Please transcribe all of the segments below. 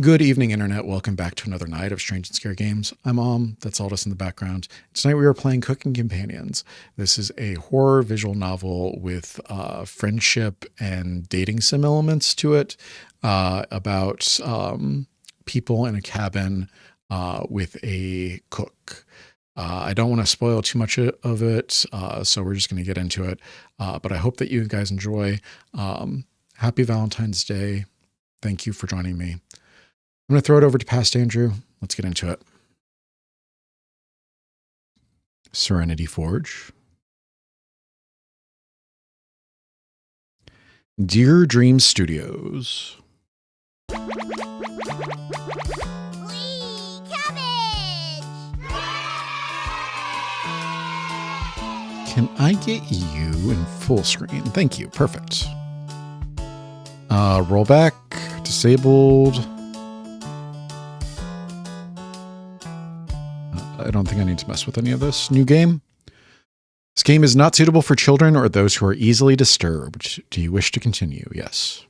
Good evening, Internet. Welcome back to another night of Strange and Scary Games. I'm that's Aldous in the background. Tonight we are playing Cooking Companions. This is a horror visual novel with friendship and dating sim elements to it about people in a cabin with a cook. I don't want to spoil too much of it, so we're just going to get into it. But I hope that you guys enjoy. Happy Valentine's Day. Thank you for joining me. I'm going to throw it over to Past Andrew. Let's get into it. Serenity Forge. Dear Dream Studios. Can I get you in full screen? Thank you. Perfect. Rollback. Disabled. I don't think I need to mess with any of this. New game. This game is not suitable for children or those who are easily disturbed. Do you wish to continue? Yes.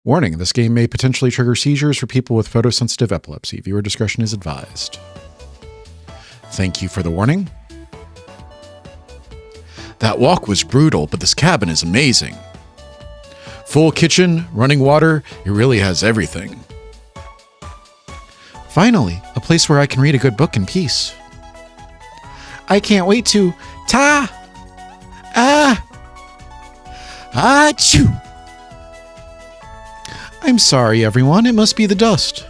Warning, this game may potentially trigger seizures for people with photosensitive epilepsy. Viewer discretion is advised. Thank you for the warning. That walk was brutal, but this cabin is amazing. Full kitchen, running water, it really has everything. Finally, a place where I can read a good book in peace. I can't wait to achoo. I'm sorry, everyone. It must be the dust.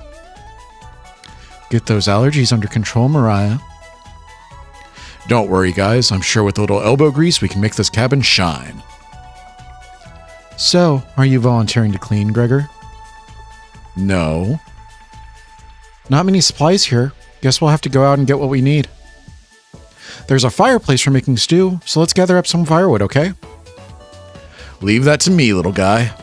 Get those allergies under control, Mariah. Don't worry, guys. I'm sure with a little elbow grease, we can make this cabin shine. So, are you volunteering to clean, Gregor? No. Not many supplies here. Guess we'll have to go out and get what we need. There's a fireplace for making stew, so let's gather up some firewood, okay? Leave that to me, little guy.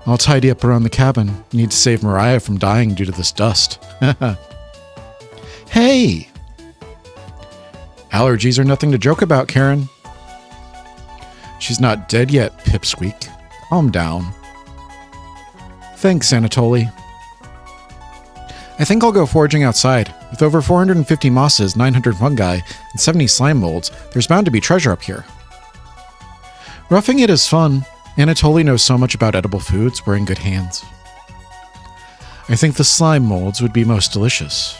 I'll tidy up around the cabin. Need to save Mariah from dying due to this dust. Hey! Allergies are nothing to joke about, Karen. She's not dead yet, Pipsqueak. Calm down. Thanks, Anatoly. I think I'll go foraging outside. With over 450 mosses, 900 fungi, and 70 slime molds, there's bound to be treasure up here. Roughing it is fun. Anatoly knows so much about edible foods. We're in good hands. I think the slime molds would be most delicious.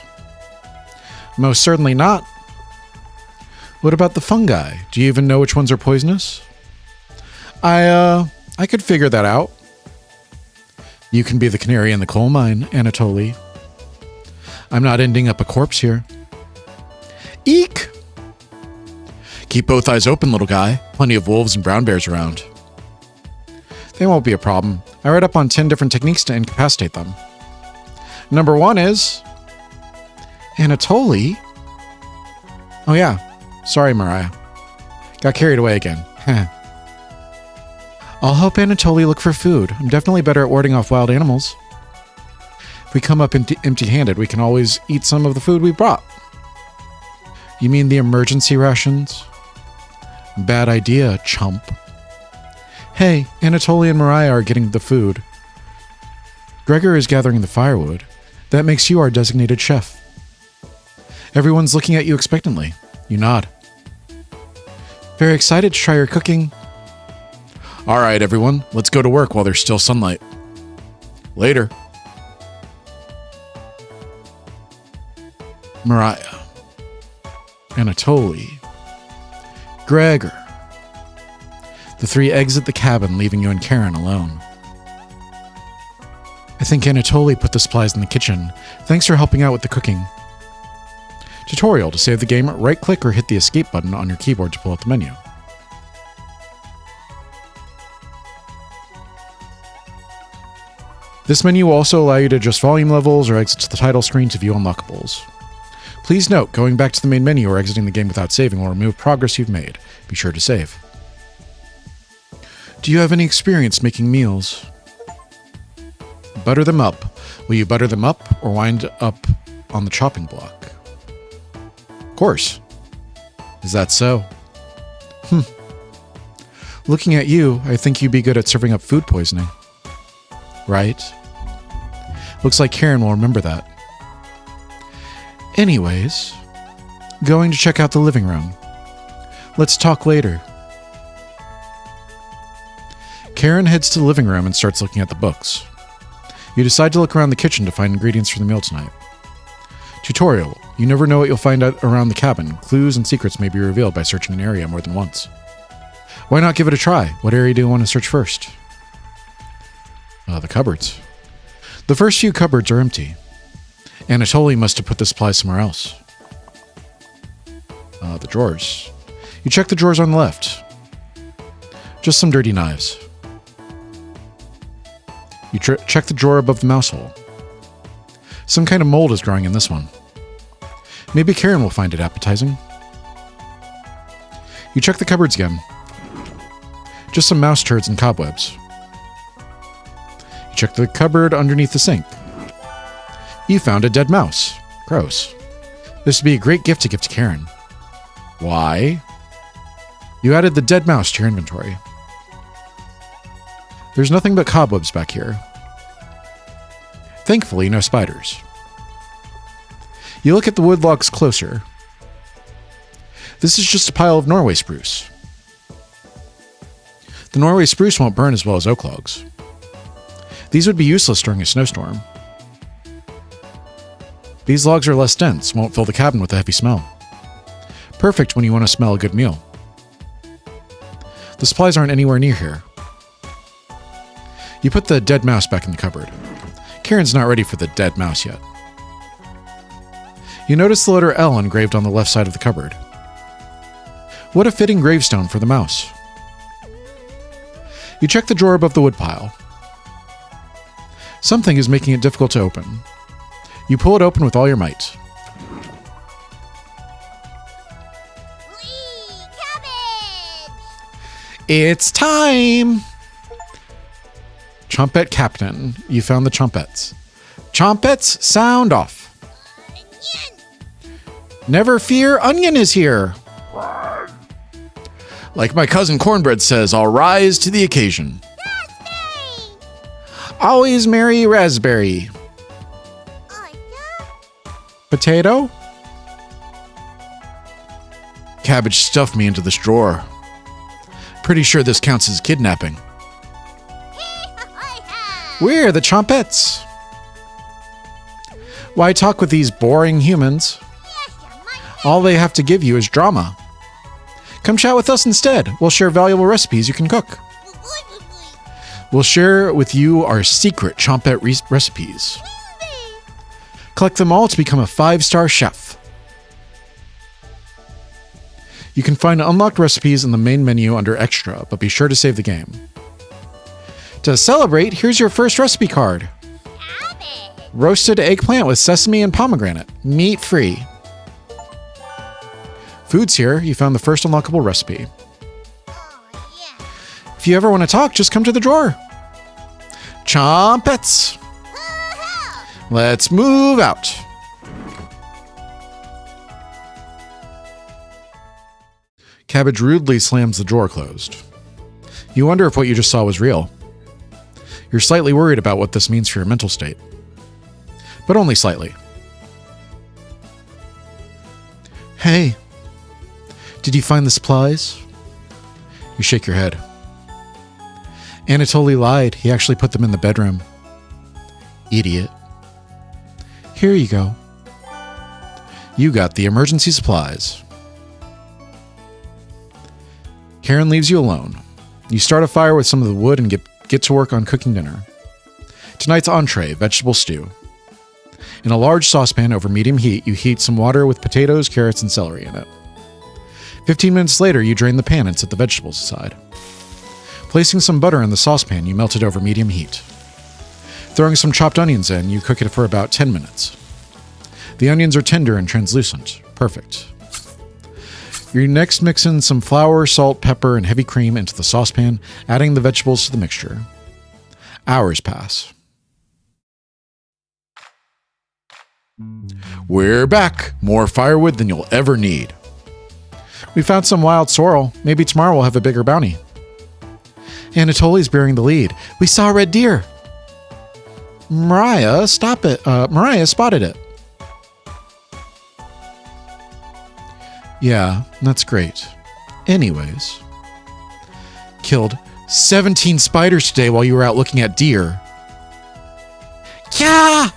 Most certainly not. What about the fungi? Do you even know which ones are poisonous? I could figure that out. You can be the canary in the coal mine, Anatoly. I'm not ending up a corpse here. Eek! Keep both eyes open, little guy. Plenty of wolves and brown bears around. They won't be a problem. I read up on 10 different techniques to incapacitate them. Number 1 is... Anatoly? Oh yeah. Sorry, Mariah. Got carried away again. I'll help Anatoly look for food. I'm definitely better at warding off wild animals. If we come up empty-handed, we can always eat some of the food we brought. You mean the emergency rations? Bad idea, chump. Hey, Anatoly and Mariah are getting the food. Gregor is gathering the firewood. That makes you our designated chef. Everyone's looking at you expectantly. You nod. Very excited to try your cooking. All right, everyone, let's go to work while there's still sunlight. Later. Mariah, Anatoly, Gregor. The 3 exit the cabin, leaving you and Karen alone. I think Anatoly put the supplies in the kitchen. Thanks for helping out with the cooking. Tutorial: to save the game, right-click or hit the escape button on your keyboard to pull out the menu. This menu will also allow you to adjust volume levels or exit to the title screen to view unlockables. Please note, going back to the main menu or exiting the game without saving will remove progress you've made. Be sure to save. Do you have any experience making meals? Butter them up. Will you butter them up or wind up on the chopping block? Of course. Is that so? Looking at you, I think you'd be good at serving up food poisoning. Right? Looks like Karen will remember that. Anyways, going to check out the living room. Let's talk later. Karen heads to the living room and starts looking at the books. You decide to look around the kitchen to find ingredients for the meal tonight. Tutorial. You never know what you'll find out around the cabin. Clues and secrets may be revealed by searching an area more than once. Why not give it a try? What area do you want to search first? The cupboards. The first few cupboards are empty. Anatoly must have put the supplies somewhere else. The drawers. You check the drawers on the left. Just some dirty knives. You check the drawer above the mouse hole. Some kind of mold is growing in this one. Maybe Karen will find it appetizing. You check the cupboards again. Just some mouse turds and cobwebs. You check the cupboard underneath the sink. You found a dead mouse. Gross. This would be a great gift to give to Karen. Why? You added the dead mouse to your inventory. There's nothing but cobwebs back here. Thankfully, no spiders. You look at the wood logs closer. This is just a pile of Norway spruce. The Norway spruce won't burn as well as oak logs. These would be useless during a snowstorm. These logs are less dense, won't fill the cabin with a heavy smell. Perfect when you want to smell a good meal. The supplies aren't anywhere near here. You put the dead mouse back in the cupboard. Karen's not ready for the dead mouse yet. You notice the letter L engraved on the left side of the cupboard. What a fitting gravestone for the mouse. You check the drawer above the woodpile. Something is making it difficult to open. You pull it open with all your might. It's time! Trumpet Captain. You found the trumpets. Trumpets, sound off. Onion. Never fear, Onion is here. Like my cousin Cornbread says, I'll rise to the occasion. Raspberry. Always merry raspberry. Potato? Cabbage stuffed me into this drawer. Pretty sure this counts as kidnapping. We're the trumpets. Why talk with these boring humans? All they have to give you is drama. Come chat with us instead. We'll share valuable recipes you can cook. We'll share with you our secret trumpet recipes. Collect them all to become a 5-star chef. You can find unlocked recipes in the main menu under Extra, but be sure to save the game. To celebrate, here's your first recipe card. Roasted eggplant with sesame and pomegranate. Meat-free. Food's here. You found the first unlockable recipe. If you ever want to talk, just come to the drawer. Trumpets! Let's move out. Cabbage rudely slams the drawer closed. You wonder if what you just saw was real. You're slightly worried about what this means for your mental state. But only slightly. Hey, did you find the supplies? You shake your head. Anatoly lied. He actually put them in the bedroom. Idiot. Here you go. You got the emergency supplies. Karen leaves you alone. You start a fire with some of the wood and get to work on cooking dinner. Tonight's entree, vegetable stew. In a large saucepan over medium heat, you heat some water with potatoes, carrots, and celery in it. 15 minutes later, you drain the pan and set the vegetables aside. Placing some butter in the saucepan, you melt it over medium heat. Throwing some chopped onions in, you cook it for about 10 minutes. The onions are tender and translucent. Perfect. You next mix in some flour, salt, pepper, and heavy cream into the saucepan, adding the vegetables to the mixture. Hours pass. We're back. More firewood than you'll ever need. We found some wild sorrel. Maybe tomorrow we'll have a bigger bounty. Anatoly's bearing the lead. We saw a red deer. Mariah, stop it. Mariah spotted it. Yeah, that's great. Anyways, killed 17 spiders today while you were out looking at deer. Yeah!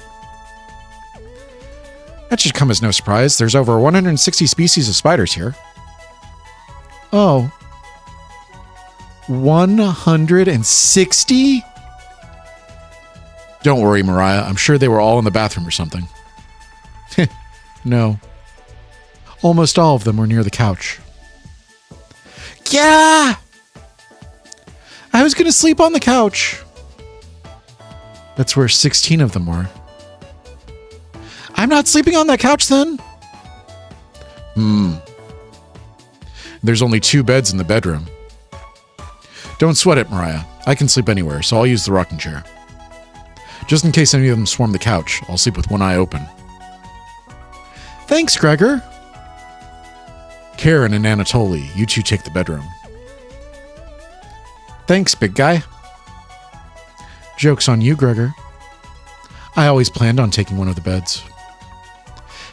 That should come as no surprise. There's over 160 species of spiders here. Oh. 160? Don't worry, Mariah. I'm sure they were all in the bathroom or something. No. Almost all of them were near the couch. Yeah! I was going to sleep on the couch. That's where 16 of them were. I'm not sleeping on that couch then. There's only 2 beds in the bedroom. Don't sweat it, Mariah. I can sleep anywhere, so I'll use the rocking chair. Just in case any of them swarm the couch, I'll sleep with one eye open. Thanks, Gregor. Karen and Anatoly, you two take the bedroom. Thanks, big guy. Joke's on you, Gregor. I always planned on taking one of the beds.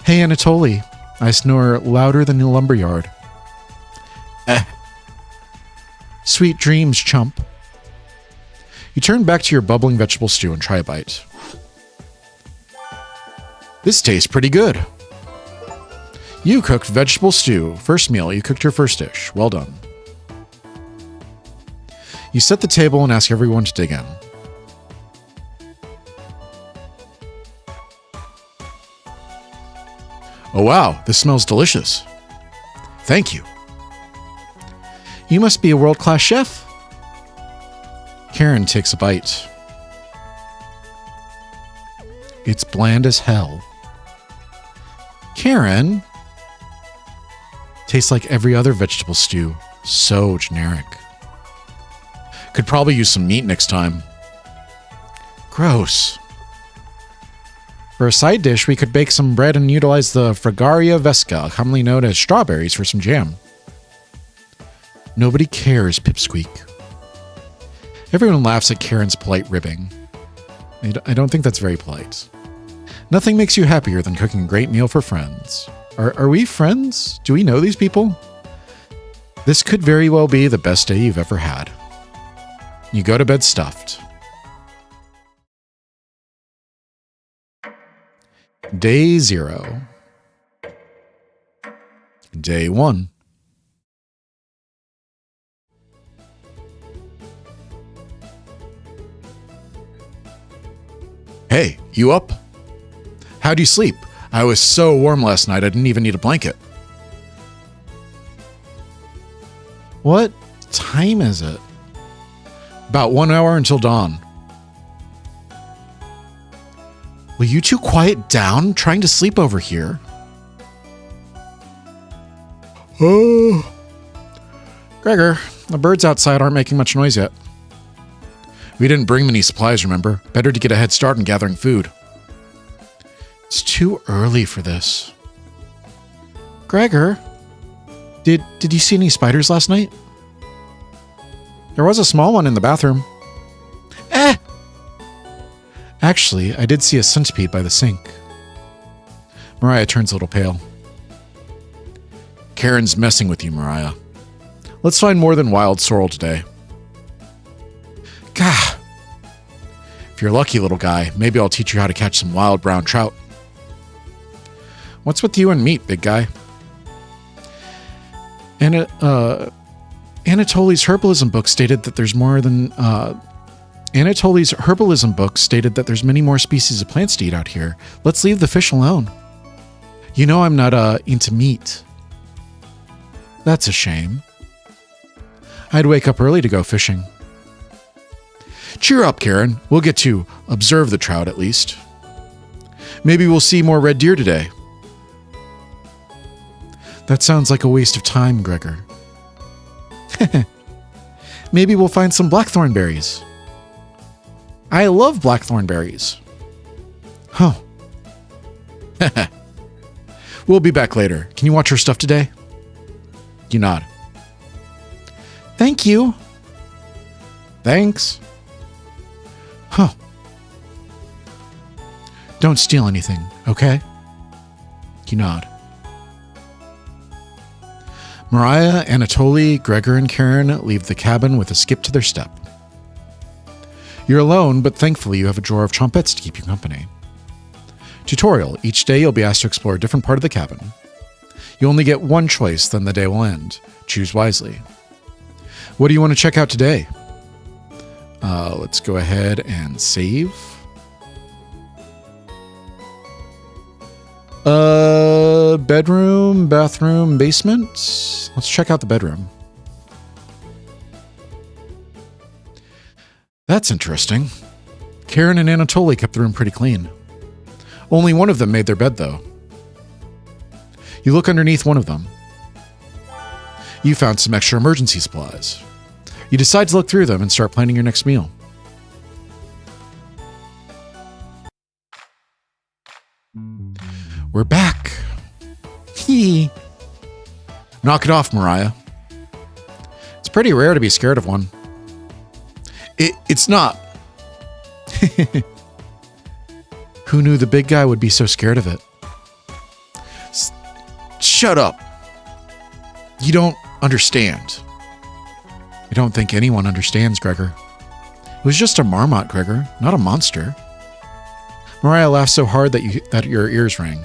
Hey, Anatoly, I snore louder than the lumberyard. Sweet dreams, chump. You turn back to your bubbling vegetable stew and try a bite. This tastes pretty good. You cooked vegetable stew. First meal, you cooked your first dish. Well done. You set the table and ask everyone to dig in. Oh wow, this smells delicious. Thank you. You must be a world-class chef. Karen takes a bite. It's bland as hell. Karen. Tastes like every other vegetable stew. So generic. Could probably use some meat next time. Gross. For a side dish, we could bake some bread and utilize the Fragaria vesca, commonly known as strawberries, for some jam. Nobody cares, Pipsqueak. Everyone laughs at Karen's polite ribbing. I don't think that's very polite. Nothing makes you happier than cooking a great meal for friends. Are we friends? Do we know these people? This could very well be the best day you've ever had. You go to bed stuffed. Day 0. Day 1. Hey, you up? How'd you sleep? I was so warm last night I didn't even need a blanket. What time is it? About 1 hour until dawn. Will you two quiet down? I'm trying to sleep over here. Oh. Gregor, the birds outside aren't making much noise yet. We didn't bring many supplies, remember? Better to get a head start in gathering food. It's too early for this. Gregor, did you see any spiders last night? There was a small one in the bathroom. Actually, I did see a centipede by the sink. Mariah turns a little pale. Karen's messing with you, Mariah. Let's find more than wild sorrel today. Gah! If you're lucky, little guy, maybe I'll teach you how to catch some wild brown trout. What's with you and meat, big guy? Anatoly's herbalism book stated that there's more than... Anatoly's herbalism book stated that there's many more species of plants to eat out here. Let's leave the fish alone. You know I'm not into meat. That's a shame. I'd wake up early to go fishing. Cheer up, Karen. We'll get to observe the trout at least. Maybe we'll see more red deer today. That sounds like a waste of time, Gregor. Maybe we'll find some blackthorn berries. I love blackthorn berries. Huh. We'll be back later. Can you watch her stuff today? You nod. Thank you. Thanks. Huh. Don't steal anything, okay? You nod. Mariah, Anatoly, Gregor, and Karen leave the cabin with a skip to their step. You're alone, but thankfully you have a drawer of trumpets to keep you company. Tutorial. Each day you'll be asked to explore a different part of the cabin. You only get one choice, then the day will end. Choose wisely. What do you want to check out today? Let's go ahead and save. Bedroom, bathroom, basement. Let's check out the bedroom. That's interesting. Karen and Anatoly kept the room pretty clean. Only one of them made their bed, though. You look underneath one of them. You found some extra emergency supplies. You decide to look through them and start planning your next meal. We're back. Hee. Knock it off, Mariah. It's pretty rare to be scared of one. It's not. Who knew the big guy would be so scared of it? Shut up. You don't understand. I don't think anyone understands, Gregor. It was just a marmot, Gregor, not a monster. Mariah laughed so hard that your ears rang.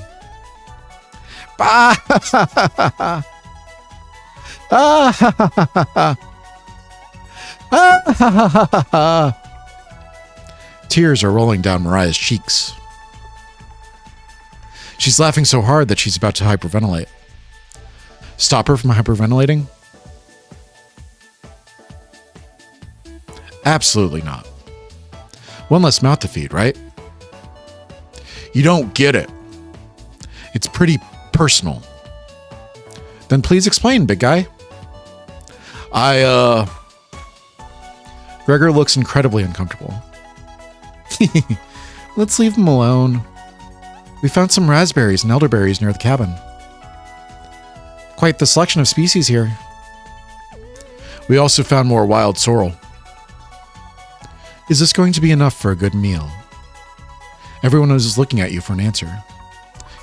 Tears are rolling down Mariah's cheeks. She's laughing so hard that she's about to hyperventilate. Stop her from hyperventilating? Absolutely not. One less mouth to feed, right? You don't get it. It's pretty personal. Then please explain, big guy. Gregor looks incredibly uncomfortable. Let's leave him alone. We found some raspberries and elderberries near the cabin. Quite the selection of species here. We also found more wild sorrel. Is this going to be enough for a good meal? Everyone is looking at you for an answer.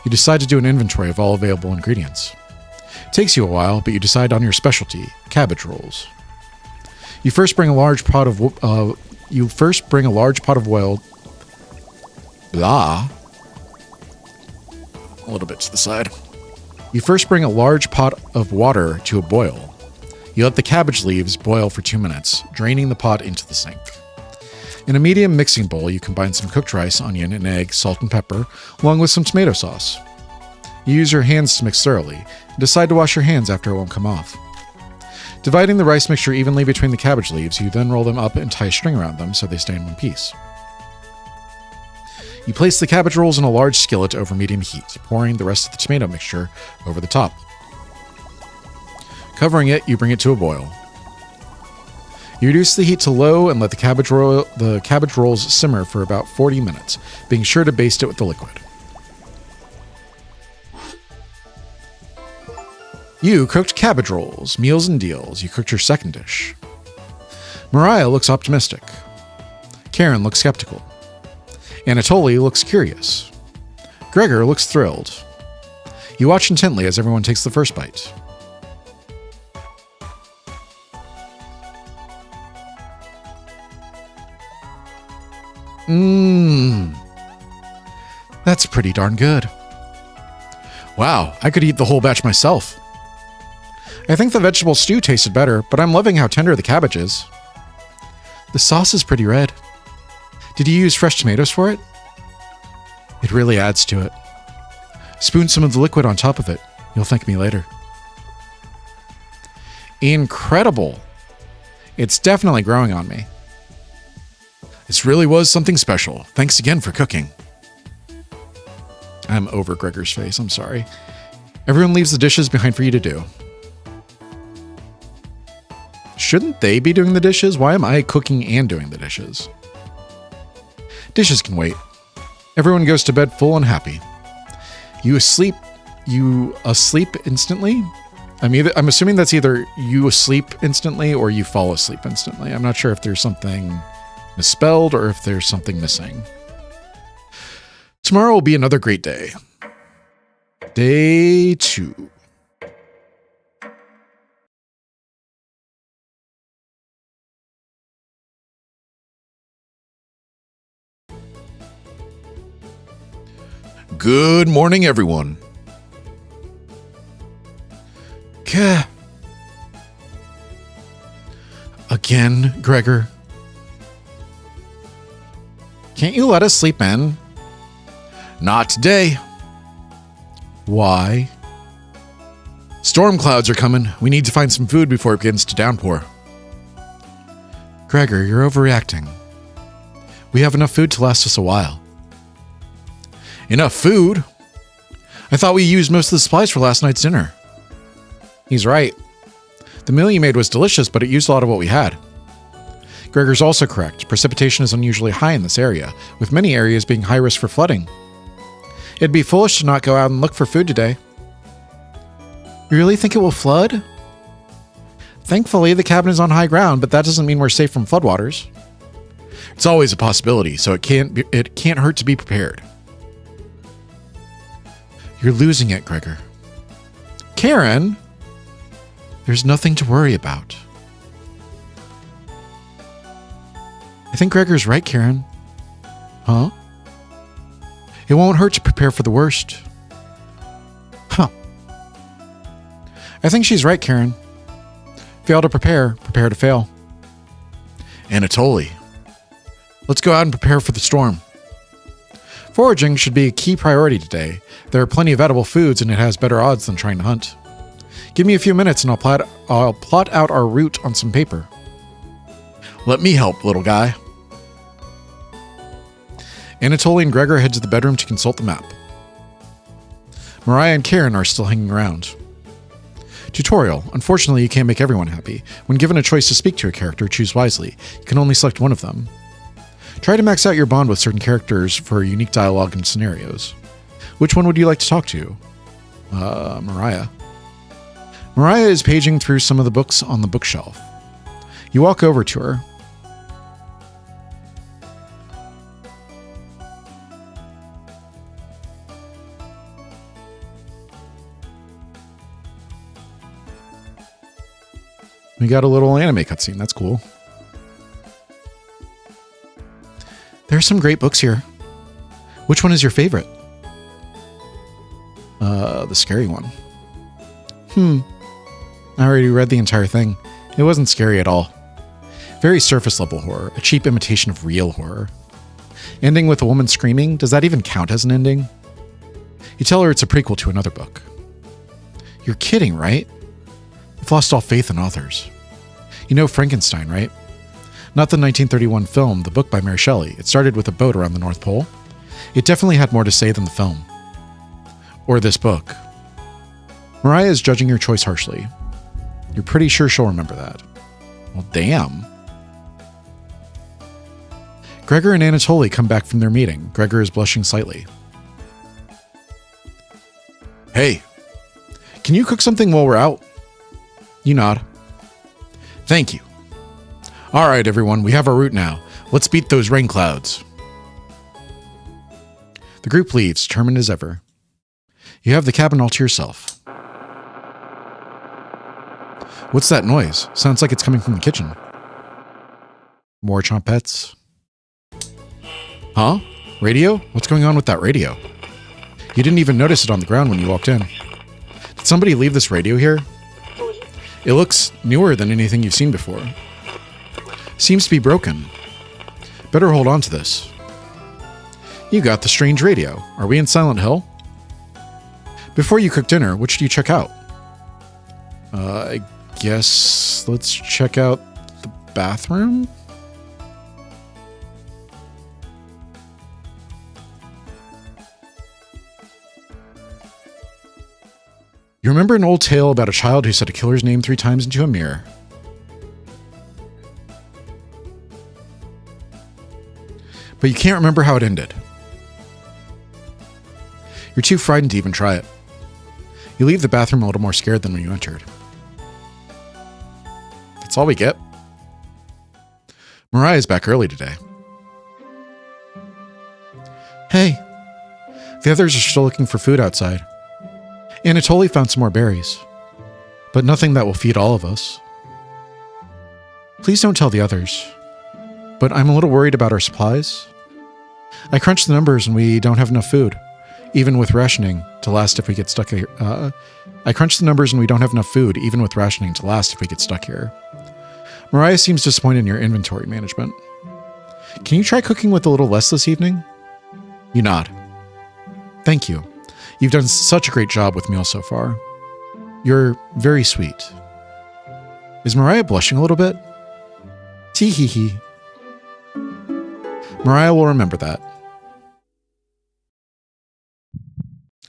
You decide to do an inventory of all available ingredients. It takes you a while, but you decide on your specialty, cabbage rolls. You first bring a large pot of boiled. Blah. A little bit to the side. You first bring a large pot of water to a boil. You let the cabbage leaves boil for 2 minutes, draining the pot into the sink. In a medium mixing bowl, you combine some cooked rice, onion, and egg, salt and pepper, along with some tomato sauce. You use your hands to mix thoroughly, and decide to wash your hands after it won't come off. Dividing the rice mixture evenly between the cabbage leaves, you then roll them up and tie a string around them so they stay in one piece. You place the cabbage rolls in a large skillet over medium heat, pouring the rest of the tomato mixture over the top. Covering it, you bring it to a boil. You reduce the heat to low and let the cabbage rolls simmer for about 40 minutes, being sure to baste it with the liquid. You cooked cabbage rolls, meals and deals. You cooked your second dish. Mariah looks optimistic. Karen looks skeptical. Anatoly looks curious. Gregor looks thrilled. You watch intently as everyone takes the first bite. That's pretty darn good. Wow, I could eat the whole batch myself. I think the vegetable stew tasted better, but I'm loving how tender the cabbage is. The sauce is pretty red. Did you use fresh tomatoes for it? It really adds to it. Spoon some of the liquid on top of it. You'll thank me later. Incredible. It's definitely growing on me. This really was something special. Thanks again for cooking. I'm over Gregor's face. I'm sorry. Everyone leaves the dishes behind for you to do. Shouldn't they be doing the dishes? Why am I cooking and doing the dishes? Dishes can wait. Everyone goes to bed full and happy. You asleep instantly? I'm assuming that's either you asleep instantly or you fall asleep instantly. I'm not sure if there's something misspelled or if there's something missing. Tomorrow will be another great day. Day 2. Good morning, everyone. Again, Gregor. Can't you let us sleep in? Not today. Why? Storm clouds are coming. We need to find some food before it begins to downpour. Gregor, you're overreacting. We have enough food to last us a while. Enough food? I thought we used most of the supplies for last night's dinner. He's right. The meal you made was delicious, but it used a lot of what we had. Gregor's also correct. Precipitation is unusually high in this area, with many areas being high risk for flooding. It'd be foolish to not go out and look for food today. You really think it will flood? Thankfully, the cabin is on high ground, but that doesn't mean we're safe from floodwaters. It's always a possibility, so it can't hurt to be prepared. You're losing it, Gregor. Karen, there's nothing to worry about. I think Gregor's right, Karen. Huh? It won't hurt to prepare for the worst. Huh. I think she's right, Karen. Fail to prepare, prepare to fail. Anatoly, let's go out and prepare for the storm. Foraging should be a key priority today. There are plenty of edible foods and it has better odds than trying to hunt. Give me a few minutes and I'll plot out our route on some paper. Let me help, little guy. Anatoly and Gregor head to the bedroom to consult the map. Mariah and Karen are still hanging around. Tutorial. Unfortunately, you can't make everyone happy. When given a choice to speak to a character, choose wisely. You can only select one of them. Try to max out your bond with certain characters for unique dialogue and scenarios. Which one would you like to talk to? Mariah. Mariah is paging through some of the books on the bookshelf. You walk over to her. We got a little anime cutscene. That's cool. There's some great books here. Which one is your favorite? The scary one. I already read the entire thing. It wasn't scary at all. Very surface level horror, a cheap imitation of real horror. Ending with a woman screaming, does that even count as an ending? You tell her it's a prequel to another book. You're kidding, right? I've lost all faith in authors. You know Frankenstein, right? Not the 1931 film, the book by Mary Shelley. It started with a boat around the North Pole. It definitely had more to say than the film. Or this book. Mariah is judging your choice harshly. You're pretty sure she'll remember that. Well, damn. Gregor and Anatoly come back from their meeting. Gregor is blushing slightly. Hey, can you cook something while we're out? You nod. Thank you. All right, everyone, we have our route now. Let's beat those rain clouds. The group leaves, determined as ever. You have the cabin all to yourself. What's that noise? Sounds like it's coming from the kitchen. More trompettes. Huh? Radio? What's going on with that radio? You didn't even notice it on the ground when you walked in. Did somebody leave this radio here? It looks newer than anything you've seen before. Seems to be broken. Better hold on to this. You got the strange radio. Are we in Silent Hill? Before you cook dinner, what should you check out? I guess let's check out the bathroom? You remember an old tale about a child who said a killer's name 3 times into a mirror? But you can't remember how it ended. You're too frightened to even try it. You leave the bathroom a little more scared than when you entered. That's all we get. Mariah's back early today. Hey, The others are still looking for food outside. Anatoly found some more berries, but nothing that will feed all of us. Please don't tell the others, but I'm a little worried about our supplies. I crunched the numbers and we don't have enough food, even with rationing to last if we get stuck here. I crunched the numbers and we don't have enough food, even with rationing to last if we get stuck here. Mariah seems disappointed in your inventory management. Can you try cooking with a little less this evening? You nod. Thank you. You've done such a great job with meals so far. You're very sweet. Is Mariah blushing a little bit? Tee-hee-hee. Mariah will remember that.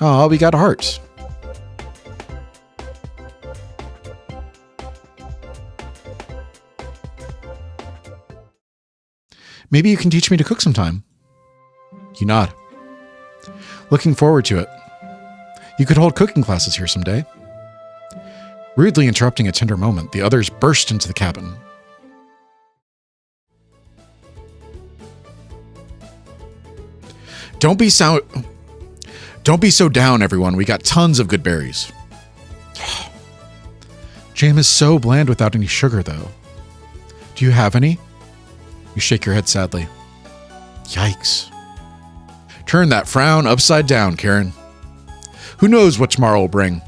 Oh, we got hearts. Maybe you can teach me to cook sometime. You nod. Looking forward to it. You could hold cooking classes here someday. Rudely interrupting a tender moment, the others burst into the cabin. Don't be so down, everyone. We got tons of good berries. Jam is so bland without any sugar, though. Do you have any? You shake your head sadly. Yikes. Turn that frown upside down, Karen. Who knows what tomorrow will bring?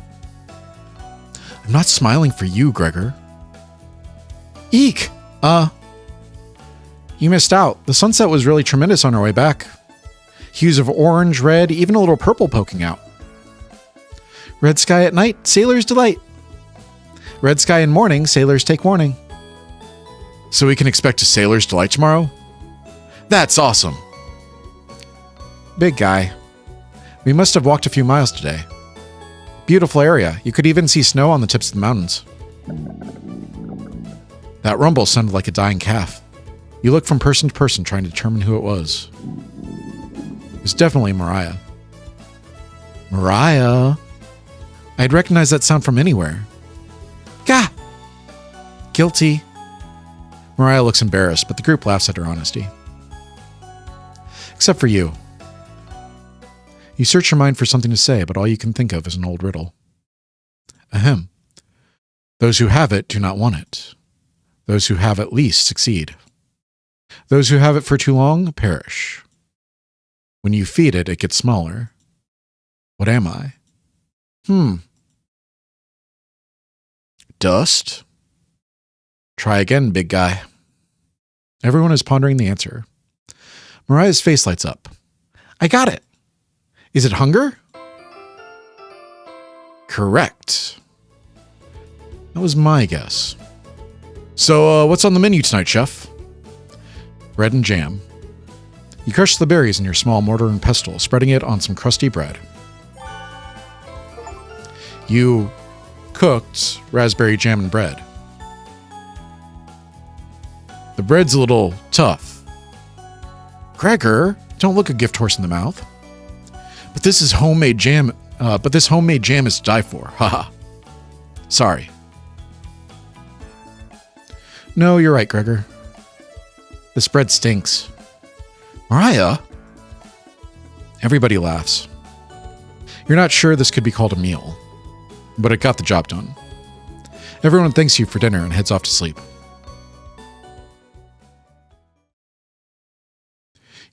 I'm not smiling for you, Gregor. Eek! You missed out. The sunset was really tremendous on our way back. Hues of orange, red, even a little purple poking out. Red sky at night, sailor's delight. Red sky in morning, sailors take warning. So we can expect a sailor's delight tomorrow? That's awesome. Big guy. We must have walked a few miles today. Beautiful area. You could even see snow on the tips of the mountains. That rumble sounded like a dying calf. You looked from person to person trying to determine who it was. It was definitely Mariah. Mariah? I'd recognize that sound from anywhere. Gah! Guilty. Mariah looks embarrassed, but the group laughs at her honesty. Except for you. You search your mind for something to say, but all you can think of is an old riddle. Ahem. Those who have it do not want it. Those who have it least succeed. Those who have it for too long perish. When you feed it, it gets smaller. What am I? Dust? Try again, big guy. Everyone is pondering the answer. Mariah's face lights up. I got it. Is it hunger? Correct. That was my guess. So, what's on the menu tonight, chef? Bread and jam. You crush the berries in your small mortar and pestle, spreading it on some crusty bread. You cooked raspberry jam and bread. The bread's a little tough. Gregor, don't look a gift horse in the mouth. But this is homemade jam. This homemade jam is to die for. Haha. Sorry. No, you're right, Gregor. This bread stinks. Mariah? Everybody laughs. You're not sure this could be called a meal, but it got the job done. Everyone thanks you for dinner and heads off to sleep.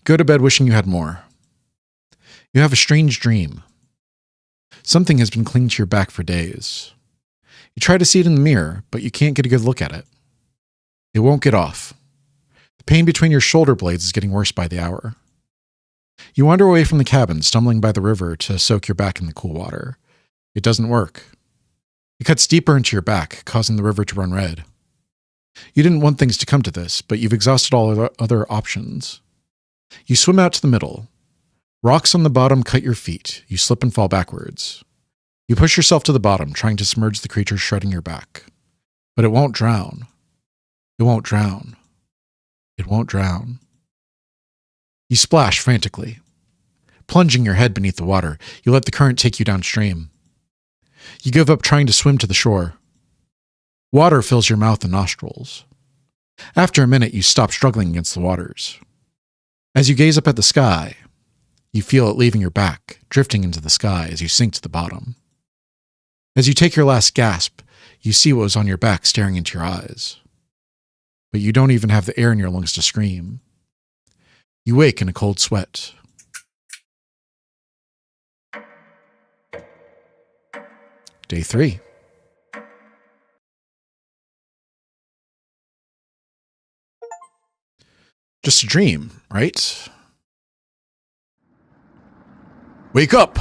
Go to bed wishing you had more. You have a strange dream. Something has been clinging to your back for days. You try to see it in the mirror, but you can't get a good look at it. It won't get off. The pain between your shoulder blades is getting worse by the hour. You wander away from the cabin, stumbling by the river to soak your back in the cool water. It doesn't work. It cuts deeper into your back, causing the river to run red. You didn't want things to come to this, but you've exhausted all other options. You swim out to the middle. Rocks on the bottom cut your feet. You slip and fall backwards. You push yourself to the bottom, trying to submerge the creature shredding your back. But it won't drown. It won't drown. It won't drown. You splash frantically. Plunging your head beneath the water, you let the current take you downstream. You give up trying to swim to the shore. Water fills your mouth and nostrils. After a minute, you stop struggling against the waters. As you gaze up at the sky, You feel it leaving your back, drifting into the sky as you sink to the bottom. As you take your last gasp, you see what was on your back staring into your eyes. But you don't even have the air in your lungs to scream. You wake in a cold sweat. Day 3. Just a dream, right? Wake up!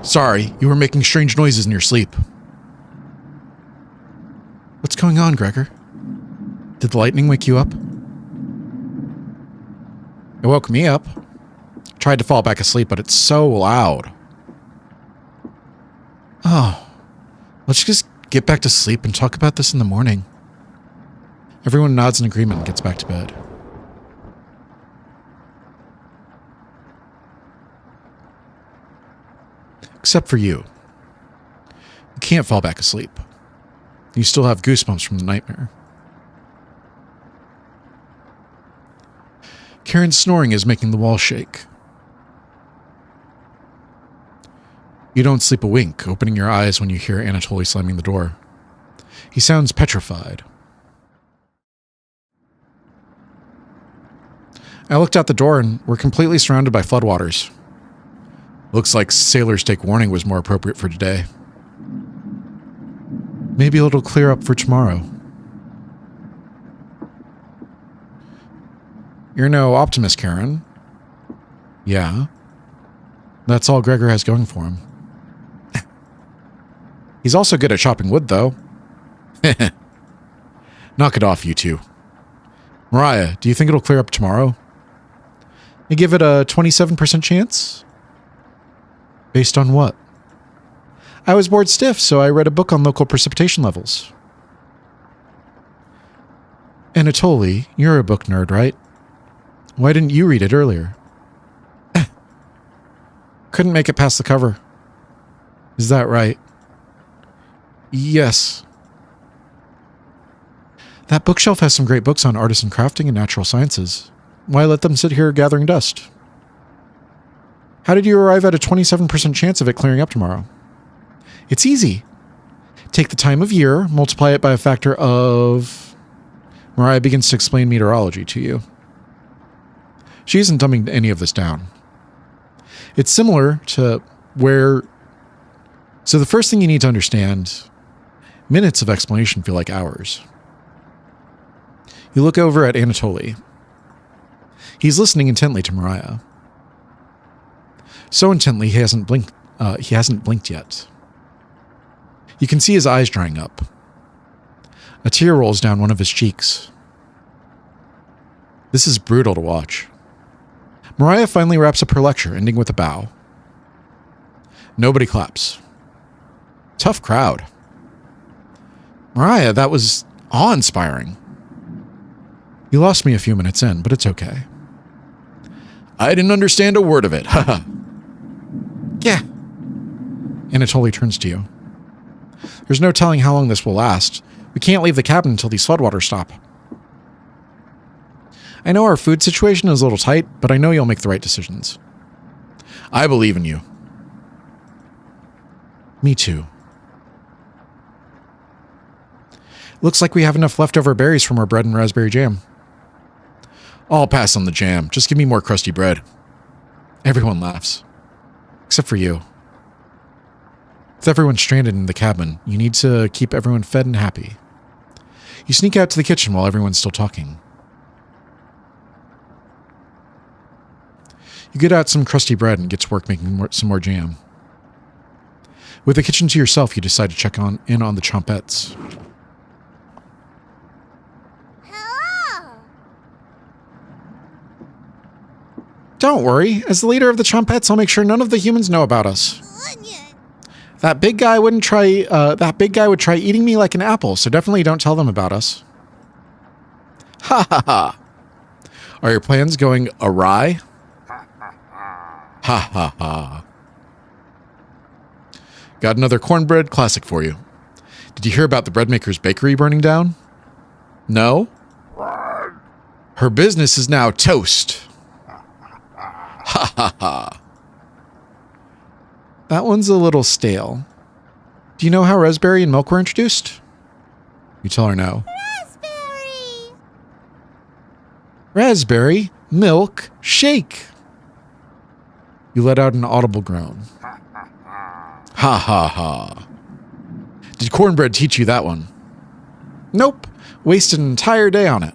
Sorry, you were making strange noises in your sleep. What's going on, Gregor? Did the lightning wake you up? It woke me up. Tried to fall back asleep, but it's so loud. Oh, let's just get back to sleep and talk about this in the morning. Everyone nods in agreement and gets back to bed. Except for you. You can't fall back asleep. You still have goosebumps from the nightmare. Karen's snoring is making the wall shake. You don't sleep a wink, opening your eyes when you hear Anatoly slamming the door. He sounds petrified. I looked out the door and we're completely surrounded by floodwaters. Looks like sailors take warning was more appropriate for today. Maybe it'll clear up for tomorrow. You're no optimist, Karen. Yeah. That's all Gregor has going for him. He's also good at chopping wood, though. Knock it off, you two. Mariah, do you think it'll clear up tomorrow? I give it a 27% chance? Based on what? I was bored stiff, so I read a book on local precipitation levels. Anatoly, you're a book nerd, right? Why didn't you read it earlier? Couldn't make it past the cover. Is that right? Yes. That bookshelf has some great books on artisan crafting and natural sciences. Why let them sit here gathering dust? How did you arrive at a 27% chance of it clearing up tomorrow? It's easy. Take the time of year, multiply it by a factor of... Mariah begins to explain meteorology to you. She isn't dumbing any of this down. It's similar to where... So the first thing you need to understand, minutes of explanation feel like hours. You look over at Anatoly. He's listening intently to Mariah. So intently he hasn't blinked yet. You can see his eyes drying up. A tear rolls down one of his cheeks. This is brutal to watch. Mariah finally wraps up her lecture, ending with a bow. Nobody claps. Tough crowd. Mariah, that was awe-inspiring. You lost me a few minutes in, but it's okay. I didn't understand a word of it, haha. Yeah. Anatoly turns to you. There's no telling how long this will last. We can't leave the cabin until these floodwaters stop. I know our food situation is a little tight, but I know you'll make the right decisions. I believe in you. Me too. Looks like we have enough leftover berries from our bread and raspberry jam. I'll pass on the jam. Just give me more crusty bread. Everyone laughs. Except for you. With everyone stranded in the cabin, you need to keep everyone fed and happy. You sneak out to the kitchen while everyone's still talking. You get out some crusty bread and get to work making some more jam. With the kitchen to yourself, you decide to check in on the Chompettes. Don't worry. As the leader of the Chompettes, I'll make sure none of the humans know about us. That big guy would try eating me like an apple, so definitely don't tell them about us. Ha ha ha. Are your plans going awry? Ha ha ha. Got another cornbread classic for you. Did you hear about the bread maker's bakery burning down? No? Her business is now toast. Ha ha ha. That one's a little stale. Do you know how raspberry and milk were introduced? You tell her no. Raspberry! Raspberry milk shake. You let out an audible groan. Ha ha ha. Did cornbread teach you that one? Nope. Wasted an entire day on it.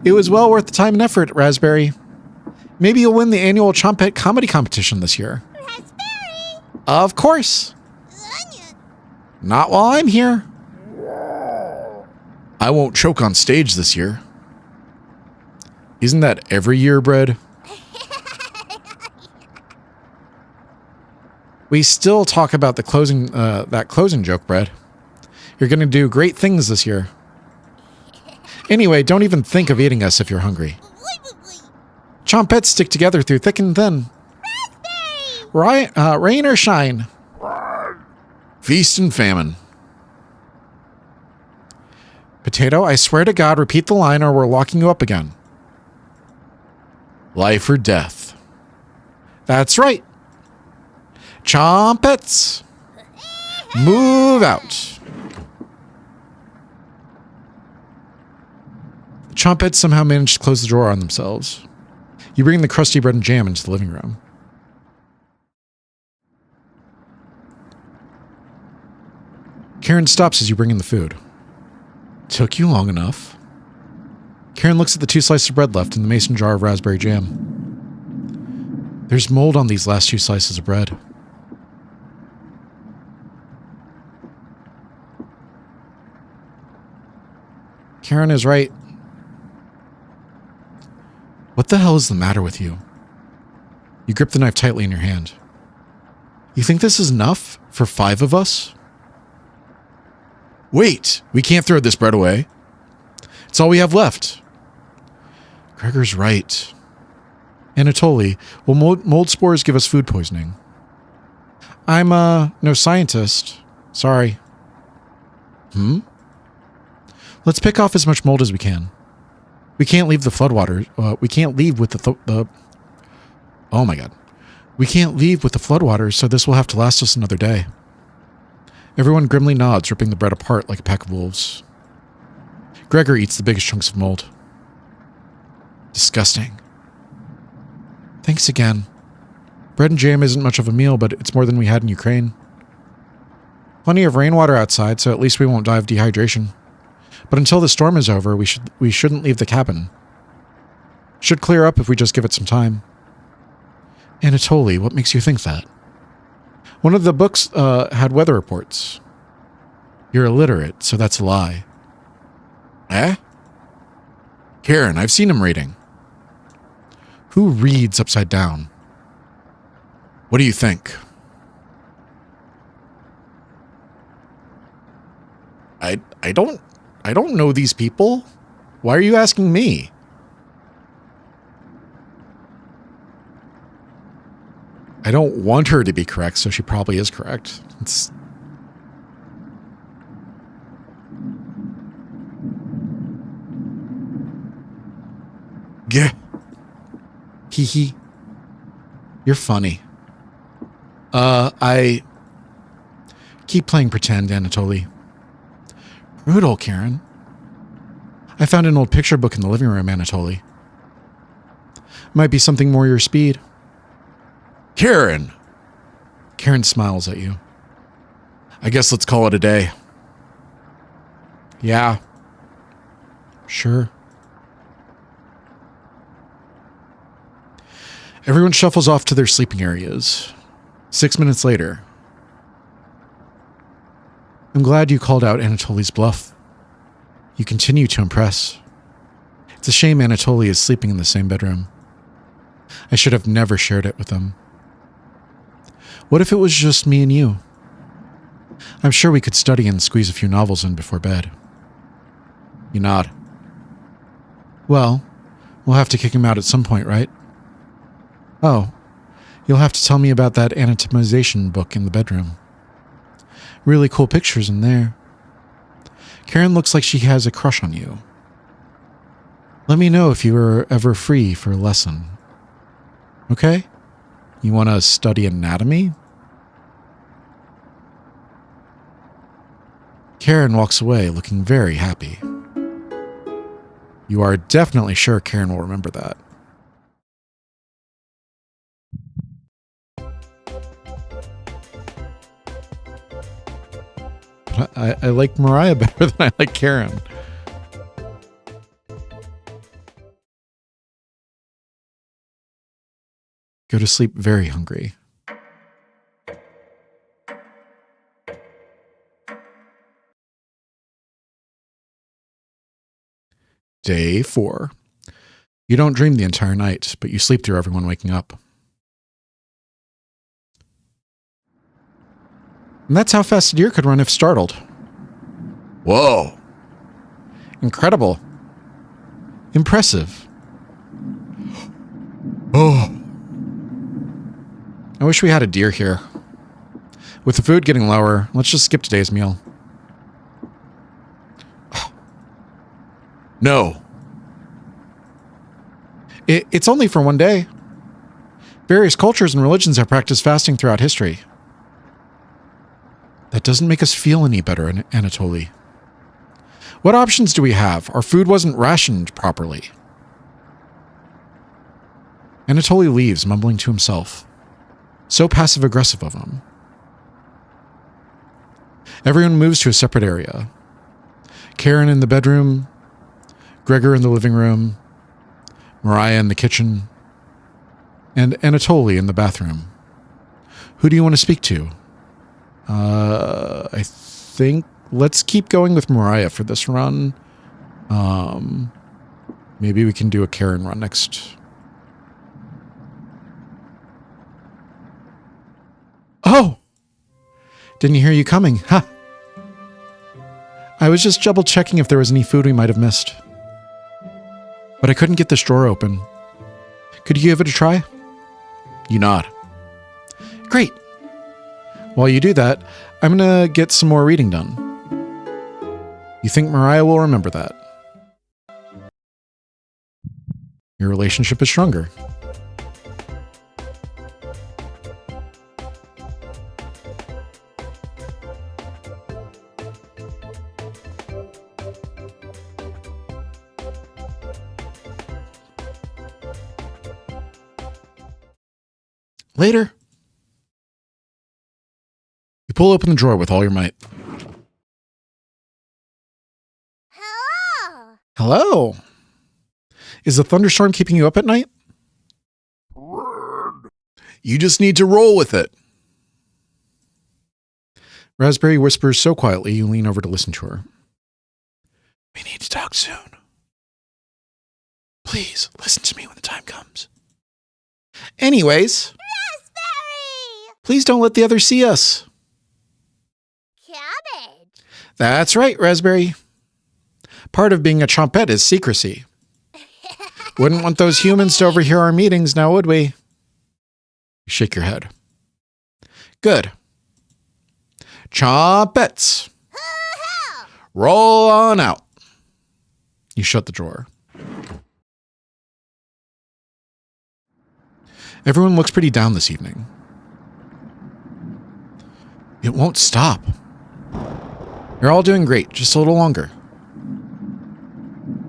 It was well worth the time and effort, Raspberry. Maybe you'll win the annual Chompette comedy competition this year. Raspberry! Of course. Onion! Not while I'm here. I won't choke on stage this year. Isn't that every year, Bread? We still talk about the closing, that closing joke, Bread. You're going to do great things this year. Anyway, don't even think of eating us if you're hungry. Chompettes stick together through thick and thin. Rain or shine. Feast and famine. Potato, I swear to God, repeat the line or we're locking you up again. Life or death. That's right. Chompettes. Move out. The Chompettes somehow managed to close the drawer on themselves. You bring the crusty bread and jam into the living room. Karen stops as you bring in the food. Took you long enough. Karen looks at the 2 slices of bread left in the mason jar of raspberry jam. There's mold on these last 2 slices of bread. Karen is right. What the hell is the matter with you? You grip the knife tightly in your hand. You think this is enough for 5 of us? Wait, we can't throw this bread away. It's all we have left. Gregor's right. Anatoly, will mold spores give us food poisoning? I'm, no scientist. Sorry. Let's pick off as much mold as we can. We can't leave the floodwaters. We can't leave with the oh my God. We can't leave with the floodwaters, so this will have to last us another day. Everyone grimly nods, ripping the bread apart like a pack of wolves. Gregor eats the biggest chunks of mold. Disgusting. Thanks again. Bread and jam isn't much of a meal, but it's more than we had in Ukraine. Plenty of rainwater outside, so at least we won't die of dehydration. But until the storm is over, we shouldn't leave the cabin. Should clear up if we just give it some time. Anatoly, what makes you think that? One of the books had weather reports. You're illiterate, so that's a lie. Eh? Karen, I've seen him reading. Who reads upside down? What do you think? I don't know these people. Why are you asking me? I don't want her to be correct, so she probably is correct. It's... Gah. Hee hee. You're funny. I... Keep playing pretend, Anatoly. Brutal, Karen. I found an old picture book in the living room, Anatoly. Might be something more your speed. Karen! Karen smiles at you. I guess let's call it a day. Yeah. Sure. Everyone shuffles off to their sleeping areas. 6 minutes later. I'm glad you called out Anatoly's bluff. You continue to impress. It's a shame Anatoly is sleeping in the same bedroom. I should have never shared it with him. What if it was just me and you? I'm sure we could study and squeeze a few novels in before bed. You nod. Well, we'll have to kick him out at some point, right? Oh, you'll have to tell me about that anatomization book in the bedroom. Really cool pictures in there. Karen looks like she has a crush on you. Let me know if you are ever free for a lesson. Okay? You want to study anatomy? Karen walks away looking very happy. You are definitely sure Karen will remember that. But I like Mariah better than I like Karen. Go to sleep very hungry. Day 4. You don't dream the entire night, but you sleep through everyone waking up. And that's how fast a deer could run if startled. Whoa. Incredible. Impressive. Oh. I wish we had a deer here. With the food getting lower, let's just skip today's meal. No. It's only for one day. Various cultures and religions have practiced fasting throughout history. That doesn't make us feel any better, Anatoly. What options do we have? Our food wasn't rationed properly. Anatoly leaves, mumbling to himself. So passive-aggressive of him. Everyone moves to a separate area. Karen in the bedroom, Gregor in the living room, Mariah in the kitchen, and Anatoly in the bathroom. Who do you want to speak to? I think let's keep going with Mariah for this run. Maybe we can do a Karen run next. Oh! Didn't hear you coming. Ha! I was just double checking if there was any food we might have missed. But I couldn't get this drawer open. Could you give it a try? You nod. Great. While you do that, I'm gonna get some more reading done. You think Mariah will remember that? Your relationship is stronger. Later. You pull open the drawer with all your might. Hello. Hello. Is the thunderstorm keeping you up at night? You just need to roll with it. Raspberry whispers so quietly you lean over to listen to her. We need to talk soon. Please, listen to me when the time comes. Anyways, Raspberry. please don't let the others see us. Cabbage. That's right, Raspberry. Part of being a chompette is secrecy. Wouldn't want those humans to overhear our meetings now, would we? You shake your head. Good. Chompettes. Roll on out. You shut the drawer. Everyone looks pretty down this evening. It won't stop. You're all doing great, just a little longer.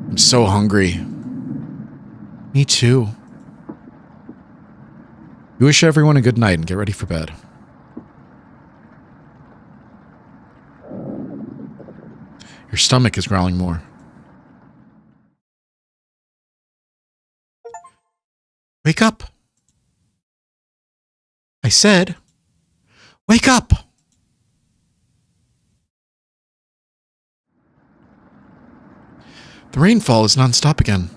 I'm so hungry. Me too. You wish everyone a good night and get ready for bed. Your stomach is growling more. Wake up. I said, wake up. The rainfall is nonstop again.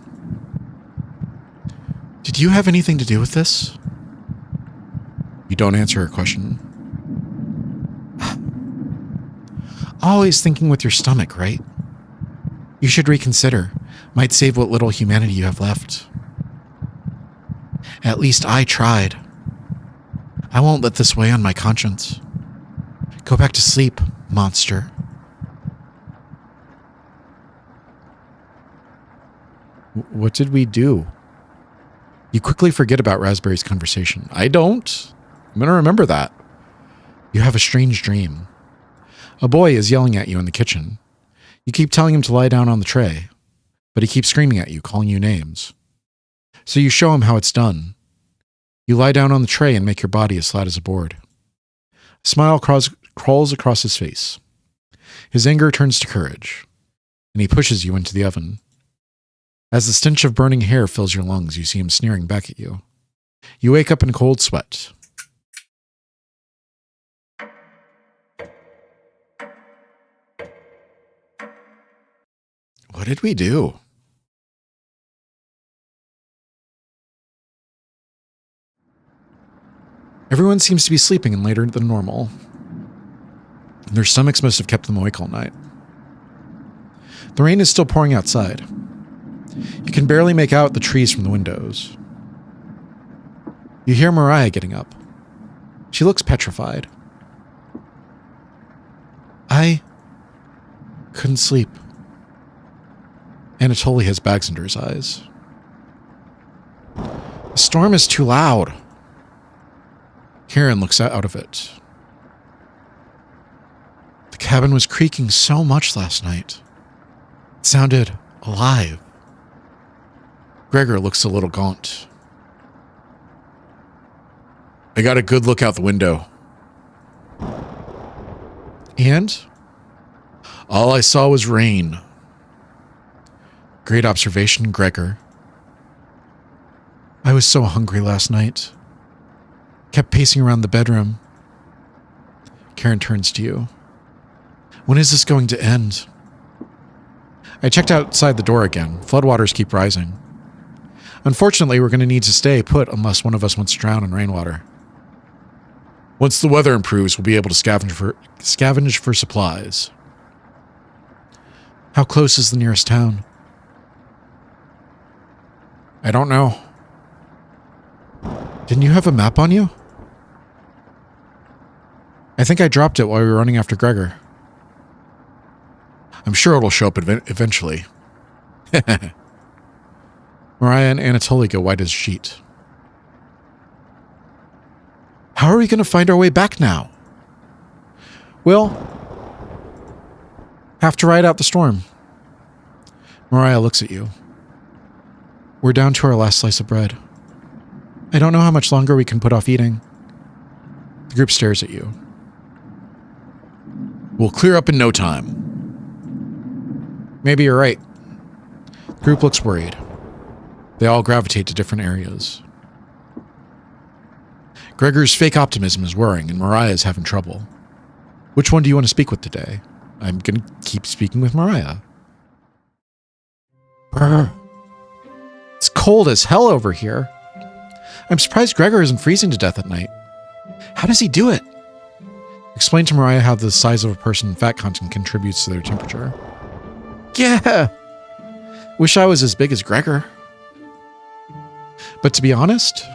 Did you have anything to do with this? You don't answer her question. Always thinking with your stomach, right? You should reconsider. Might save what little humanity you have left. At least I tried. I won't let this weigh on my conscience. Go back to sleep, monster. What did we do? You quickly forget about Raspberry's conversation. I don't. I'm going to remember that. You have a strange dream. A boy is yelling at you in the kitchen. You keep telling him to lie down on the tray, but he keeps screaming at you, calling you names. So you show him how it's done. You lie down on the tray and make your body as flat as a board. A smile crawls across his face. His anger turns to courage, and he pushes you into the oven. As the stench of burning hair fills your lungs, you see him sneering back at you. You wake up in cold sweat. What did we do? Everyone seems to be sleeping in later than normal. Their stomachs must have kept them awake all night. The rain is still pouring outside. You can barely make out the trees from the windows. You hear Mariah getting up. She looks petrified. I couldn't sleep. Anatoly has bags under his eyes. The storm is too loud. Karen looks out of it. The cabin was creaking so much last night. It sounded alive. Gregor looks a little gaunt. I got a good look out the window. And? All I saw was rain. Great observation, Gregor. I was so hungry last night. Kept pacing around the bedroom. Karen turns to you. When is this going to end? I checked outside the door again. Floodwaters keep rising. Unfortunately, we're going to need to stay put unless one of us wants to drown in rainwater. Once the weather improves, we'll be able to scavenge for supplies. How close is the nearest town? I don't know. Didn't you have a map on you? I think I dropped it while we were running after Gregor. I'm sure it'll show up eventually. Mariah and Anatoly go white as a sheet. How are we going to find our way back now? We'll have to ride out the storm. Mariah looks at you. We're down to our last slice of bread. I don't know how much longer we can put off eating. The group stares at you. We'll clear up in no time. Maybe you're right. The group looks worried. They all gravitate to different areas. Gregor's fake optimism is worrying, and Mariah is having trouble. Which one do you want to speak with today? I'm going to keep speaking with Mariah. Brr. It's cold as hell over here. I'm surprised Gregor isn't freezing to death at night. How does he do it? Explain to Mariah how the size of a person and fat content contributes to their temperature. Yeah. Wish I was as big as Gregor. But to be honest,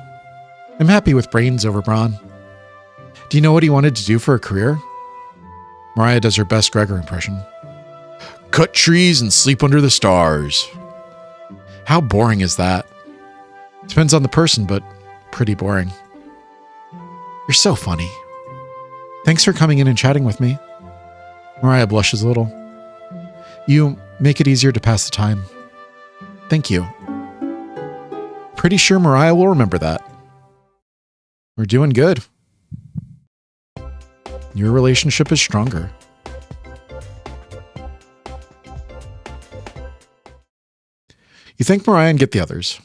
I'm happy with brains over brawn. Do you know what he wanted to do for a career? Mariah does her best Gregor impression. Cut trees and sleep under the stars. How boring is that? Depends on the person, but pretty boring. You're so funny. Thanks for coming in and chatting with me. Mariah blushes a little. You make it easier to pass the time. Thank you. Pretty sure Mariah will remember that. We're doing good. Your relationship is stronger. You thank Mariah and get the others.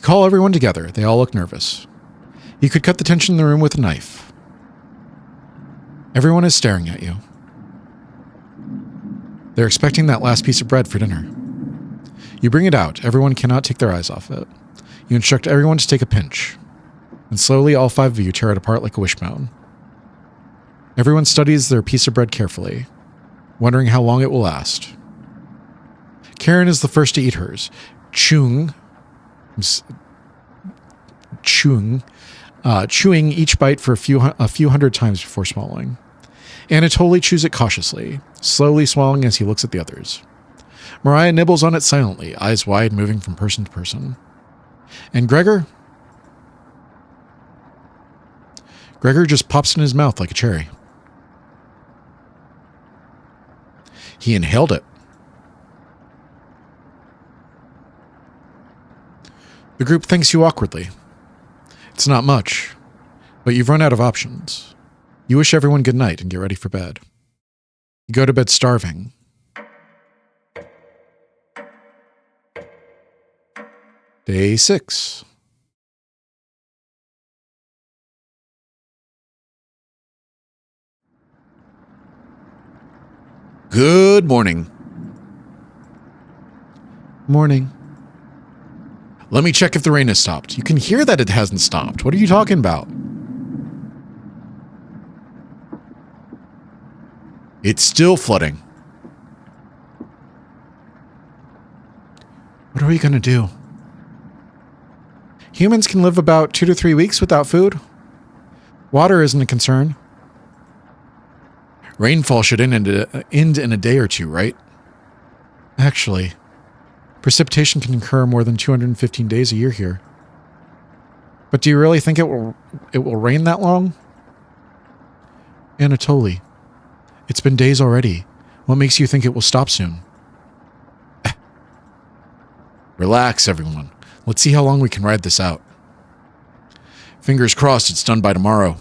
Call everyone together. They all look nervous. You could cut the tension in the room with a knife. Everyone is staring at you. They're expecting that last piece of bread for dinner. You bring it out. Everyone cannot take their eyes off it. You instruct everyone to take a pinch. And slowly all 5 of you tear it apart like a wishbone. Everyone studies their piece of bread carefully, wondering how long it will last. Karen is the first to eat hers, chewing each bite for a few hundred times before swallowing. Anatoly chews it cautiously, slowly swallowing as he looks at the others. Mariah nibbles on it silently, eyes wide, moving from person to person. And Gregor just pops in his mouth like a cherry. He inhaled it. The group thanks you awkwardly. It's not much, but you've run out of options. You wish everyone good night and get ready for bed. You go to bed starving. Day 6. Good morning. Morning. Let me check if the rain has stopped. You can hear that it hasn't stopped. What are you talking about? It's still flooding. What are we going to do? Humans can live about 2 to 3 weeks without food. Water isn't a concern. Rainfall should end in a day or two, right? Actually, precipitation can occur more than 215 days a year here. But do you really think it will rain that long? Anatoly, it's been days already. What makes you think it will stop soon? Relax, everyone. Let's see how long we can ride this out. Fingers crossed it's done by tomorrow.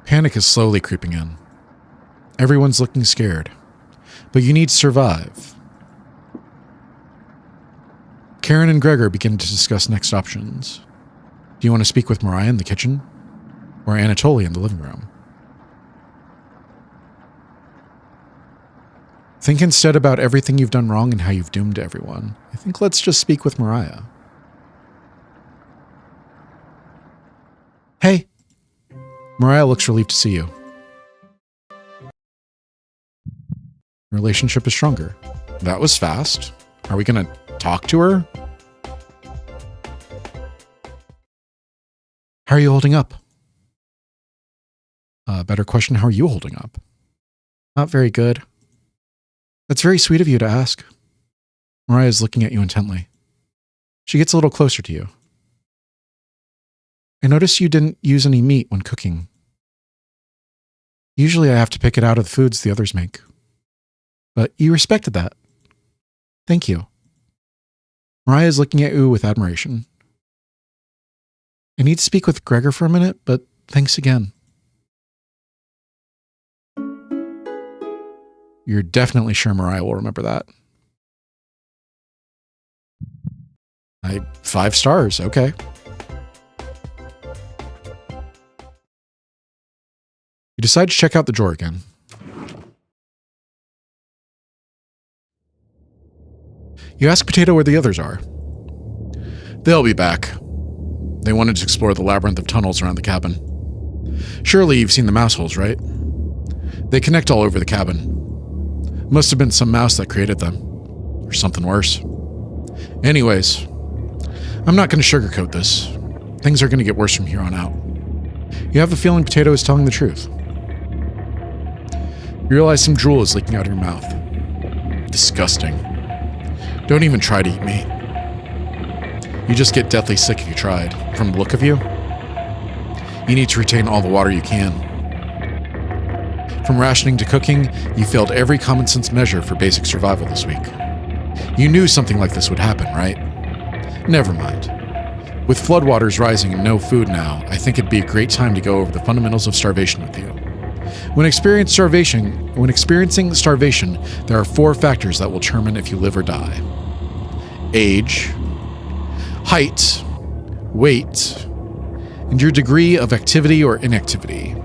Panic is slowly creeping in. Everyone's looking scared. But you need to survive. Karen and Gregor begin to discuss next options. Do you want to speak with Mariah in the kitchen? Or Anatoly in the living room? Think instead about everything you've done wrong and how you've doomed everyone. I think let's just speak with Mariah. Hey. Mariah looks relieved to see you. Relationship is stronger. That was fast. Are we going to talk to her? How are you holding up? Better question, how are you holding up? Not very good. That's very sweet of you to ask. Mariah's looking at you intently. She gets a little closer to you. I noticed you didn't use any meat when cooking. Usually I have to pick it out of the foods the others make. But you respected that. Thank you. Mariah is looking at you with admiration. I need to speak with Gregor for a minute, but thanks again. You're definitely sure Mariah will remember that. 5 stars, okay. You decide to check out the drawer again. You ask Potato where the others are. They'll be back. They wanted to explore the labyrinth of tunnels around the cabin. Surely you've seen the mouse holes, right? They connect all over the cabin. Must have been some mouse that created them. Or something worse. Anyways, I'm not going to sugarcoat this. Things are going to get worse from here on out. You have a feeling Potato is telling the truth. You realize some drool is leaking out of your mouth. Disgusting. Don't even try to eat meat. You just get deathly sick if you tried. From the look of you, you need to retain all the water you can. From rationing to cooking, you failed every common sense measure for basic survival this week. You knew something like this would happen, right? Never mind. With floodwaters rising and no food now, I think it'd be a great time to go over the fundamentals of starvation with you. When experiencing starvation, there are 4 factors that will determine if you live or die. Age, height, weight, and your degree of activity or inactivity.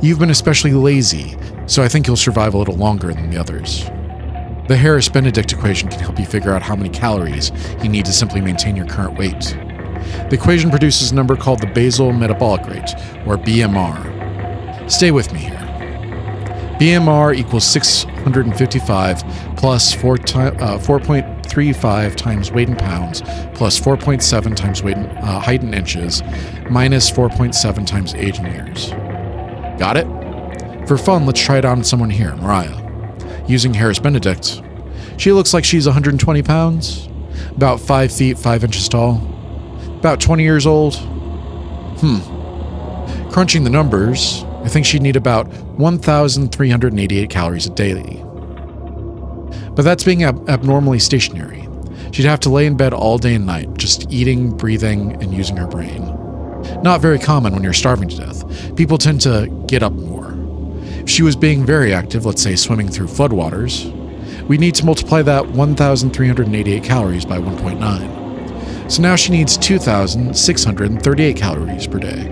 You've been especially lazy, so I think you'll survive a little longer than the others. The Harris-Benedict equation can help you figure out how many calories you need to simply maintain your current weight. The equation produces a number called the basal metabolic rate, or BMR. Stay with me here. BMR equals 155 plus 4.35 times weight in pounds plus 4.7 times weight in height in inches minus 4.7 times age in years. Got it? For fun, let's try it on someone here, Mariah. Using Harris Benedict, she looks like she's 120 pounds, about 5 feet 5 inches tall, about 20 years old. Crunching the numbers, I think she'd need about 1,388 calories a day. But that's being abnormally stationary. She'd have to lay in bed all day and night, just eating, breathing, and using her brain. Not very common when you're starving to death. People tend to get up more. If she was being very active, let's say swimming through floodwaters, we need to multiply that 1,388 calories by 1.9. So now she needs 2,638 calories per day.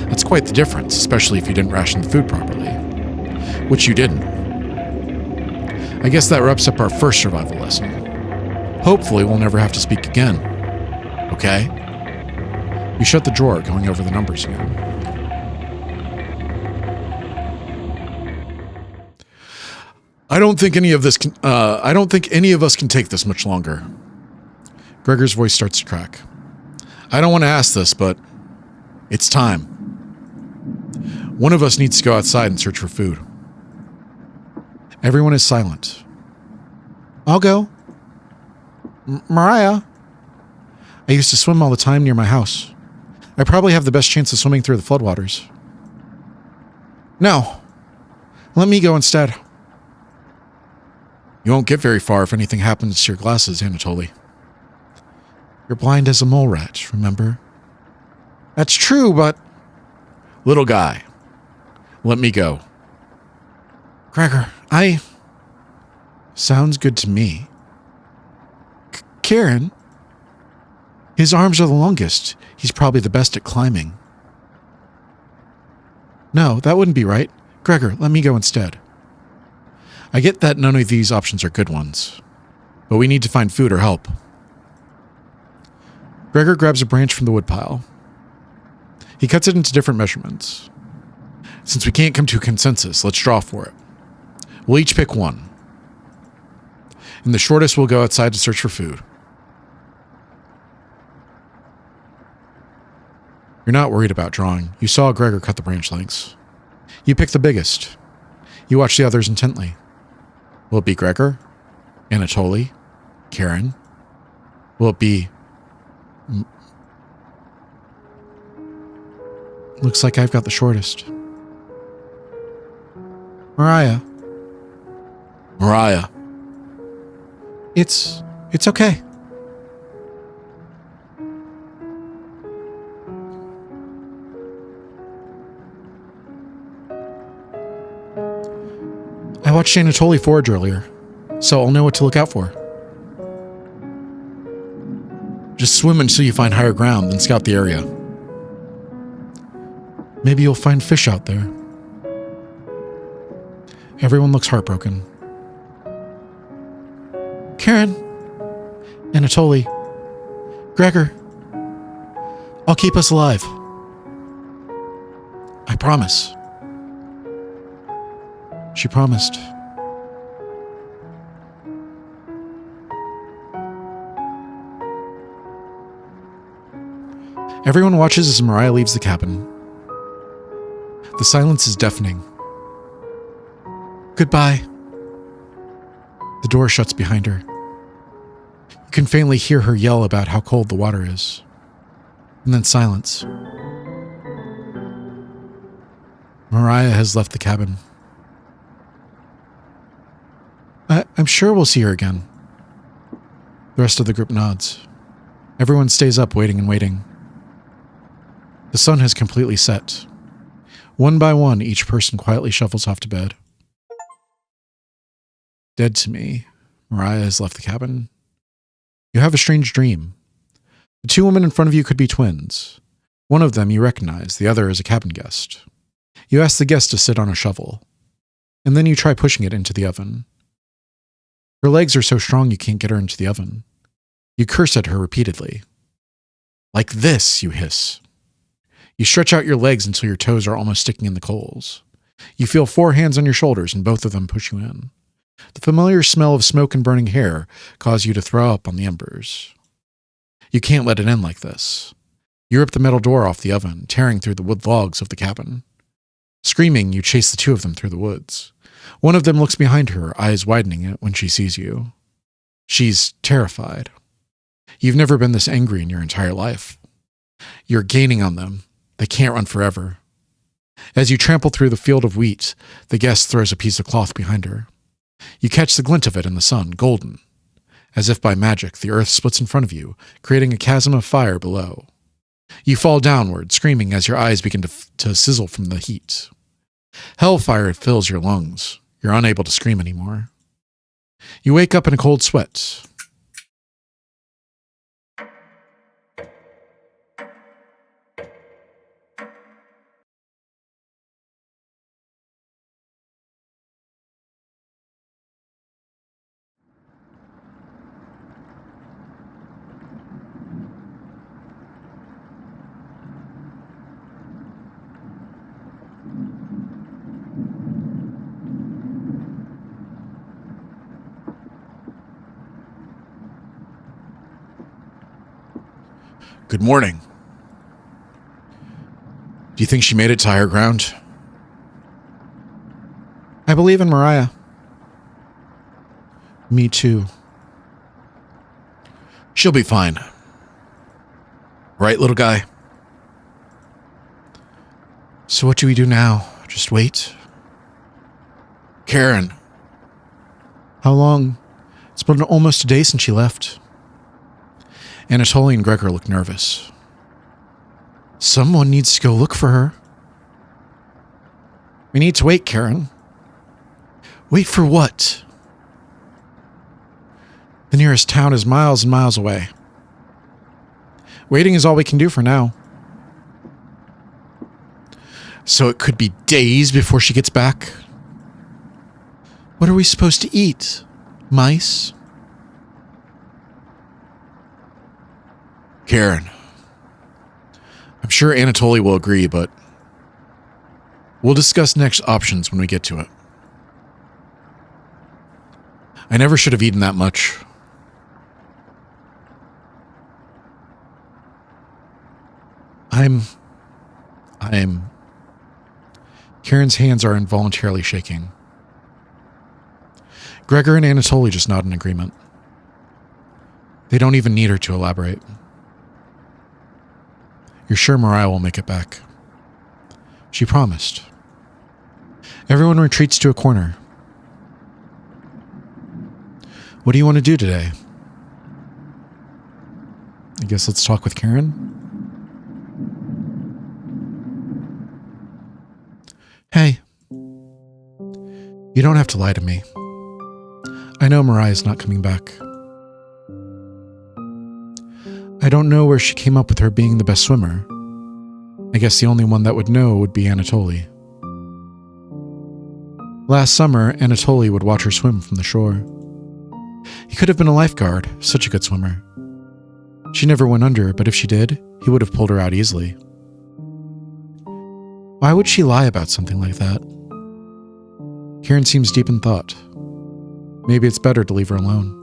That's quite the difference, especially if you didn't ration the food properly. Which you didn't. I guess that wraps up our first survival lesson. Hopefully we'll never have to speak again. Okay? You shut the drawer, going over the numbers again. I don't think any of us can take this much longer. Gregor's voice starts to crack. I don't want to ask this, but it's time. One of us needs to go outside and search for food. Everyone is silent. I'll go. Mariah. I used to swim all the time near my house. I probably have the best chance of swimming through the floodwaters. No. Let me go instead. You won't get very far if anything happens to your glasses, Anatoly. You're blind as a mole rat, remember? That's true, but... Little guy, let me go. Gregor, Sounds good to me. Karen? His arms are the longest. He's probably the best at climbing. No, that wouldn't be right. Gregor, let me go instead. I get that none of these options are good ones, but we need to find food or help. Gregor grabs a branch from the woodpile. He cuts it into different measurements. Since we can't come to a consensus, let's draw for it. We'll each pick one. And the shortest will go outside to search for food. You're not worried about drawing. You saw Gregor cut the branch lengths. You pick the biggest. You watch the others intently. Will it be Gregor? Anatoly? Karen? Will it be... Looks like I've got the shortest. Mariah. It's okay. I watched Anatoly forage earlier, so I'll know what to look out for. Just swim until you find higher ground, then scout the area. Maybe you'll find fish out there. Everyone looks heartbroken. Karen, Anatoly, Gregor, I'll keep us alive. I promise. She promised. Everyone watches as Mariah leaves the cabin. The silence is deafening. Goodbye. The door shuts behind her. You can faintly hear her yell about how cold the water is. And then silence. Mariah has left the cabin. I'm sure we'll see her again. The rest of the group nods. Everyone stays up waiting and waiting. The sun has completely set. One by one, each person quietly shuffles off to bed. Dead to me, Mariah has left the cabin. You have a strange dream. The two women in front of you could be twins. One of them you recognize, the other is a cabin guest. You ask the guest to sit on a shovel, and then you try pushing it into the oven. Her legs are so strong you can't get her into the oven. You curse at her repeatedly. Like this, you hiss. You stretch out your legs until your toes are almost sticking in the coals. You feel 4 hands on your shoulders and both of them push you in. The familiar smell of smoke and burning hair caused you to throw up on the embers. You can't let it in like this. You rip the metal door off the oven, tearing through the wood logs of the cabin. Screaming, you chase the two of them through the woods. One of them looks behind her, eyes widening when she sees you. She's terrified. You've never been this angry in your entire life. You're gaining on them. They can't run forever. As you trample through the field of wheat, the guest throws a piece of cloth behind her. You catch the glint of it in the sun, golden. As if by magic, the earth splits in front of you, creating a chasm of fire below. You fall downward, screaming as your eyes begin to sizzle from the heat. Hellfire fills your lungs. You're unable to scream anymore. You wake up in a cold sweat. Good morning. Do you think she made it to higher ground? I believe in Mariah. Me too. She'll be fine. Right, little guy? So what do we do now? Just wait? Karen. How long? It's been almost a day since she left. Anatoly and Gregor look nervous. Someone needs to go look for her. We need to wait, Karen. Wait for what? The nearest town is miles and miles away. Waiting is all we can do for now. So it could be days before she gets back? What are we supposed to eat? Mice? Karen. I'm sure Anatoly will agree, but we'll discuss next options when we get to it. I never should have eaten that much. I'm... Karen's hands are involuntarily shaking. Gregor and Anatoly just nod in agreement. They don't even need her to elaborate. You're sure Mariah will make it back? She promised. Everyone retreats to a corner. What do you want to do today? I guess let's talk with Karen. Hey. You don't have to lie to me. I know Mariah's not coming back. I don't know where she came up with her being the best swimmer. I guess the only one that would know would be Anatoly. Last summer, Anatoly would watch her swim from the shore. He could have been a lifeguard, such a good swimmer. She never went under, but if she did, he would have pulled her out easily. Why would she lie about something like that? Karen seems deep in thought. Maybe it's better to leave her alone.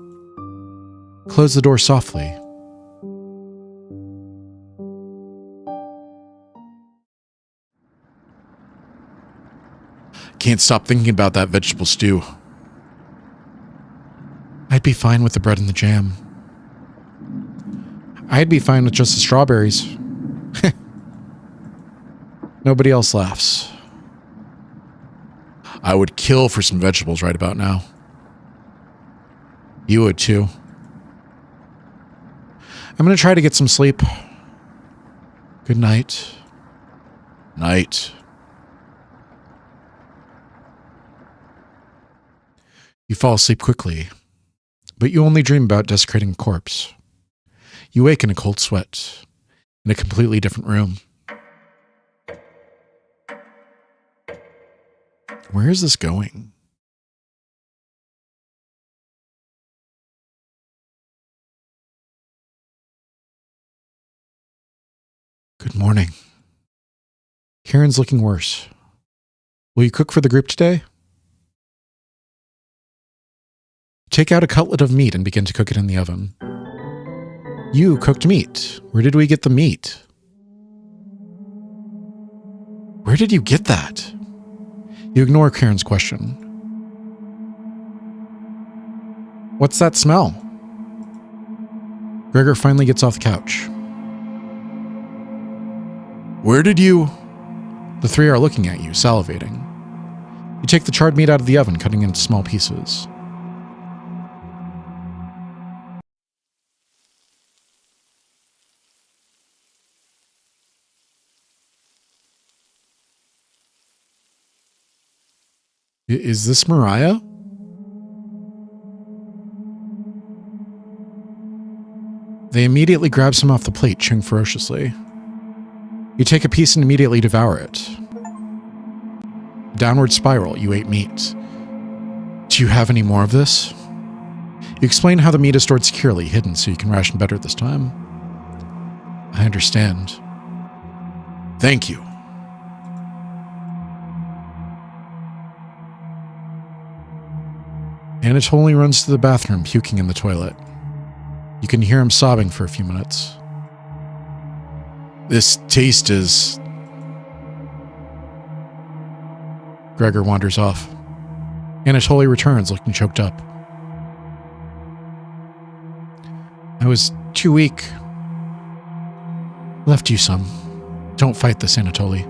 Close the door softly. Can't stop thinking about that vegetable stew. I'd be fine with the bread and the jam. I'd be fine with just the strawberries. Nobody else laughs. I would kill for some vegetables right about now. You would too. I'm going to try to get some sleep. Good night. Night. You fall asleep quickly, but you only dream about desecrating a corpse. You wake in a cold sweat, in a completely different room. Where is this going? Good morning. Karen's looking worse. Will you cook for the group today? take out a cutlet of meat and begin to cook it in the oven. You cooked meat. Where did we get the meat? Where did you get that? You ignore Karen's question. What's that smell? Gregor finally gets off the couch. Where did you... The three are looking at you, salivating. You take the charred meat out of the oven, cutting it into small pieces. Is this Mariah? They immediately grab some off the plate, chewing ferociously. You take a piece and immediately devour it. Downward spiral, you ate meat. Do you have any more of this? You explain how the meat is stored securely, hidden, so you can ration better this time. I understand. Thank you. Anatoly runs to the bathroom, puking in the toilet. You can hear him sobbing for a few minutes. This taste is... Gregor wanders off. Anatoly returns, looking choked up. I was too weak. Left you some. Don't fight this, Anatoly.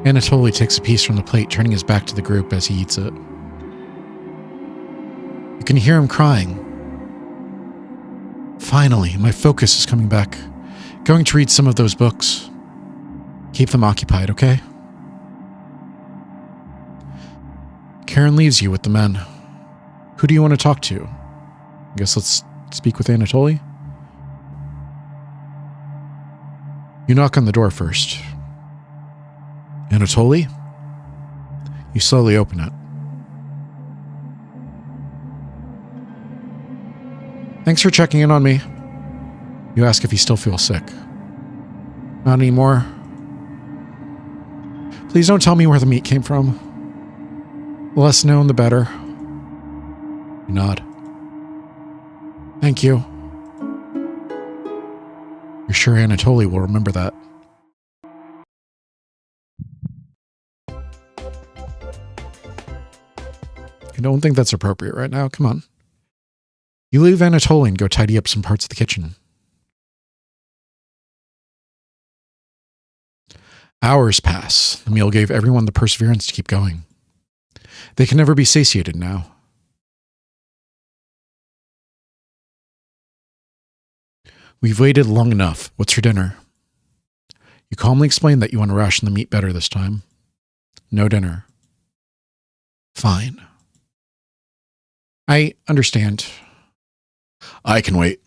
Anatoly takes a piece from the plate, turning his back to the group as he eats it. You can hear him crying. Finally, my focus is coming back. Going to read some of those books. Keep them occupied, okay? Karen leaves you with the men. Who do you want to talk to? I guess let's speak with Anatoly. You knock on the door first. Anatoly? You slowly open it. Thanks for checking in on me. You ask if he still feels sick. Not anymore. Please don't tell me where the meat came from. The less known, the better. You nod. Thank you. You're sure Anatoly will remember that? I don't think that's appropriate right now. Come on. You leave Anatoly and go tidy up some parts of the kitchen. Hours pass. The meal gave everyone the perseverance to keep going. They can never be satiated now. We've waited long enough. What's for dinner? You calmly explain that you want to ration the meat better this time. No dinner. Fine. I understand. I can wait.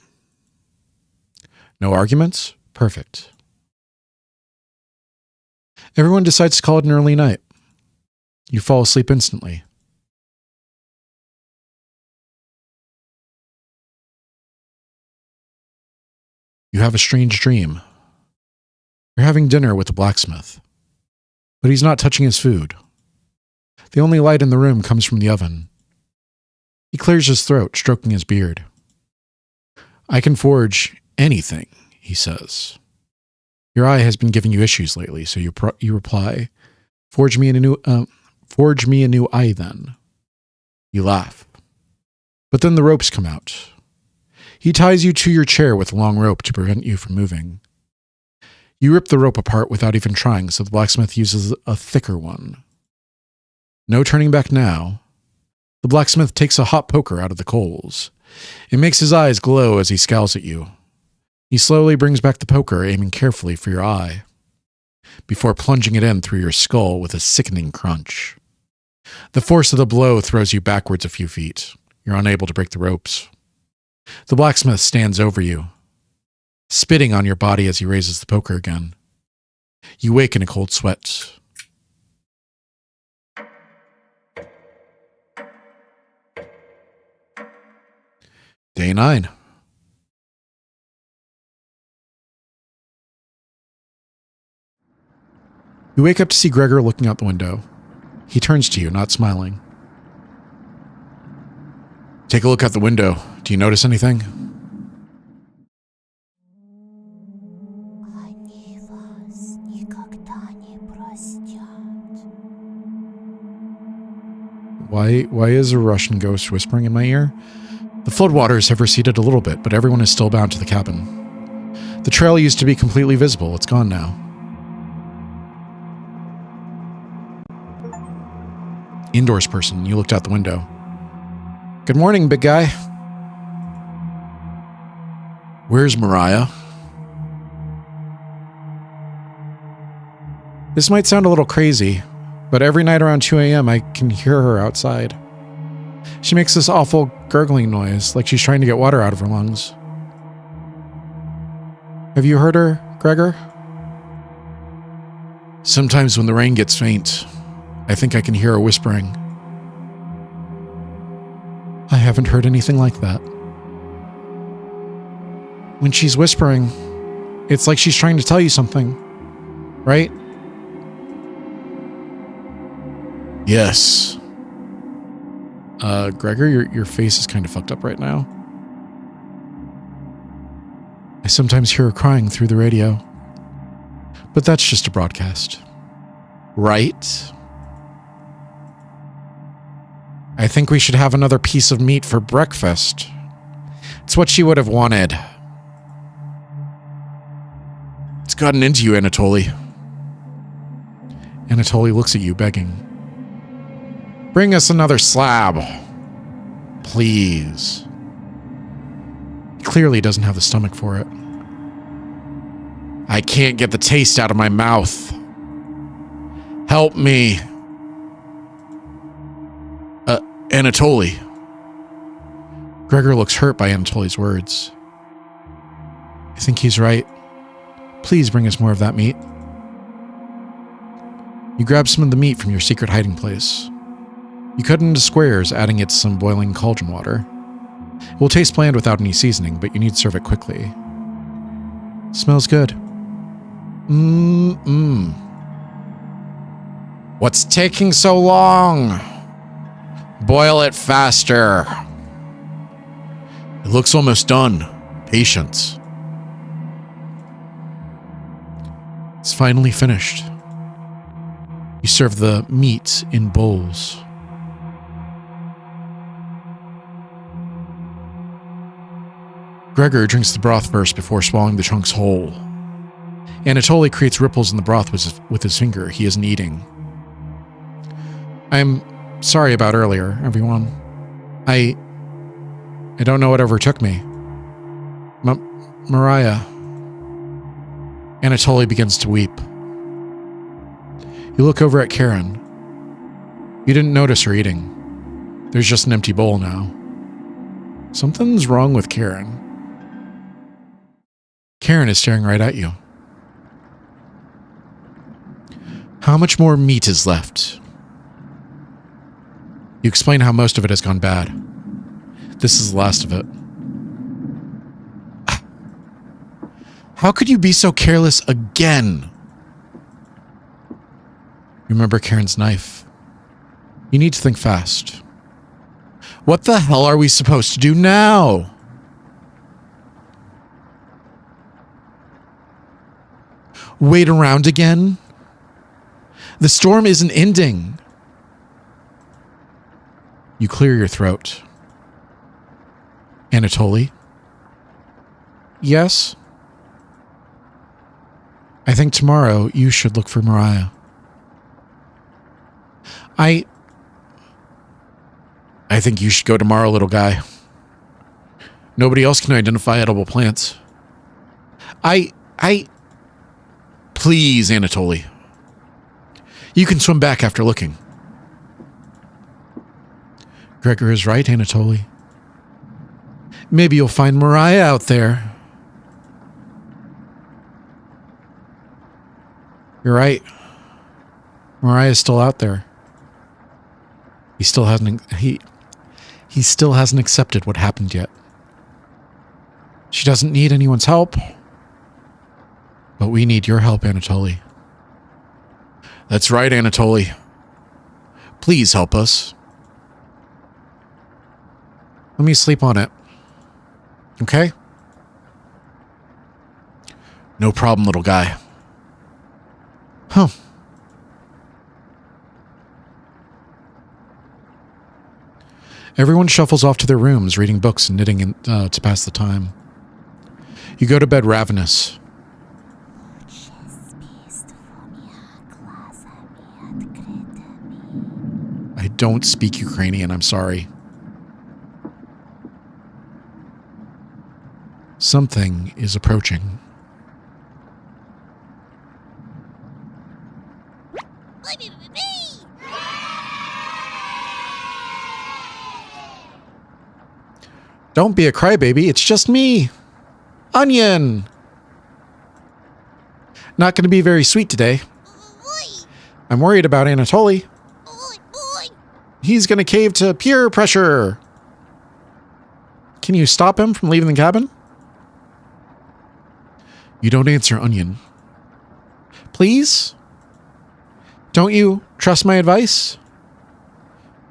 No arguments? Perfect. Everyone decides to call it an early night. You fall asleep instantly. You have a strange dream. You're having dinner with the blacksmith, but he's not touching his food. The only light in the room comes from the oven. He clears his throat, stroking his beard. I can forge anything, he says. Your eye has been giving you issues lately, so you reply, forge me a new eye then. You laugh. But then the ropes come out. He ties you to your chair with a long rope to prevent you from moving. You rip the rope apart without even trying, so the blacksmith uses a thicker one. No turning back now. The blacksmith takes a hot poker out of the coals. It makes his eyes glow as he scowls at you. He slowly brings back the poker, aiming carefully for your eye, before plunging it in through your skull with a sickening crunch. The force of the blow throws you backwards a few feet. You're unable to break the ropes. The blacksmith stands over you, spitting on your body as he raises the poker again. You wake in a cold sweat. Day 9. You wake up to see Gregor looking out the window. He turns to you, not smiling. Take a look out the window. Do you notice anything? Они вас никогда не простят. Why is a Russian ghost whispering in my ear? The floodwaters have receded a little bit, but everyone is still bound to the cabin. The trail used to be completely visible. It's gone now. Indoors person, you looked out the window. Good morning, big guy. Where's Mariah? This might sound a little crazy, but every night around 2 a.m. I can hear her outside. She makes this awful gurgling noise, like she's trying to get water out of her lungs. Have you heard her, Gregor? Sometimes when the rain gets faint, I think I can hear her whispering. I haven't heard anything like that. When she's whispering, it's like she's trying to tell you something, right? Yes. Gregor, your face is kind of fucked up right now. I sometimes hear her crying through the radio. But that's just a broadcast. Right? I think we should have another piece of meat for breakfast. It's what she would have wanted. It's gotten into you, Anatoly. Anatoly looks at you, begging. Bring us another slab. Please. He clearly doesn't have the stomach for it. I can't get the taste out of my mouth. Help me. Anatoly. Gregor looks hurt by Anatoly's words. I think he's right. Please bring us more of that meat. You grab some of the meat from your secret hiding place. You cut it into squares, adding it to some boiling cauldron water. It will taste bland without any seasoning, but you need to serve it quickly. Smells good. What's taking so long? Boil it faster. It looks almost done. Patience. It's finally finished. You serve the meat in bowls. Gregor drinks the broth first before swallowing the chunks whole. Anatoly creates ripples in the broth with his finger. He isn't eating. I'm sorry about earlier, everyone. I don't know what overtook me. Mariah. Anatoly begins to weep. You look over at Karen. You didn't notice her eating. There's just an empty bowl now. Something's wrong with Karen. Karen is staring right at you. How much more meat is left? You explain how most of it has gone bad. This is the last of it. How could you be so careless again? Remember Karen's knife. You need to think fast. What the hell are we supposed to do now? Wait around again? The storm isn't ending. You clear your throat. Anatoly? Yes? I think tomorrow you should look for Mariah. I think you should go tomorrow, little guy. Nobody else can identify edible plants. Please, Anatoly. You can swim back after looking. Gregor is right, Anatoly. Maybe you'll find Mariah out there. You're right. Mariah's still out there. He still hasn't accepted what happened yet. She doesn't need anyone's help. But we need your help, Anatoly. That's right, Anatoly. Please help us. Let me sleep on it. Okay? No problem, little guy. Huh. Everyone shuffles off to their rooms, reading books and knitting to pass the time. You go to bed ravenous. I don't speak Ukrainian, I'm sorry. Something is approaching. Don't be a crybaby, it's just me. Onion! Not going to be very sweet today. I'm worried about Anatoly. He's going to cave to peer pressure. Can you stop him from leaving the cabin? You don't answer, Onion. Please? Don't you trust my advice?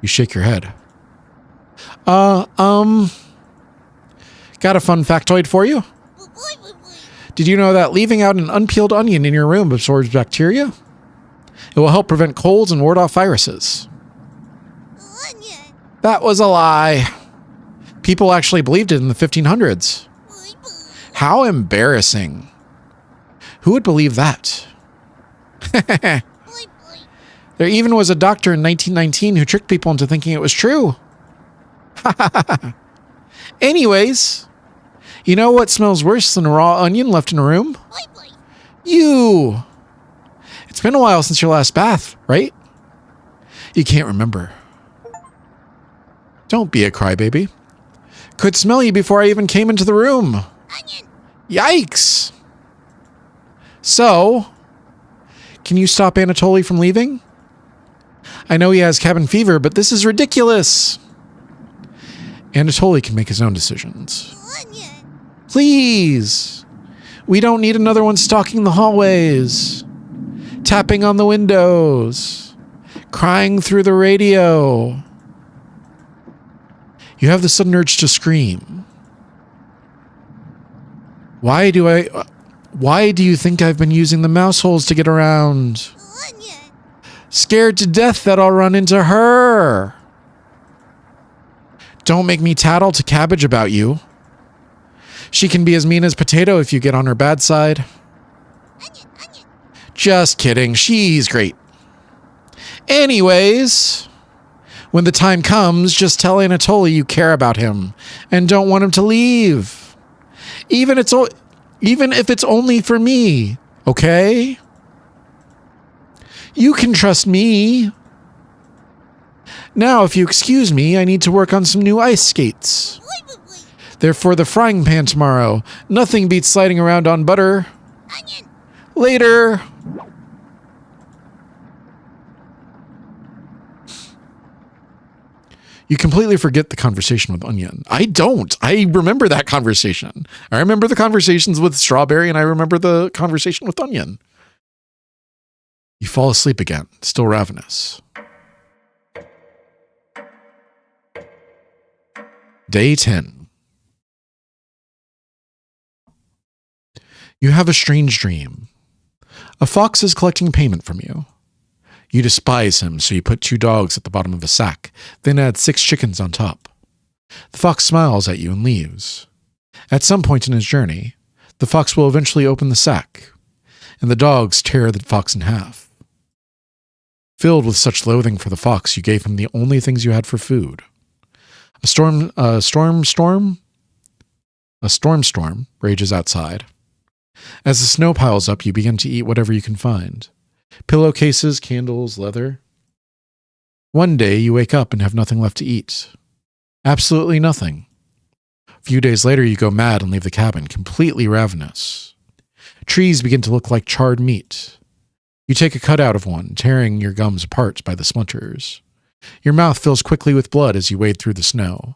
You shake your head. Got a fun factoid for you. Did you know that leaving out an unpeeled onion in your room absorbs bacteria? It will help prevent colds and ward off viruses. That was a lie. People actually believed it in the 1500s. How embarrassing. Who would believe that? There even was a doctor in 1919 who tricked people into thinking it was true. Anyways, you know what smells worse than a raw onion left in a room? You! It's been a while since your last bath, right? You can't remember. Don't be a crybaby. Could smell you before I even came into the room. Onion. Yikes! So, can you stop Anatoly from leaving? I know he has cabin fever, but this is ridiculous. Anatoly can make his own decisions. Onion. Please! We don't need another one stalking the hallways, tapping on the windows, crying through the radio. You have the sudden urge to scream. Why do you think I've been using the mouse holes to get around? Onion. Scared to death that I'll run into her. Don't make me tattle to Cabbage about you. She can be as mean as Potato if you get on her bad side. Onion, onion. Just kidding, she's great. Anyways, when the time comes, just tell Anatoly you care about him and don't want him to leave. Even if it's only for me, okay? You can trust me. Now, if you excuse me, I need to work on some new ice skates. They're for the frying pan tomorrow. Nothing beats sliding around on butter. Onion. Later. You completely forget the conversation with Onion. I don't. I remember that conversation. I remember the conversations with Strawberry, and I remember the conversation with Onion. You fall asleep again, still ravenous. Day 10. You have a strange dream. A fox is collecting payment from you. You despise him, so you put 2 dogs at the bottom of a sack, then add 6 chickens on top. The fox smiles at you and leaves. At some point in his journey, the fox will eventually open the sack, and the dogs tear the fox in half. Filled with such loathing for the fox, you gave him the only things you had for food. A storm rages outside. As the snow piles up, you begin to eat whatever you can find. Pillowcases, candles, leather. One day, you wake up and have nothing left to eat. Absolutely nothing. A few days later, you go mad and leave the cabin, completely ravenous. Trees begin to look like charred meat. You take a cut out of one, tearing your gums apart by the splinters. Your mouth fills quickly with blood as you wade through the snow.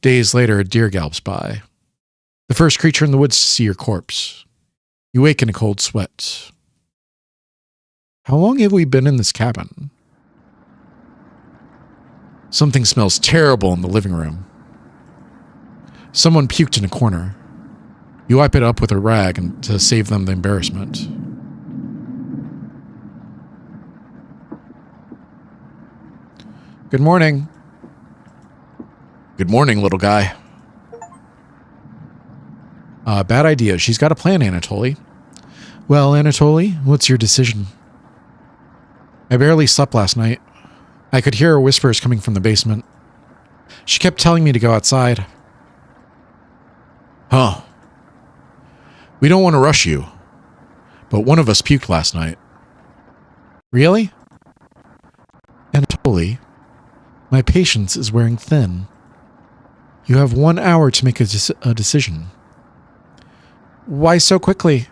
Days later, a deer gallops by. The first creature in the woods to see your corpse. You wake in a cold sweat. How long have we been in this cabin? Something smells terrible in the living room. Someone puked in a corner. You wipe it up with a rag to save them the embarrassment. Good morning. Good morning, little guy. Bad idea. She's got a plan, Anatoly. Well, Anatoly, what's your decision? I barely slept last night. I could hear her whispers coming from the basement. She kept telling me to go outside. Huh. We don't want to rush you, but one of us puked last night. Really? Anatoly, my patience is wearing thin. You have 1 hour to make a decision. Why so quickly?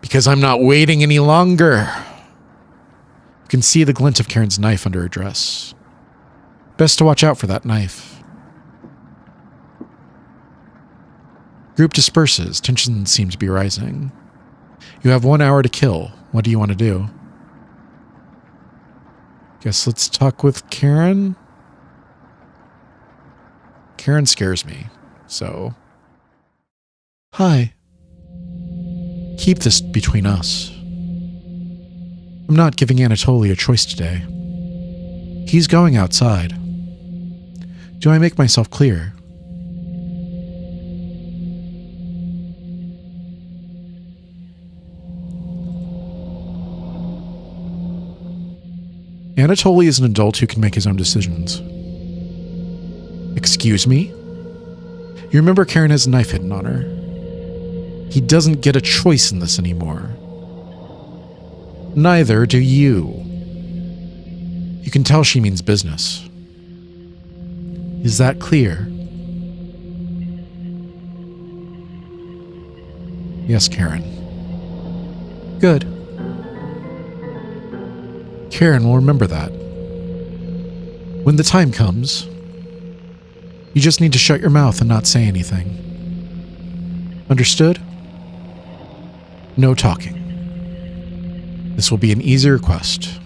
Because I'm not waiting any longer. You can see the glint of Karen's knife under her dress. Best to watch out for that knife. Group disperses. Tension seems to be rising. You have 1 hour to kill. What do you want to do? Guess let's talk with Karen. Karen scares me, so... Hi. Keep this between us. I'm not giving Anatoly a choice today. He's going outside. Do I make myself clear? Anatoly is an adult who can make his own decisions. Excuse me? You remember Karen has a knife hidden on her. He doesn't get a choice in this anymore. Neither do you. You can tell she means business. Is that clear? Yes, Karen. Good. Karen will remember that. When the time comes, you just need to shut your mouth and not say anything. Understood? No talking. This will be an easy request.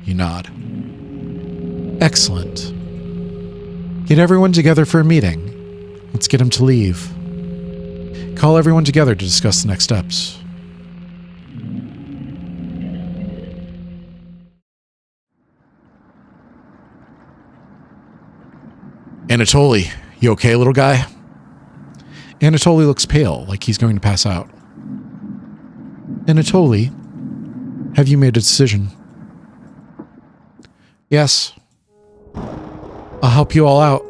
You nod. Excellent. Get everyone together for a meeting. Let's get him to leave. Call everyone together to discuss the next steps. Anatoly, you okay, little guy? Anatoly looks pale, like he's going to pass out. Anatoly, have you made a decision? Yes. I'll help you all out.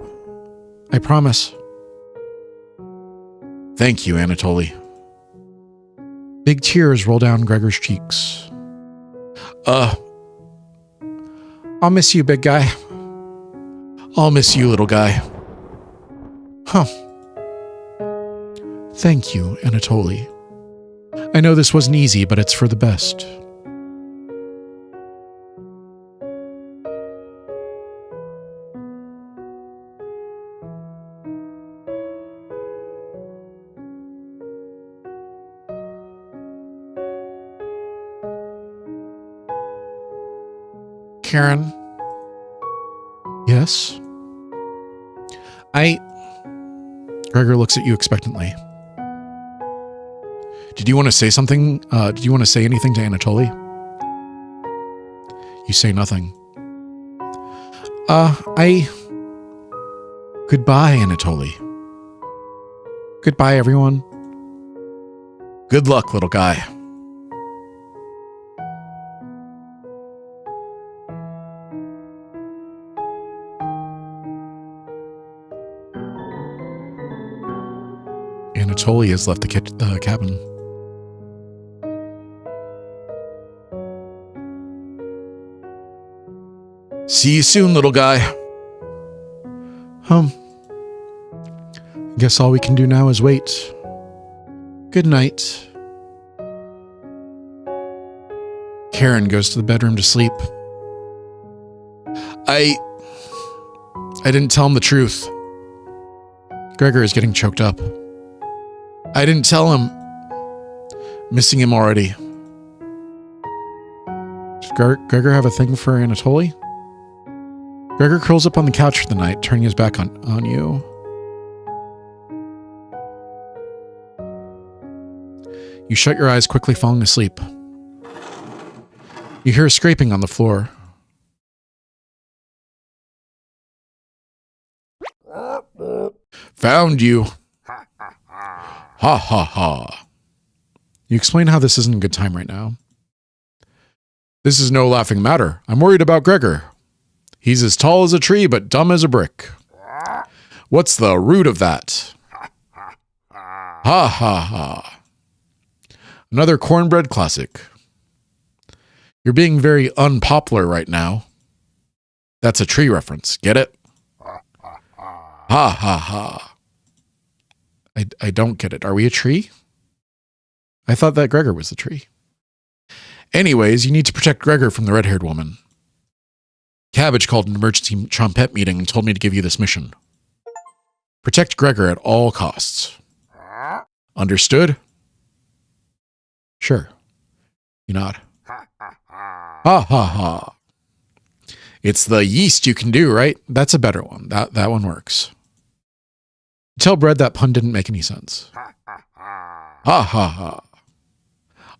I promise. Thank you, Anatoly. Big tears roll down Gregor's cheeks. I'll miss you, big guy. I'll miss you, little guy. Huh. Thank you, Anatoly. I know this wasn't easy, but it's for the best. Karen? Yes? Gregor looks at you expectantly. Did you want to say something? Did you want to say anything to Anatoly? You say nothing. Goodbye, Anatoly. Goodbye, everyone. Good luck, little guy. Anatoly has left the cabin. See you soon, little guy. Guess all we can do now is wait. Good night. Karen goes to the bedroom to sleep. I didn't tell him the truth. Gregor is getting choked up. I didn't tell him. Missing him already. Gregor have a thing for Anatoly? Gregor curls up on the couch for the night, turning his back on you. You shut your eyes, quickly falling asleep. You hear a scraping on the floor. Found you. Ha ha ha. You explain how this isn't a good time right now. This is no laughing matter. I'm worried about Gregor. He's as tall as a tree, but dumb as a brick. What's the root of that? Ha ha ha. Another cornbread classic. You're being very unpopular right now. That's a tree reference. Get it? Ha ha ha. I don't get it. Are we a tree? I thought that Gregor was the tree. Anyways, you need to protect Gregor from the red-haired woman. Cabbage called an emergency trumpet meeting and told me to give you this mission. Protect Gregor at all costs. Understood? Sure. You nod. Ha ha ha. It's the yeast you can do, right? That's a better one. That one works. Tell Bread that pun didn't make any sense. Ha ha ha.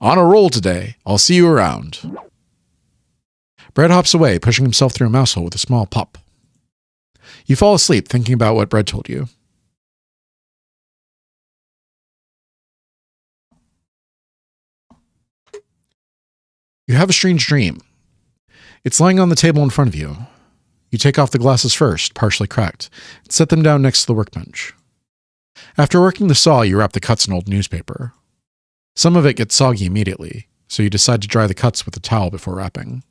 On a roll today. I'll see you around. Bread hops away, pushing himself through a mouse hole with a small pop. You fall asleep thinking about what Bread told you. You have a strange dream. It's lying on the table in front of you. You take off the glasses first, partially cracked, and set them down next to the workbench. After working the saw, you wrap the cuts in old newspaper. Some of it gets soggy immediately, so you decide to dry the cuts with a towel before wrapping.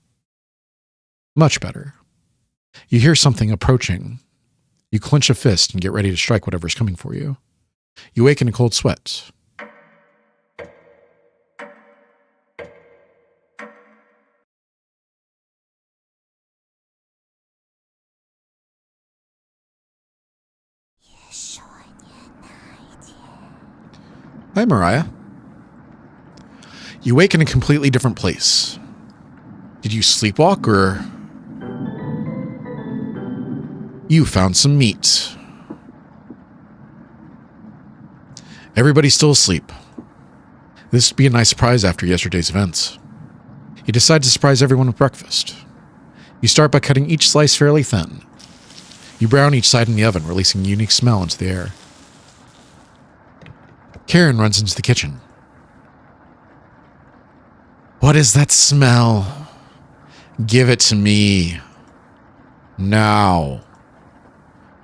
Much better. You hear something approaching. You clench a fist and get ready to strike whatever's coming for you. You wake in a cold sweat. Hi, Mariah. You wake in a completely different place. Did you sleepwalk, or... You found some meat. Everybody's still asleep. This would be a nice surprise after yesterday's events. You decide to surprise everyone with breakfast. You start by cutting each slice fairly thin. You brown each side in the oven, releasing a unique smell into the air. Karen runs into the kitchen. What is that smell? Give it to me. Now.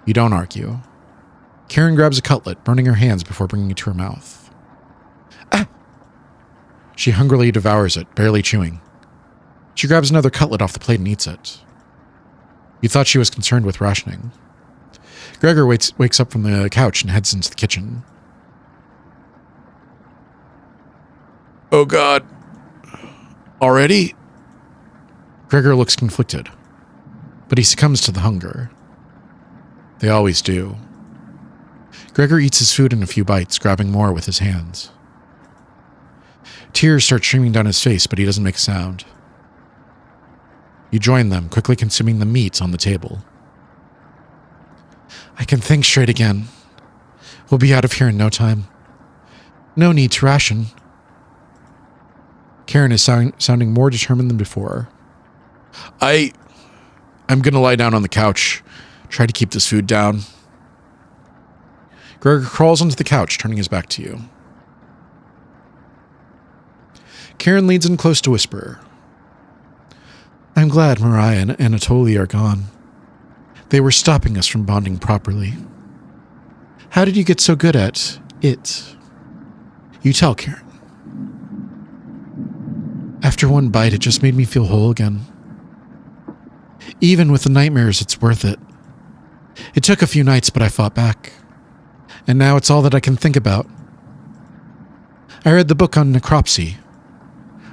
You don't argue. Karen grabs a cutlet, burning her hands before bringing it to her mouth. Ah! She hungrily devours it, barely chewing. She grabs another cutlet off the plate and eats it. You thought she was concerned with rationing. Gregor wakes up from the couch and heads into the kitchen. Oh God. Already? Gregor looks conflicted, but he succumbs to the hunger. They always do. Gregor eats his food in a few bites, grabbing more with his hands. Tears start streaming down his face, but he doesn't make a sound. You join them, quickly consuming the meat on the table. I can think straight again. We'll be out of here in no time. No need to ration. Karen is sounding more determined than before. I'm gonna lie down on the couch. Try to keep this food down. Gregor crawls onto the couch, turning his back to you. Karen leans in close to whisper. I'm glad Mariah and Anatoly are gone. They were stopping us from bonding properly. How did you get so good at it? You tell, Karen. After one bite, it just made me feel whole again. Even with the nightmares, it's worth it. It took a few nights, but I fought back. And now it's all that I can think about. I read the book on necropsy.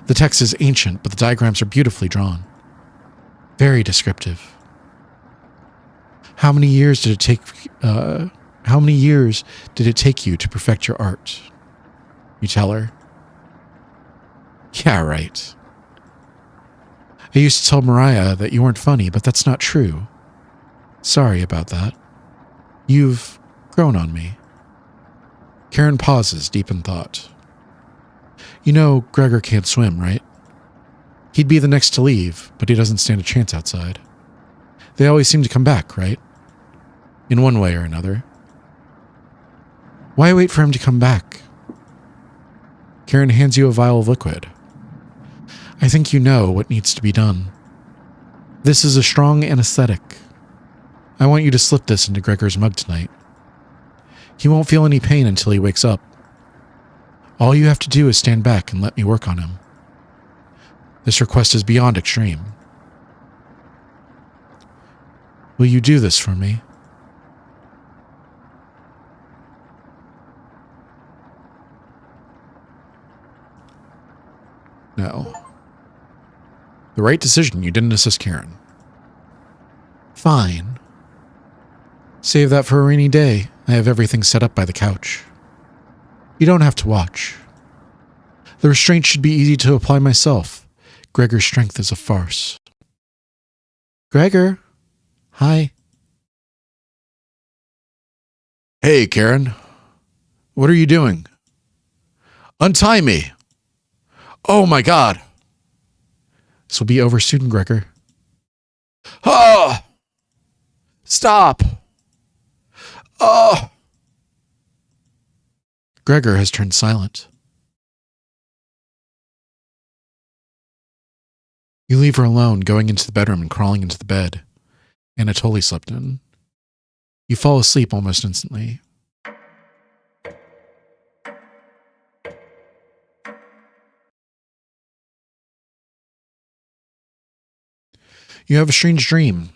The text is ancient, but the diagrams are beautifully drawn. Very descriptive. How many years did it take you to perfect your art? You tell her. Yeah, right. I used to tell Mariah that you weren't funny, but that's not true. Sorry about that. You've grown on me. Karen pauses, deep in thought. You know Gregor can't swim, right? He'd be the next to leave, but he doesn't stand a chance outside. They always seem to come back, right? In one way or another. Why wait for him to come back? Karen hands you a vial of liquid. I think you know what needs to be done. This is a strong anesthetic. I want you to slip this into Gregor's mug tonight. He won't feel any pain until he wakes up. All you have to do is stand back and let me work on him. This request is beyond extreme. Will you do this for me? No. The right decision. You didn't assist Karen. Fine. Save that for a rainy day. I have everything set up by the couch. You don't have to watch. The restraint should be easy to apply myself. Gregor's strength is a farce. Gregor? Hi. Hey, Karen. What are you doing? Untie me. Oh my God. This will be over soon, Gregor. Ah! Stop! Oh! Gregor has turned silent. You leave her alone, going into the bedroom and crawling into the bed. Anatoly slept in. You fall asleep almost instantly. You have a strange dream.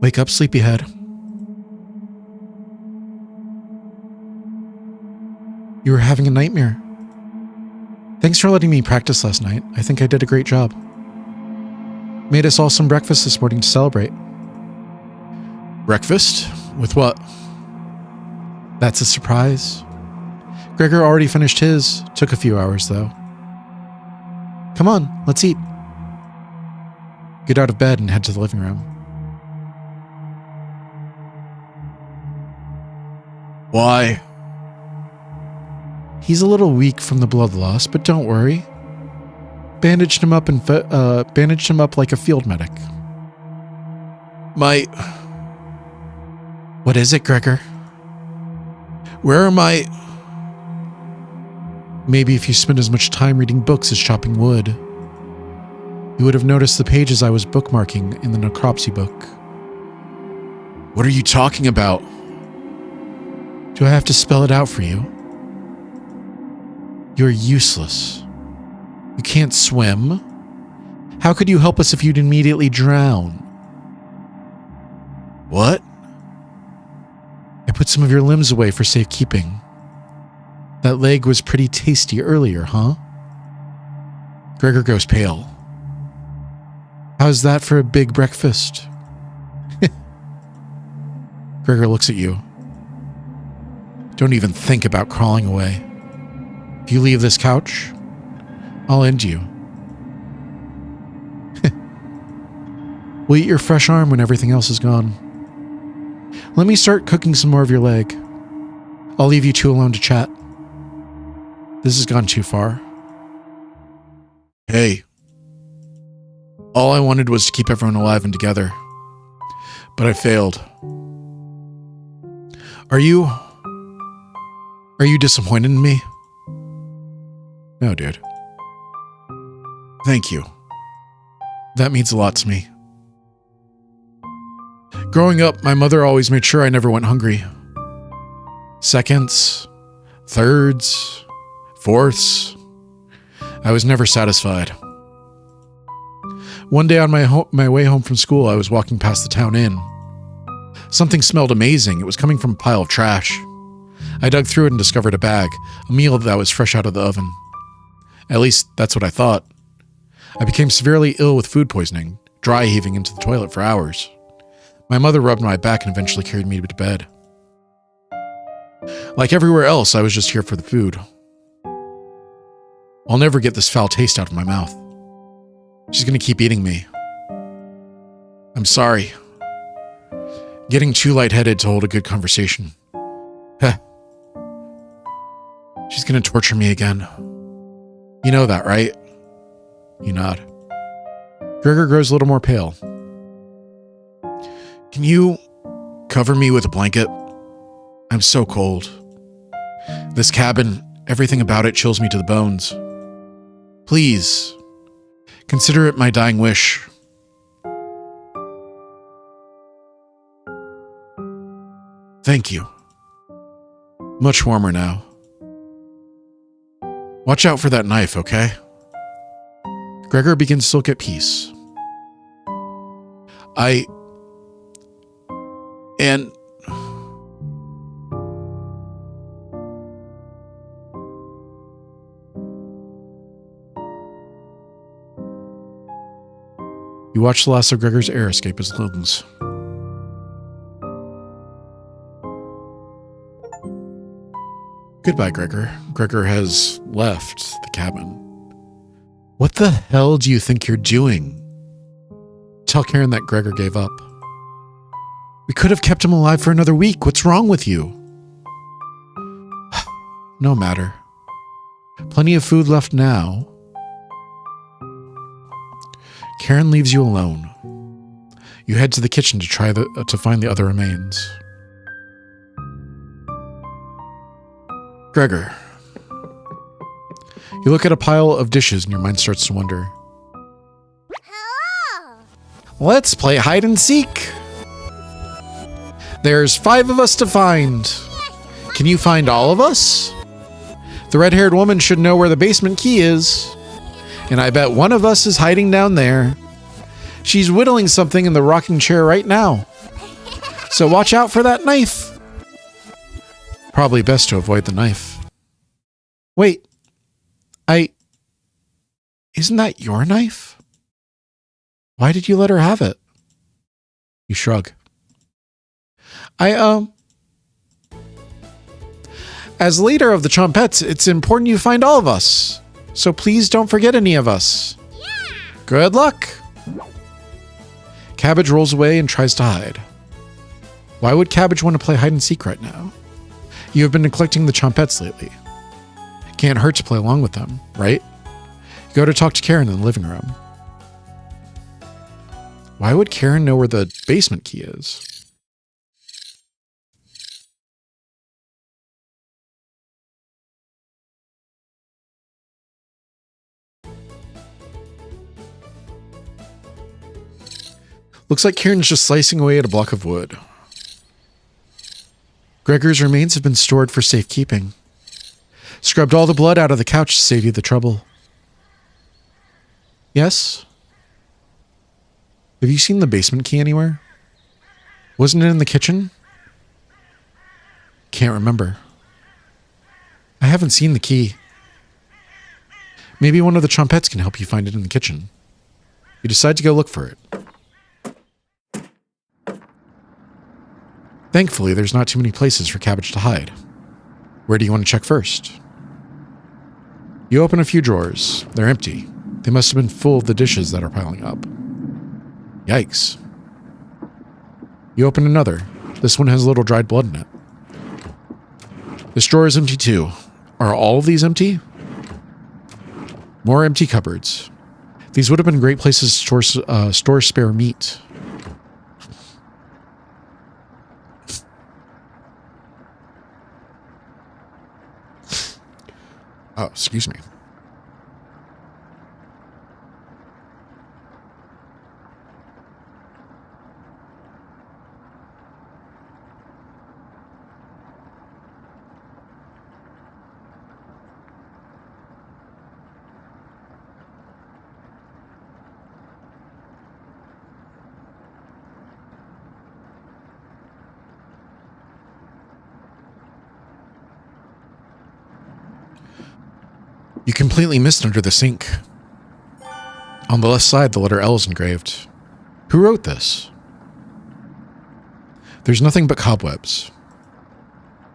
Wake up, sleepyhead. You were having a nightmare. Thanks for letting me practice last night. I think I did a great job. Made us all some breakfast this morning to celebrate. Breakfast? With what? That's a surprise. Gregor already finished his. Took a few hours, though. Come on, let's eat. Get out of bed and head to the living room. Why? He's a little weak from the blood loss, but don't worry. Bandaged him up like a field medic. What is it, Gregor? Where are my... Maybe if you spent as much time reading books as chopping wood, you would have noticed the pages I was bookmarking in the necropsy book. What are you talking about? Do I have to spell it out for you? You're useless. You can't swim. How could you help us if you'd immediately drown? What? I put some of your limbs away for safekeeping. That leg was pretty tasty earlier, huh? Gregor goes pale. How's that for a big breakfast? Gregor looks at you. Don't even think about crawling away. If you leave this couch, I'll end you. We'll eat your fresh arm when everything else is gone. Let me start cooking some more of your leg. I'll leave you two alone to chat. This has gone too far. Hey. All I wanted was to keep everyone alive and together. But I failed. Are you disappointed in me? No, dude. Thank you. That means a lot to me. Growing up, my mother always made sure I never went hungry. Seconds, thirds, fourths. I was never satisfied. One day on my way home from school, I was walking past the town inn. Something smelled amazing. It was coming from a pile of trash. I dug through it and discovered a bag, a meal that was fresh out of the oven. At least, that's what I thought. I became severely ill with food poisoning, dry heaving into the toilet for hours. My mother rubbed my back and eventually carried me to bed. Like everywhere else, I was just here for the food. I'll never get this foul taste out of my mouth. She's going to keep eating me. I'm sorry. Getting too lightheaded to hold a good conversation. Heh. She's going to torture me again. You know that, right? You nod. Gregor grows a little more pale. Can you cover me with a blanket? I'm so cold. This cabin, everything about it chills me to the bones. Please, consider it my dying wish. Thank you. Much warmer now. Watch out for that knife, okay? Gregor begins to look at peace. And you watch the last of Gregor's air escape his lungs. Goodbye, Gregor. Gregor has left the cabin. What the hell do you think you're doing? Tell Karen that Gregor gave up. We could have kept him alive for another week. What's wrong with you? No matter. Plenty of food left now. Karen leaves you alone. You head to the kitchen to find the other remains. Gregor. You look at a pile of dishes and your mind starts to wonder. Hello! Let's play hide and seek. There's 5 of us to find. Can you find all of us? The red-haired woman should know where the basement key is. And I bet one of us is hiding down there. She's whittling something in the rocking chair right now. So watch out for that knife. Probably best to avoid the knife. Wait. Isn't that your knife? Why did you let her have it? You shrug. As leader of the Trumpets, it's important you find all of us. So please don't forget any of us. Yeah! Good luck. Cabbage rolls away and tries to hide. Why would Cabbage want to play hide and seek right now? You have been neglecting the Trumpets lately. Can't hurt to play along with them, right? You go to talk to Karen in the living room. Why would Karen know where the basement key is? Looks like Karen's just slicing away at a block of wood. Gregor's remains have been stored for safekeeping. Scrubbed all the blood out of the couch to save you the trouble. Yes? Have you seen the basement key anywhere? Wasn't it in the kitchen? Can't remember. I haven't seen the key. Maybe one of the Trumpets can help you find it in the kitchen. You decide to go look for it. Thankfully, there's not too many places for Cabbage to hide. Where do you want to check first? You open a few drawers. They're empty. They must have been full of the dishes that are piling up. Yikes. You open another. This one has a little dried blood in it. This drawer is empty too. Are all of these empty? More empty cupboards. These would have been great places to store spare meat. Oh, excuse me. You completely missed under the sink. On the left side, the letter L is engraved. Who wrote this? There's nothing but cobwebs.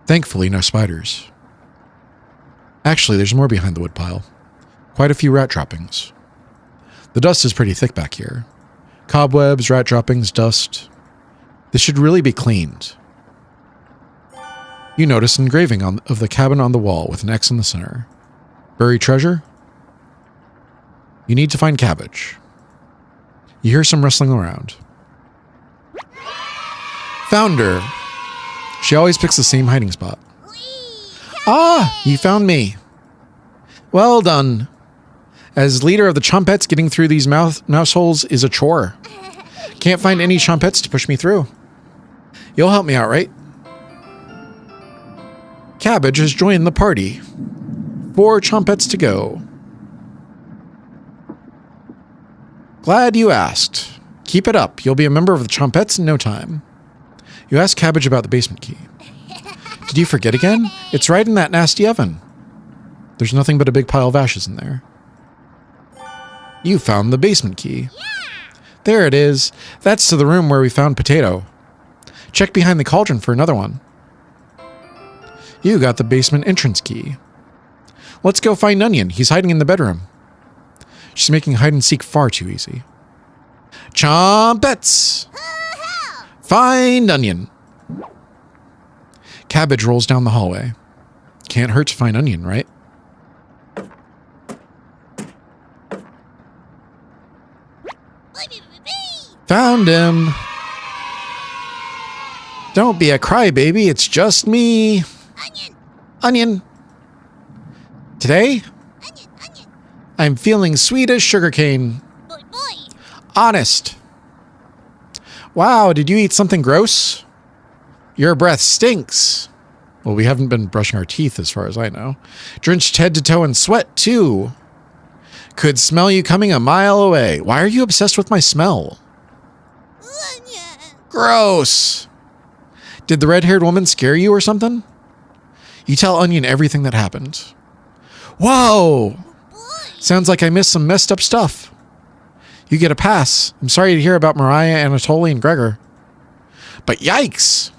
Thankfully, no spiders. Actually, there's more behind the woodpile. Quite a few rat droppings. The dust is pretty thick back here. Cobwebs, rat droppings, dust. This should really be cleaned. You notice an engraving of the cabin on the wall with an X in the center. Buried treasure? You need to find cabbage. You hear some rustling around. Found her. She always picks the same hiding spot. Ah, you found me. Well done. As leader of the Chompettes, getting through these mouse holes is a chore. Can't find any Chompettes to push me through. You'll help me out, right? Cabbage has joined the party. 4 Chompettes to go. Glad you asked. Keep it up. You'll be a member of the Chompettes in no time. You asked Cabbage about the basement key. Did you forget again? It's right in that nasty oven. There's nothing but a big pile of ashes in there. You found the basement key. There it is. That's to the room where we found Potato. Check behind the cauldron for another one. You got the basement entrance key. Let's go find Onion. He's hiding in the bedroom. She's making hide and seek far too easy. Chompettes! Find Onion. Cabbage rolls down the hallway. Can't hurt to find Onion, right? Found him. Don't be a crybaby. It's just me. Onion. Today? Onion. I'm feeling sweet as sugarcane. Boy. Honest. Wow, did you eat something gross? Your breath stinks. Well, we haven't been brushing our teeth as far as I know. Drenched head to toe in sweat, too. Could smell you coming a mile away. Why are you obsessed with my smell? Onion. Gross. Did the red-haired woman scare you or something? You tell Onion everything that happened. Whoa! Sounds like I missed some messed up stuff. You get a pass. I'm sorry to hear about Mariah, Anatoly, and Gregor. But yikes!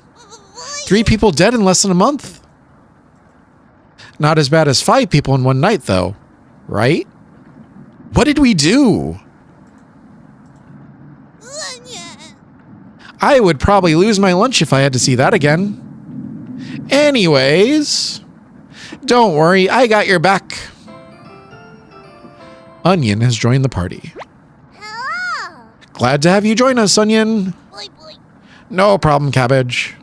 3 people dead in less than a month. Not as bad as 5 people in one night, though. Right? What did we do? I would probably lose my lunch if I had to see that again. Anyways, don't worry, I got your back. Onion has joined the party. Hello. Glad to have you join us, Onion. Boy. No problem, Cabbage.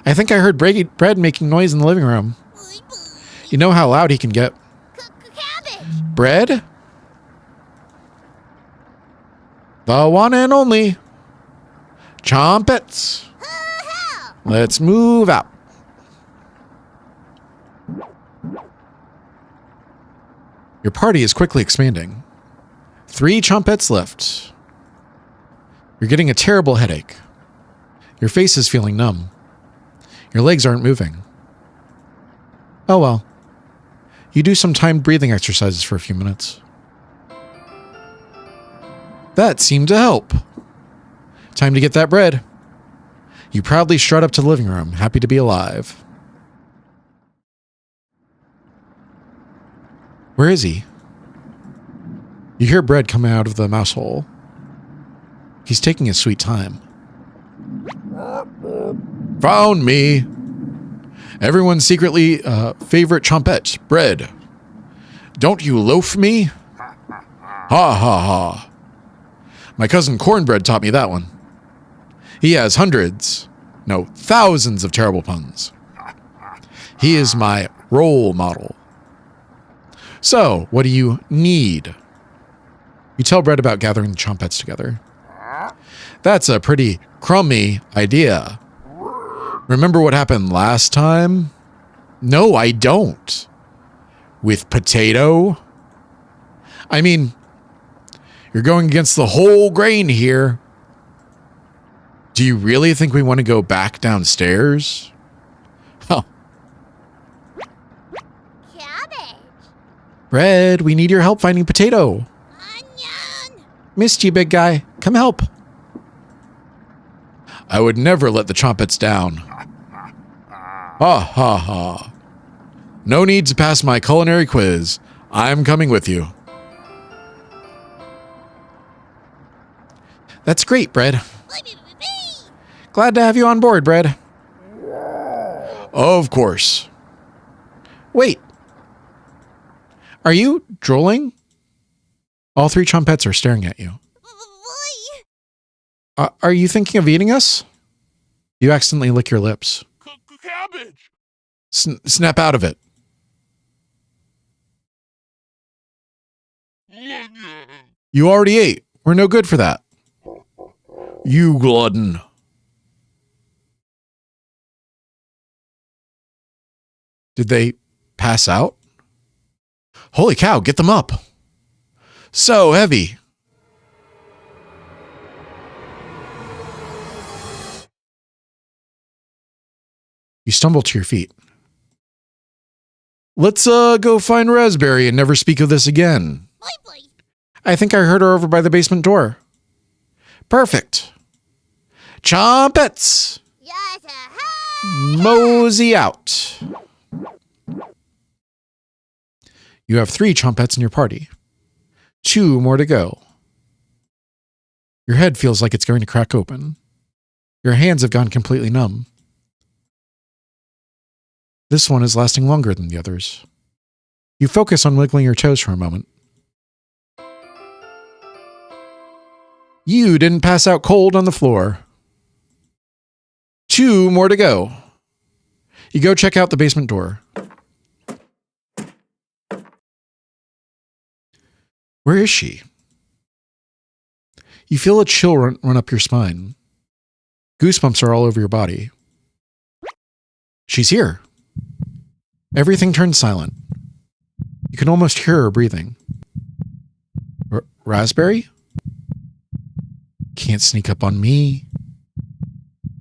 I think I heard Bread making noise in the living room. Boy. You know how loud he can get. Cabbage. Bread? The one and only. Chompettes. Let's move out. Your party is quickly expanding. 3 Chompettes left. You're getting a terrible headache. Your face is feeling numb. Your legs aren't moving. Oh well. You do some timed breathing exercises for a few minutes. That seemed to help. Time to get that bread. You proudly strut up to the living room, happy to be alive. Where is he? You hear Bread coming out of the mouse hole. He's taking his sweet time. Found me. Everyone's secretly favorite Chompette, Bread. Don't you loaf me? Ha ha ha. My cousin Cornbread taught me that one. He has thousands of terrible puns. He is my role model. So, what do you need? You tell Bread about gathering the Chompettes together. That's a pretty crummy idea. Remember what happened last time? No, I don't. With Potato? I mean, you're going against the whole grain here. Do you really think we want to go back downstairs? Oh. Cabbage. Bread, we need your help finding Potato. Onion. Missed you, big guy. Come help. I would never let the Chompets down. Ha ha ha. No need to pass my culinary quiz. I'm coming with you. That's great, Bread. Glad to have you on board, Bread. Of course. Wait. Are you drooling? All 3 Chompets are staring at you. Are you thinking of eating us? You accidentally lick your lips. Cabbage! Snap out of it. You already ate. We're no good for that. You glutton. Did they pass out? Holy cow, get them up. So heavy. You stumble to your feet. Let's go find Raspberry and never speak of this again. I think I heard her over by the basement door. Perfect. Chompets! Mosey out. You have 3 Chompets in your party. 2 more to go. Your head feels like it's going to crack open. Your hands have gone completely numb. This one is lasting longer than the others. You focus on wiggling your toes for a moment. You didn't pass out cold on the floor. 2 more to go. You go check out the basement door. Where is she? You feel a chill run up your spine. Goosebumps are all over your body. She's here. Everything turns silent. You can almost hear her breathing. Raspberry? Can't sneak up on me.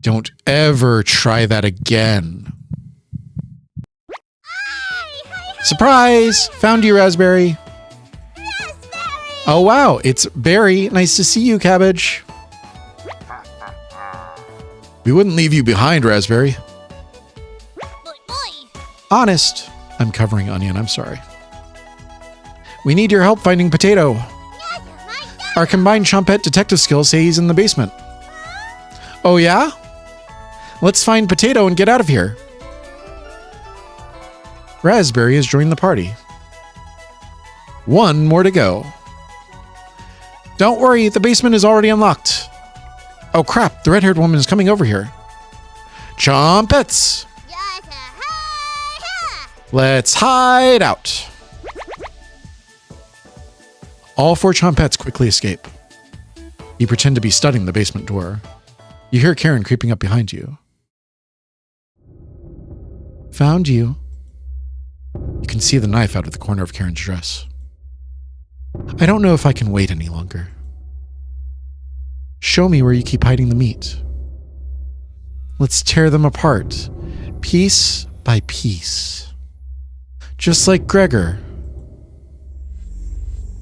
Don't ever try that again. Surprise! Found you, Raspberry. Oh, wow. It's Barry. Nice to see you, Cabbage. We wouldn't leave you behind, Raspberry. Honest. I'm covering Onion. I'm sorry. We need your help finding Potato. Our combined Chompet detective skills say he's in the basement. Oh, yeah? Let's find Potato and get out of here. Raspberry has joined the party. 1 more to go. Don't worry, the basement is already unlocked. Oh crap, the red-haired woman is coming over here. Chompets! Let's hide out. All 4 Chompets quickly escape. You pretend to be studying the basement door. You hear Karen creeping up behind you. Found you. You can see the knife out of the corner of Karen's dress. I don't know if I can wait any longer. Show me where you keep hiding the meat. Let's tear them apart, piece by piece. Just like Gregor.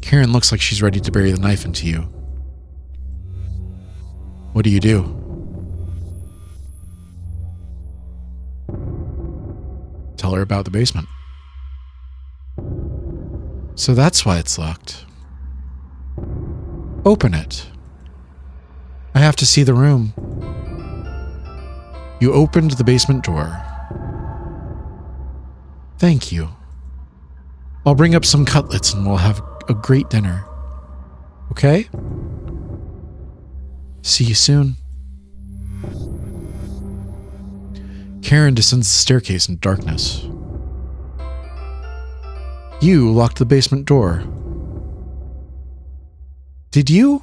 Karen looks like she's ready to bury the knife into you. What do you do? Tell her about the basement. So that's why it's locked. Open it. I have to see the room. You opened the basement door. Thank you. I'll bring up some cutlets and we'll have a great dinner. Okay? See you soon. Karen descends the staircase in darkness. You locked the basement door. Did you?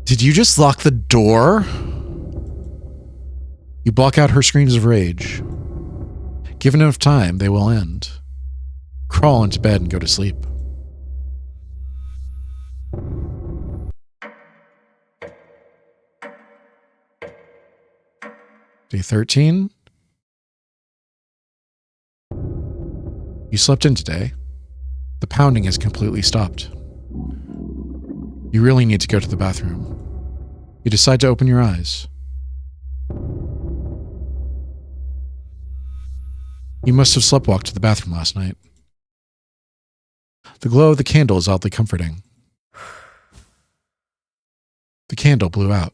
Did you just lock the door? You block out her screams of rage. Given enough time, they will end. Crawl into bed and go to sleep. Day 13. You slept in today. The pounding has completely stopped. You really need to go to the bathroom. You decide to open your eyes. You must have sleptwalked to the bathroom last night. The glow of the candle is oddly comforting. The candle blew out,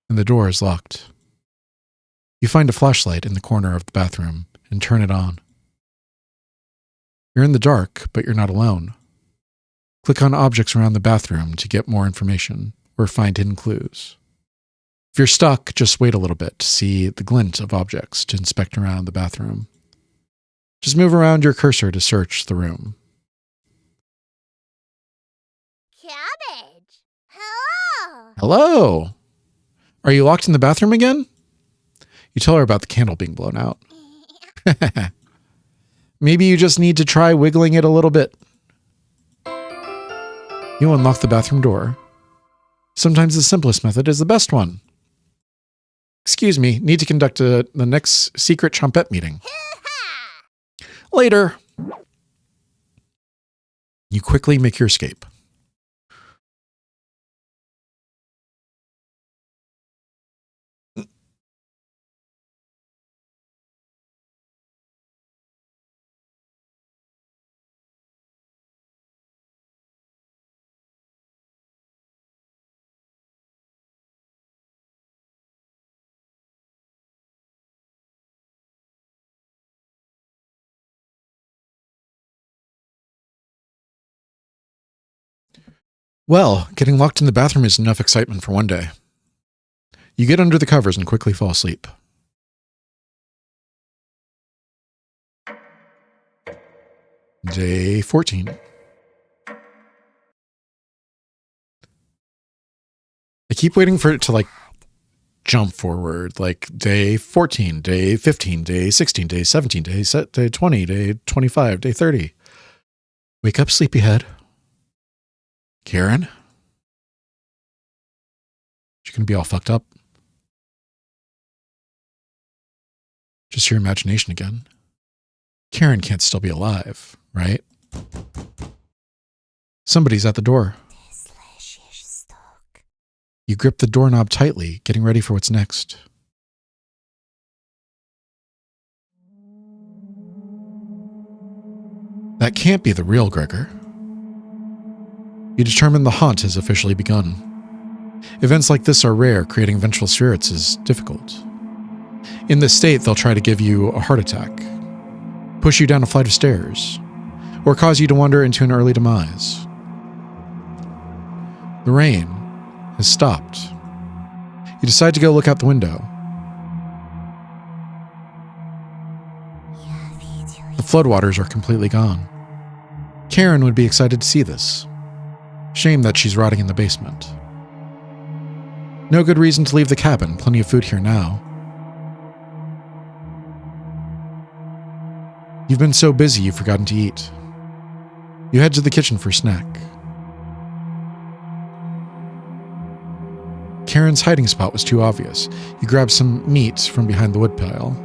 and the door is locked. You find a flashlight in the corner of the bathroom and turn it on. You're in the dark, but you're not alone. Click on objects around the bathroom to get more information or find hidden clues. If you're stuck, just wait a little bit to see the glint of objects to inspect around the bathroom. Just move around your cursor to search the room. Cabbage! Hello! Hello! Are you locked in the bathroom again? You tell her about the candle being blown out. Maybe you just need to try wiggling it a little bit. You unlock the bathroom door. Sometimes the simplest method is the best one. Excuse me, need to conduct the next secret trumpet meeting. Later. You quickly make your escape. Well, getting locked in the bathroom is enough excitement for one day. You get under the covers and quickly fall asleep. Day 14. I keep waiting for it to jump forward, like day 14, day 15, day 16, day 17, day 20, day 25, day 30. Wake up, sleepyhead. Karen? She's going to be all fucked up. Just your imagination again. Karen can't still be alive, right? Somebody's at the door. You grip the doorknob tightly, getting ready for what's next. That can't be the real Gregor. You determine the haunt has officially begun. Events like this are rare, creating vengeful spirits is difficult. In this state, they'll try to give you a heart attack, push you down a flight of stairs, or cause you to wander into an early demise. The rain has stopped. You decide to go look out the window. The floodwaters are completely gone. Karen would be excited to see this. Shame that she's rotting in the basement. No good reason to leave the cabin, plenty of food here now. You've been so busy you've forgotten to eat. You head to the kitchen for a snack. Karen's hiding spot was too obvious. You grab some meat from behind the woodpile.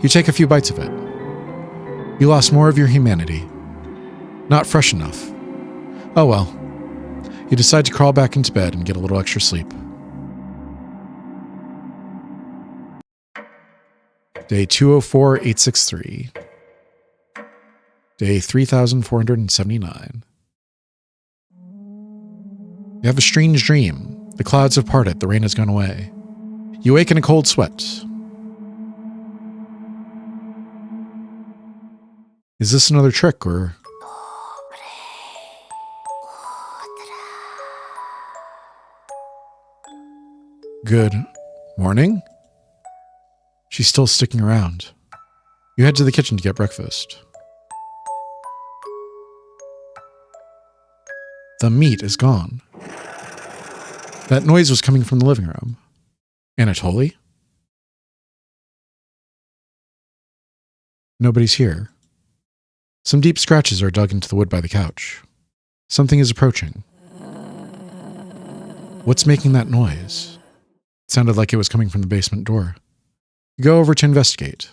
You take a few bites of it. You lost more of your humanity. Not fresh enough. Oh well. You decide to crawl back into bed and get a little extra sleep. Day 204863. Day 3479. You have a strange dream. The clouds have parted, the rain has gone away. You wake in a cold sweat. Is this another trick, or... Good morning? She's still sticking around. You head to the kitchen to get breakfast. The meat is gone. That noise was coming from the living room. Anatoly? Nobody's here. Some deep scratches are dug into the wood by the couch. Something is approaching. What's making that noise? It sounded like it was coming from the basement door. You go over to investigate.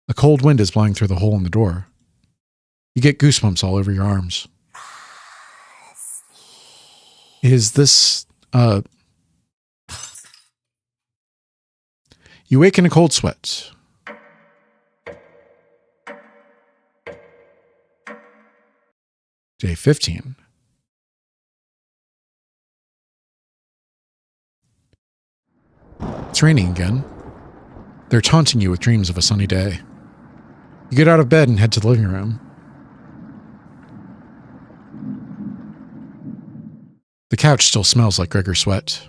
A cold wind is blowing through the hole in the door. You get goosebumps all over your arms. Is this, You wake in a cold sweat. Day 15. It's raining again. They're taunting you with dreams of a sunny day. You get out of bed and head to the living room. The couch still smells like Gregor's sweat.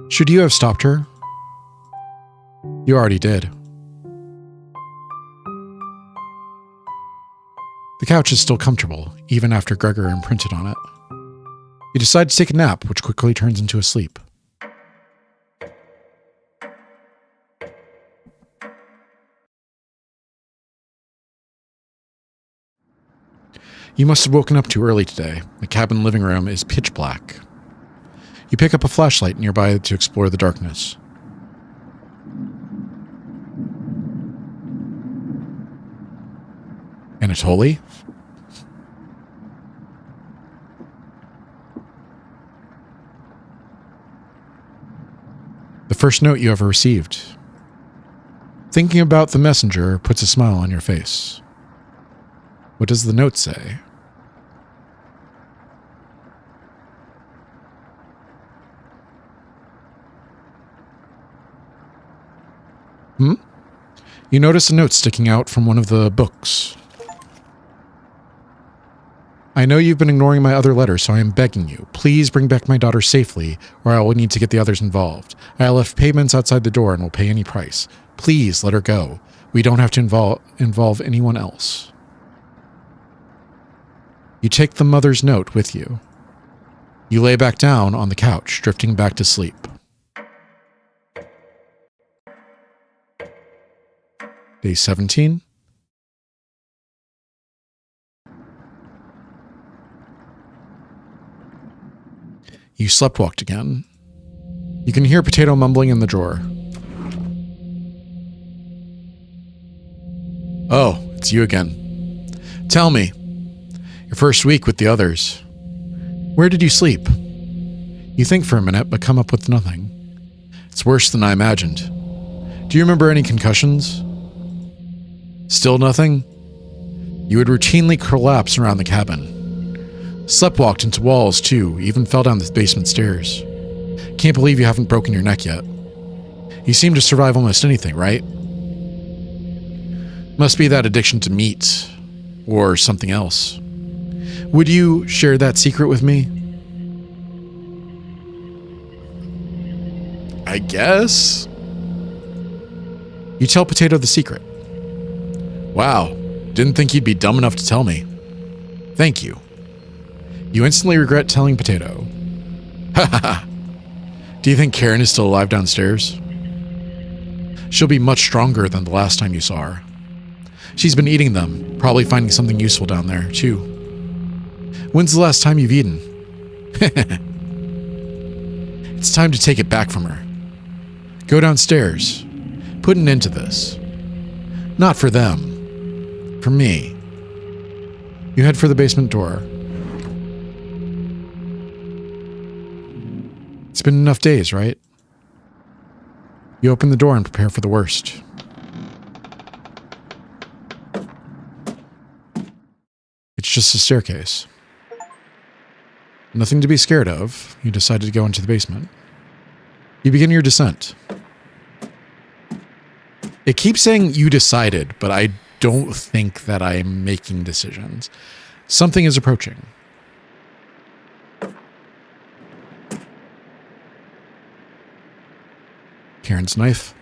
Should you have stopped her? You already did. The couch is still comfortable, even after Gregor imprinted on it. You decide to take a nap, which quickly turns into a sleep. You must have woken up too early today. The cabin living room is pitch black. You pick up a flashlight nearby to explore the darkness. Anatoly? The first note you ever received. Thinking about the messenger puts a smile on your face. What does the note say? You notice a note sticking out from one of the books. I know you've been ignoring my other letters, so I am begging you. Please bring back my daughter safely, or I will need to get the others involved. I left payments outside the door and will pay any price. Please let her go. We don't have to involve anyone else. You take the mother's note with you. You lay back down on the couch, drifting back to sleep. Day 17. You sleptwalked again. You can hear Potato mumbling in the drawer. Oh, it's you again. Tell me, your first week with the others. Where did you sleep? You think for a minute, but come up with nothing. It's worse than I imagined. Do you remember any concussions? Still nothing? You would routinely collapse around the cabin. Sleptwalked into walls, too, even fell down the basement stairs. Can't believe you haven't broken your neck yet. You seem to survive almost anything, right? Must be that addiction to meat, or something else. Would you share that secret with me? I guess? You tell Potato the secret. Wow, didn't think you'd be dumb enough to tell me. Thank you. You instantly regret telling Potato. Ha ha ha. Do you think Karen is still alive downstairs? She'll be much stronger than the last time you saw her. She's been eating them, probably finding something useful down there, too. When's the last time you've eaten? It's time to take it back from her. Go downstairs. Put an end to this. Not for them. For me. You head for the basement door. It's been enough days, right? You open the door and prepare for the worst. It's just a staircase. Nothing to be scared of. You decided to go into the basement. You begin your descent. It keeps saying you decided, but I don't think that I'm making decisions. Something is approaching. Karen's knife.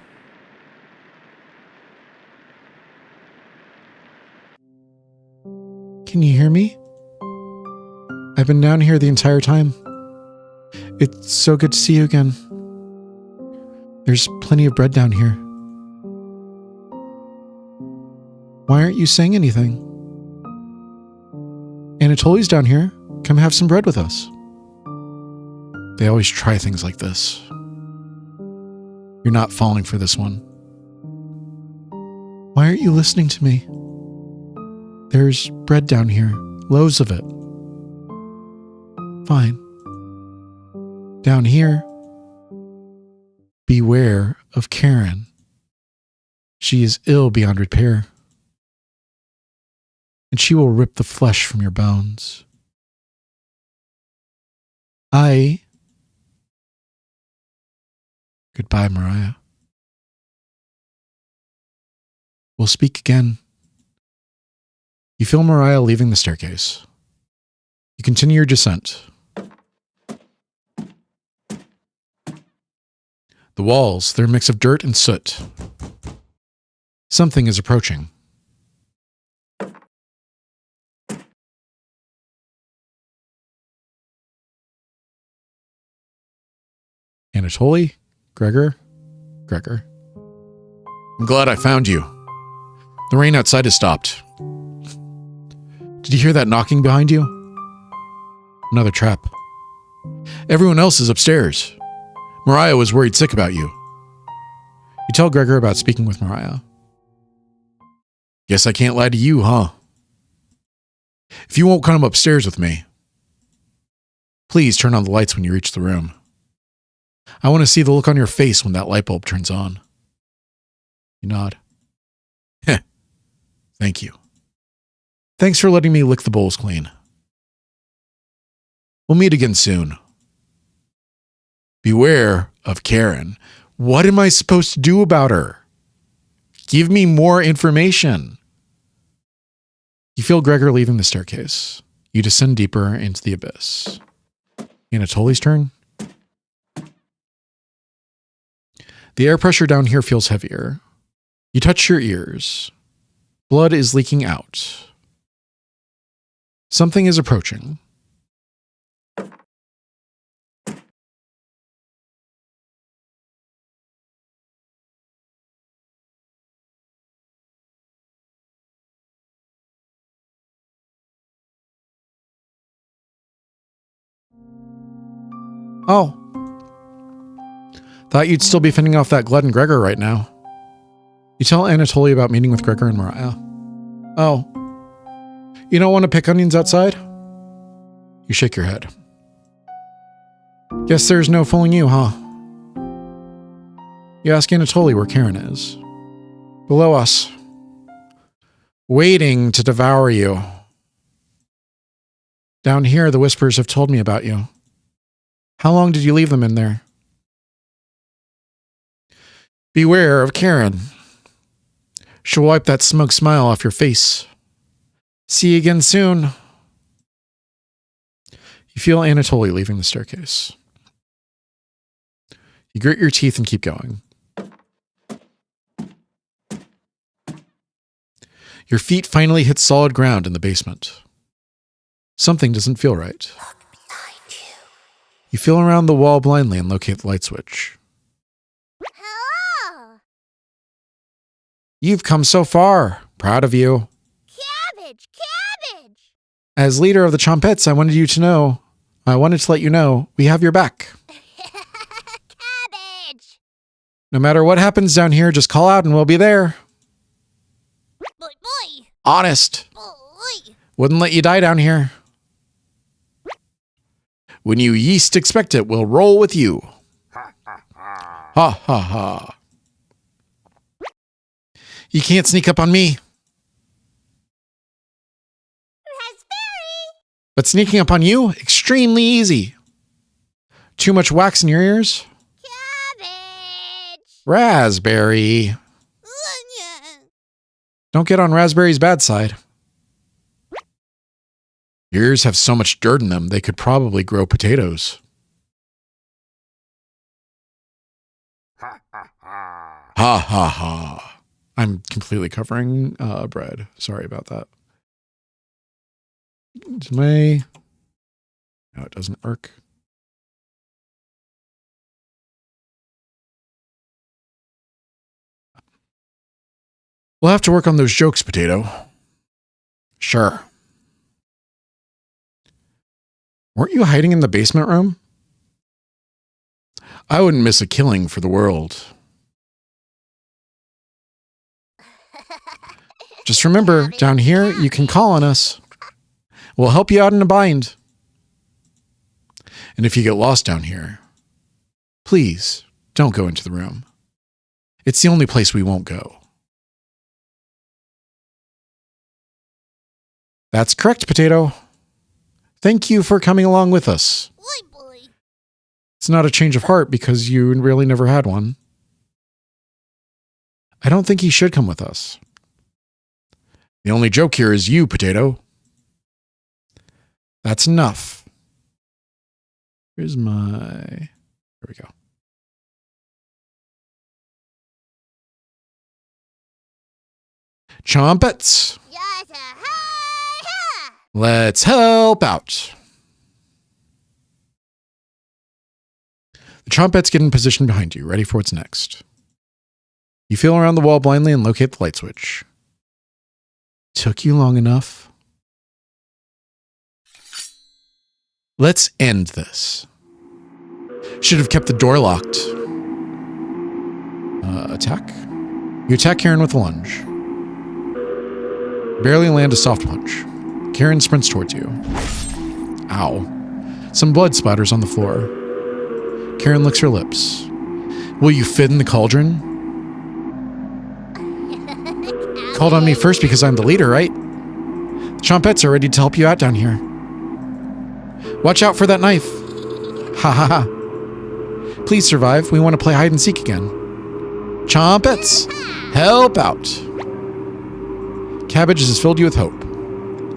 Can you hear me? I've been down here the entire time. It's so good to see you again. There's plenty of bread down here. Why aren't you saying anything? Anatoly's down here. Come have some bread with us. They always try things like this. You're not falling for this one. Why aren't you listening to me? There's bread down here. Loads of it. Fine. Down here, beware of Karen. She is ill beyond repair, and she will rip the flesh from your bones. Goodbye, Mariah. We'll speak again. You feel Mariah leaving the staircase. You continue your descent. The walls, they're a mix of dirt and soot. Something is approaching. Anatoly? Gregor? I'm glad I found you. The rain outside has stopped. Did you hear that knocking behind you? Another trap. Everyone else is upstairs. Mariah was worried sick about you. You tell Gregor about speaking with Mariah. Guess I can't lie to you, huh? If you won't come upstairs with me, please turn on the lights when you reach the room. I want to see the look on your face when that light bulb turns on. You nod. Heh. Thank you. Thanks for letting me lick the bowls clean. We'll meet again soon. Beware of Karen. What am I supposed to do about her? Give me more information. You feel Gregor leaving the staircase. You descend deeper into the abyss. Anatoly's turn. The air pressure down here feels heavier. You touch your ears. Blood is leaking out. Something is approaching. Oh. Thought you'd still be fending off that glutton Gregor right now. You tell Anatoly about meeting with Gregor and Mariah. Oh. You don't want to pick onions outside? You shake your head. Guess there's no fooling you, huh? You ask Anatoly where Karen is. Below us. Waiting to devour you. Down here, the whispers have told me about you. How long did you leave them in there? Beware of Karen. She'll wipe that smug smile off your face. See you again soon. You feel Anatoly leaving the staircase. You grit your teeth and keep going. Your feet finally hit solid ground in the basement. Something doesn't feel right. Look behind you. You feel around the wall blindly and locate the light switch. Hello. You've come so far. Proud of you. Cabbage. As leader of the Chompettes, I wanted to let you know we have your back. Cabbage. No matter what happens down here, just call out and we'll be there. Boy. Honest. Boy. Wouldn't let you die down here. When you yeast expect it, we'll roll with you. Ha ha ha. You can't sneak up on me. Raspberry. But sneaking up on you, extremely easy. Too much wax in your ears? Cabbage. Raspberry. Onion. Don't get on Raspberry's bad side. Your ears have so much dirt in them, they could probably grow potatoes. Ha ha ha. I'm completely covering bread. Sorry about that. No, it doesn't work. We'll have to work on those jokes, Potato. Sure. Weren't you hiding in the basement room? I wouldn't miss a killing for the world. Just remember, down here, you can call on us. We'll help you out in a bind. And if you get lost down here, please don't go into the room. It's the only place we won't go. That's correct, Potato. Thank you for coming along with us. Boy. It's not a change of heart because you really never had one. I don't think he should come with us. The only joke here is you, Potato. That's enough. Here's my... There we go. Chompets. Let's help out. The Chompets get in position behind you, ready for what's next. You feel around the wall blindly and locate the light switch. Took you long enough. Let's end this. Should have kept the door locked. Attack. You attack Karen with a lunge. Barely land a soft punch. Karen sprints towards you. Ow. Some blood splatters on the floor. Karen licks her lips. Will you fit in the cauldron? Called on me first because I'm the leader, right? The Chompets are ready to help you out down here. Watch out for that knife. Ha ha ha. Please survive. We want to play hide and seek again. Chompets, help out. Cabbage has filled you with hope.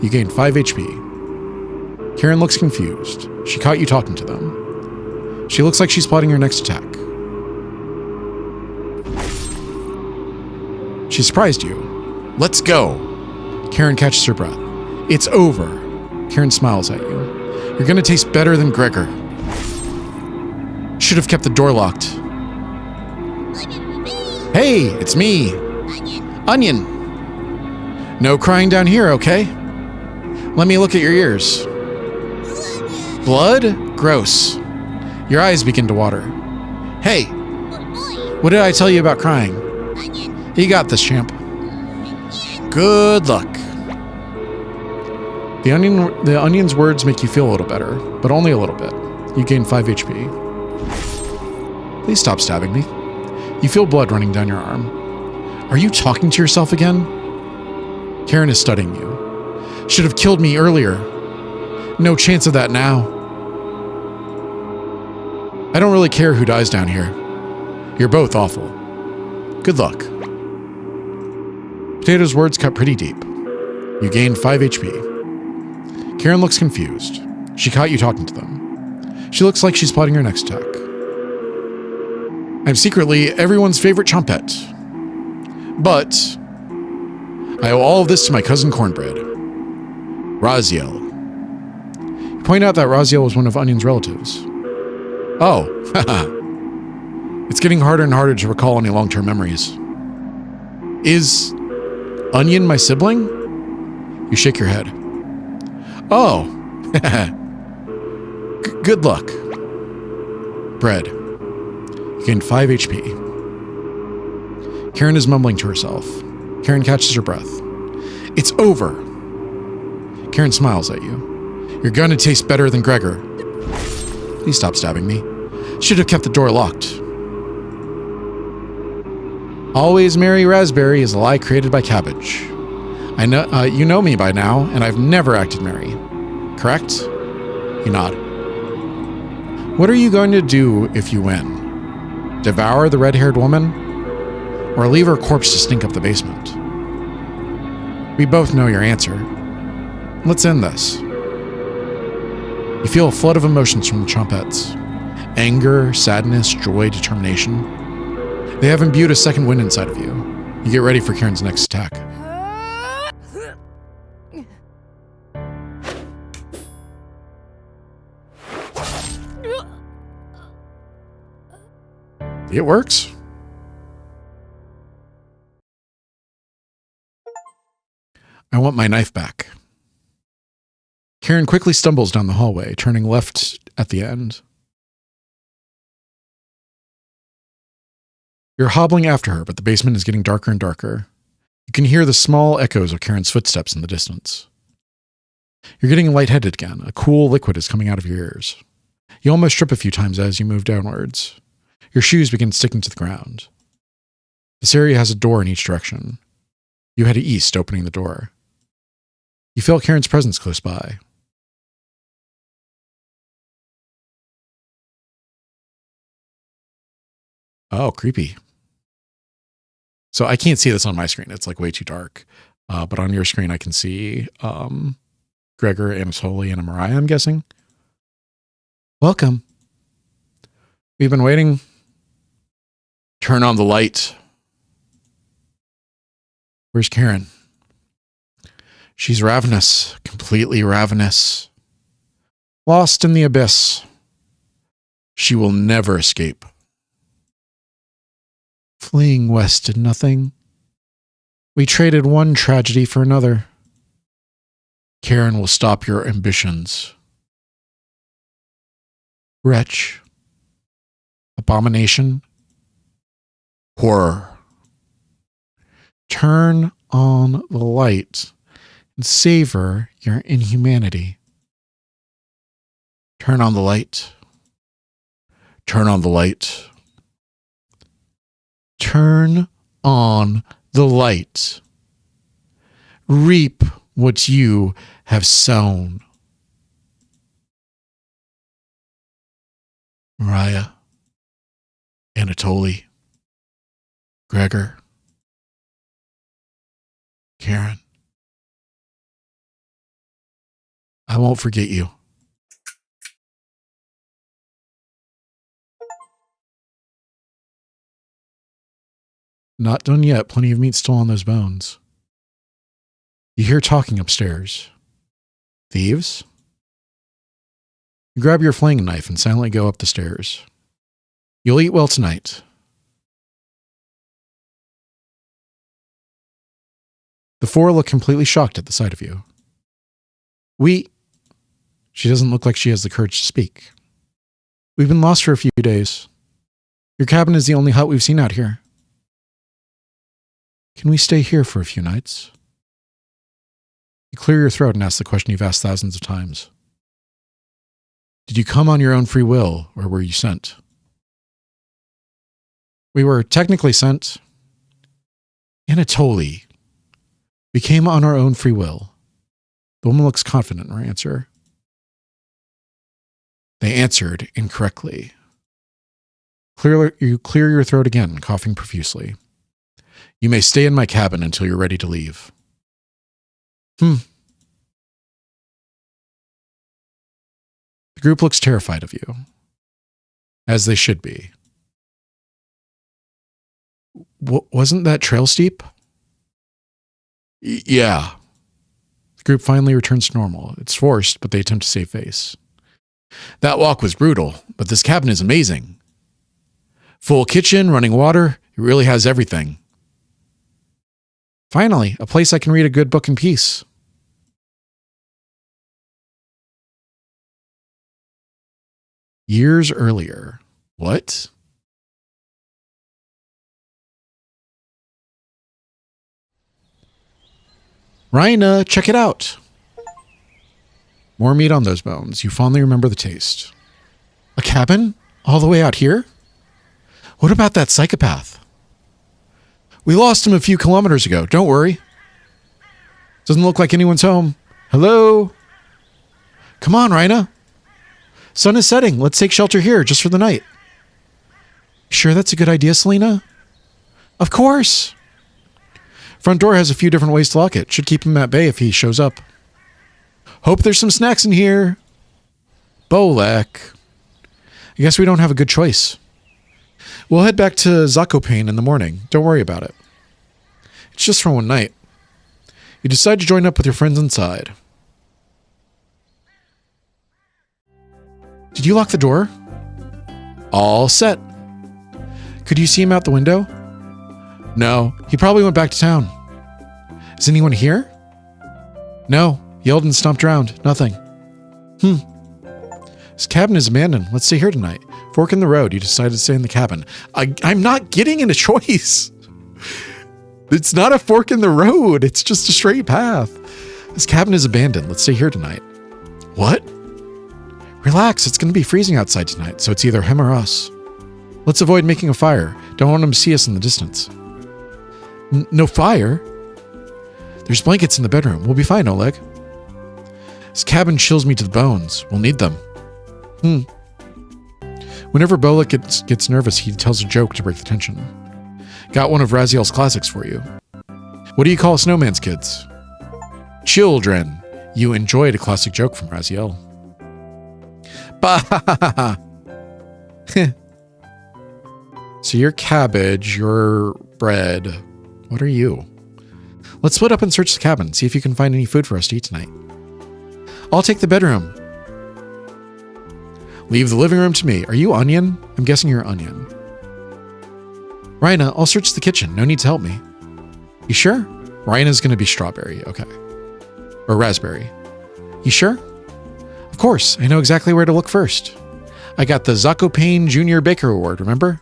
You gain 5 HP. Karen looks confused. She caught you talking to them. She looks like she's plotting your next attack. She surprised you. Let's go. Karen catches her breath. It's over. Karen smiles at you. You're gonna taste better than Gregor. Should have kept the door locked. Hey, it's me. Onion. No crying down here, okay? Let me look at your ears. Blood? Gross. Your eyes begin to water. Hey, what did I tell you about crying? You got this, champ. Good luck. The onion's words make you feel a little better, but only a little bit. You gain 5 HP. Please stop stabbing me. You feel blood running down your arm. Are you talking to yourself again? Karen is studying you. Should have killed me earlier. No chance of that now. I don't really care who dies down here. You're both awful. Good luck. Potato's words cut pretty deep. You gain 5 HP. Karen looks confused. She caught you talking to them. She looks like she's plotting her next attack. I'm secretly everyone's favorite Chompet. But I owe all of this to my cousin Cornbread. Raziel. You point out that Raziel was one of Onion's relatives. Oh, haha. It's getting harder and harder to recall any long-term memories. Is Onion my sibling? You shake your head. Oh, good luck. Bread. You gain 5 HP. Karen is mumbling to herself. Karen catches her breath. It's over. Karen smiles at you. You're gonna taste better than Gregor. Please stop stabbing me. Should have kept the door locked. Always Merry Raspberry is a lie created by Cabbage. I know you know me by now, and I've never acted merry. Correct? You nod. What are you going to do if you win? Devour the red-haired woman? Or leave her corpse to stink up the basement? We both know your answer. Let's end this. You feel a flood of emotions from the Chompets. Anger, sadness, joy, determination. They have imbued a second wind inside of you. You get ready for Karen's next attack. It works. I want my knife back. Karen quickly stumbles down the hallway, turning left at the end. You're hobbling after her, but the basement is getting darker and darker. You can hear the small echoes of Karen's footsteps in the distance. You're getting lightheaded again. A cool liquid is coming out of your ears. You almost trip a few times as you move downwards. Your shoes begin sticking to the ground. This area has a door in each direction. You head east, opening the door. You feel Karen's presence close by. Oh, creepy. So I can't see this on my screen. It's like way too dark. But on your screen, I can see Gregor, Anatoly, and Mariah, I'm guessing. Welcome. We've been waiting. Turn on the light. Where's Karen? She's ravenous, completely ravenous. Lost in the abyss. She will never escape. Fleeing west did nothing. We traded one tragedy for another. Karen will stop your ambitions. Wretch. Abomination. Horror. Turn on the light and savor your inhumanity. Turn on the light. Turn on the light. Turn on the light. Reap what you have sown. Mariah, Anatoly, Gregor, Karen, I won't forget you. Not done yet. Plenty of meat still on those bones. You hear talking upstairs. Thieves? You grab your flaying knife and silently go up the stairs. You'll eat well tonight. The four look completely shocked at the sight of you. She doesn't look like she has the courage to speak. We've been lost for a few days. Your cabin is the only hut we've seen out here. Can we stay here for a few nights? You clear your throat and ask the question you've asked thousands of times. Did you come on your own free will, or were you sent? We were technically sent. Anatoly. We came on our own free will. The woman looks confident in her answer. They answered incorrectly. You clear your throat again, coughing profusely. You may stay in my cabin until you're ready to leave. The group looks terrified of you. As they should be. Wasn't that trail steep? Yeah. The group finally returns to normal. It's forced, but they attempt to save face. That walk was brutal, but this cabin is amazing. Full kitchen, running water. It really has everything. Finally, a place I can read a good book in peace. Years earlier. What? Rhina, check it out. More meat on those bones. You fondly remember the taste. A cabin? All the way out here? What about that psychopath? We lost him a few kilometers ago. Don't worry. Doesn't look like anyone's home. Hello? Come on, Rhina. Sun is setting. Let's take shelter here just for the night. Sure that's a good idea, Selena? Of course. Front door has a few different ways to lock it. Should keep him at bay if he shows up. Hope there's some snacks in here. Bolek. I guess we don't have a good choice. We'll head back to Zakopane in the morning. Don't worry about it. It's just for one night. You decide to join up with your friends inside. Did you lock the door? All set. Could you see him out the window? No, he probably went back to town. Is anyone here? No, yelled and stomped around. Nothing. His cabin is abandoned. Let's stay here tonight. Fork in the road. You decided to stay in the cabin. I'm not getting in a choice. It's not a fork in the road. It's just a straight path. This cabin is abandoned. Let's stay here tonight. What? Relax, it's going to be freezing outside tonight, so it's either him or us. Let's avoid making a fire. Don't want him to see us in the distance. No fire? There's blankets in the bedroom. We'll be fine, Oleg. This cabin chills me to the bones. We'll need them. Whenever Bolek gets nervous, he tells a joke to break the tension. Got one of Raziel's classics for you. What do you call snowman's kids? Children. You enjoyed a classic joke from Raziel. Bah! So you're cabbage, you're bread. What are you? Let's split up and search the cabin, see if you can find any food for us to eat tonight. I'll take the bedroom. Leave the living room to me. Are you Onion? I'm guessing you're Onion. Rhina, I'll search the kitchen. No need to help me. You sure? Rhina's going to be strawberry. Okay. Or raspberry. You sure? Of course. I know exactly where to look first. I got the Zakopane Junior Baker Award, remember?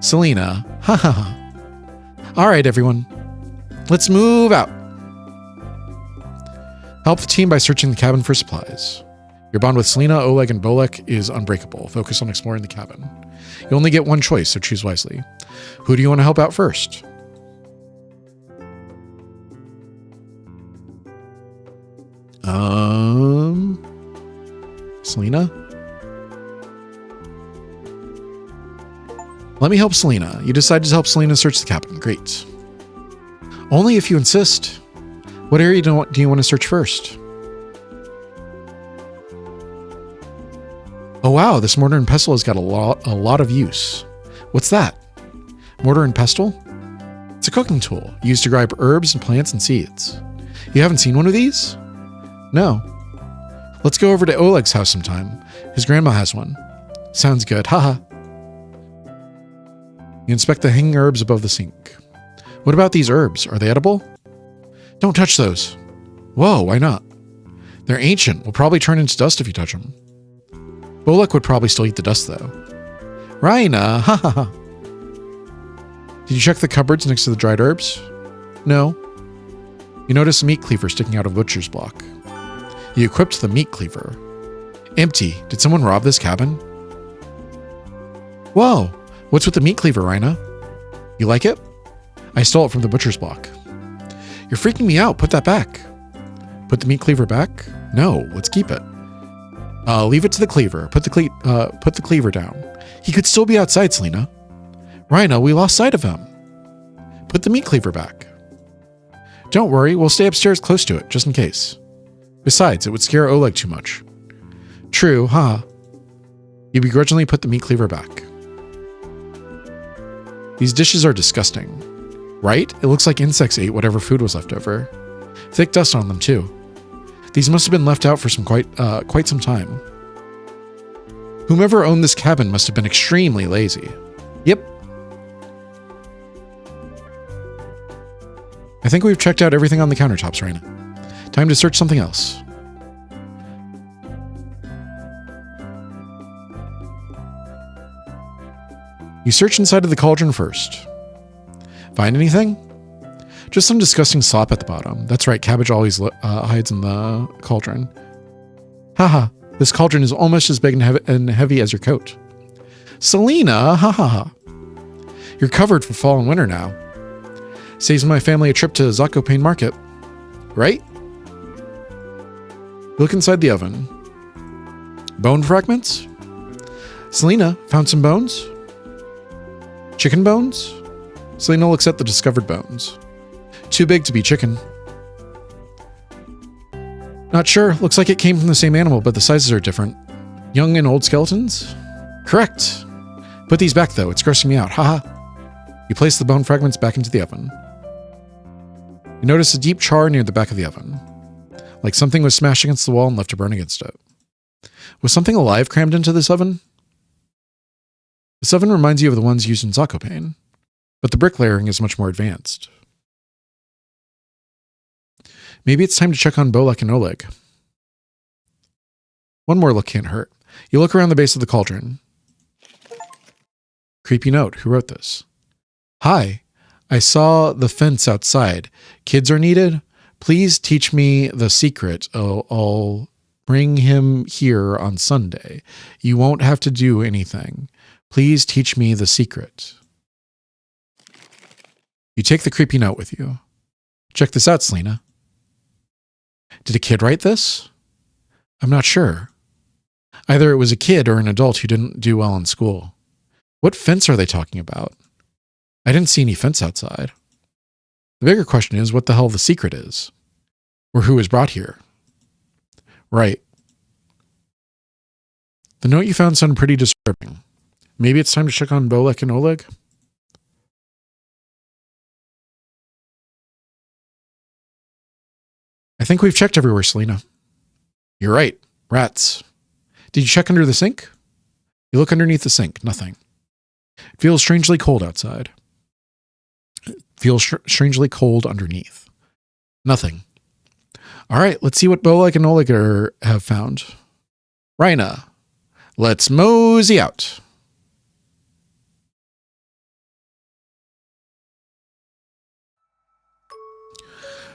Selena. Ha ha ha. All right, everyone. Let's move out. Help the team by searching the cabin for supplies. Your bond with Selena, Oleg, and Bolek is unbreakable. Focus on exploring the cabin. You only get one choice, so choose wisely. Who do you want to help out first? Selena? Let me help Selena. You decided to help Selena search the cabin. Great. Only if you insist. What area do you want to search first? Oh wow, this mortar and pestle has got a lot of use. What's that? Mortar and pestle? It's a cooking tool used to grind herbs and plants and seeds. You haven't seen one of these? No. Let's go over to Oleg's house sometime. His grandma has one. Sounds good. Haha. You inspect the hanging herbs above the sink. What about these herbs? Are they edible? Don't touch those. Whoa, why not? They're ancient. Will probably turn into dust if you touch them. Bolek would probably still eat the dust, though. Rhina, ha ha ha. Did you check the cupboards next to the dried herbs? No. You notice a meat cleaver sticking out of a butcher's block. You equipped the meat cleaver. Empty. Did someone rob this cabin? Whoa. What's with the meat cleaver, Rhina? You like it? I stole it from the butcher's block. You're freaking me out. Put that back. Put the meat cleaver back? No. Let's keep it. Leave it to the cleaver. Put the cleaver down. He could still be outside, Selena. Rhina, we lost sight of him. Put the meat cleaver back. Don't worry, we'll stay upstairs close to it, just in case. Besides, it would scare Oleg too much. True, huh? You begrudgingly put the meat cleaver back. These dishes are disgusting. Right? It looks like insects ate whatever food was left over. Thick dust on them, too. These must have been left out for quite some time. Whomever owned this cabin must have been extremely lazy. Yep. I think we've checked out everything on the countertops, Rhina. Time to search something else. You search inside of the cauldron first. Find anything? Just some disgusting slop at the bottom. That's right, cabbage always hides in the cauldron. Haha, this cauldron is almost as big and heavy as your coat. Selena, ha. You're covered for fall and winter now. Saves my family a trip to Zakopane Market. Right? Look inside the oven. Bone fragments? Selena, found some bones? Chicken bones? Selena looks at the discovered bones. Too big to be chicken. Not sure. Looks like it came from the same animal, but the sizes are different. Young and old skeletons? Correct. Put these back, though. It's grossing me out. Haha. You place the bone fragments back into the oven. You notice a deep char near the back of the oven. Like something was smashed against the wall and left to burn against it. Was something alive crammed into this oven? This oven reminds you of the ones used in Zakopane, but the brick layering is much more advanced. Maybe it's time to check on Bolek and Oleg. One more look can't hurt. You look around the base of the cauldron. Creepy note. Who wrote this? Hi. I saw the fence outside. Kids are needed. Please teach me the secret. I'll bring him here on Sunday. You won't have to do anything. Please teach me the secret. You take the creepy note with you. Check this out, Selena. Did a kid write this? I'm not sure. Either it was a kid or an adult who didn't do well in school. What fence are they talking about? I didn't see any fence outside. The bigger question is what the hell the secret is. Or who was brought here. Right. The note you found sounded pretty disturbing. Maybe it's time to check on Bolek and Oleg? I think we've checked everywhere, Selena. You're right. Rats. Did you check under the sink? You look underneath the sink. Nothing. It feels strangely cold outside. It feels strangely cold underneath. Nothing. All right, let's see what Bolek and Oleg have found. Rhina, let's mosey out.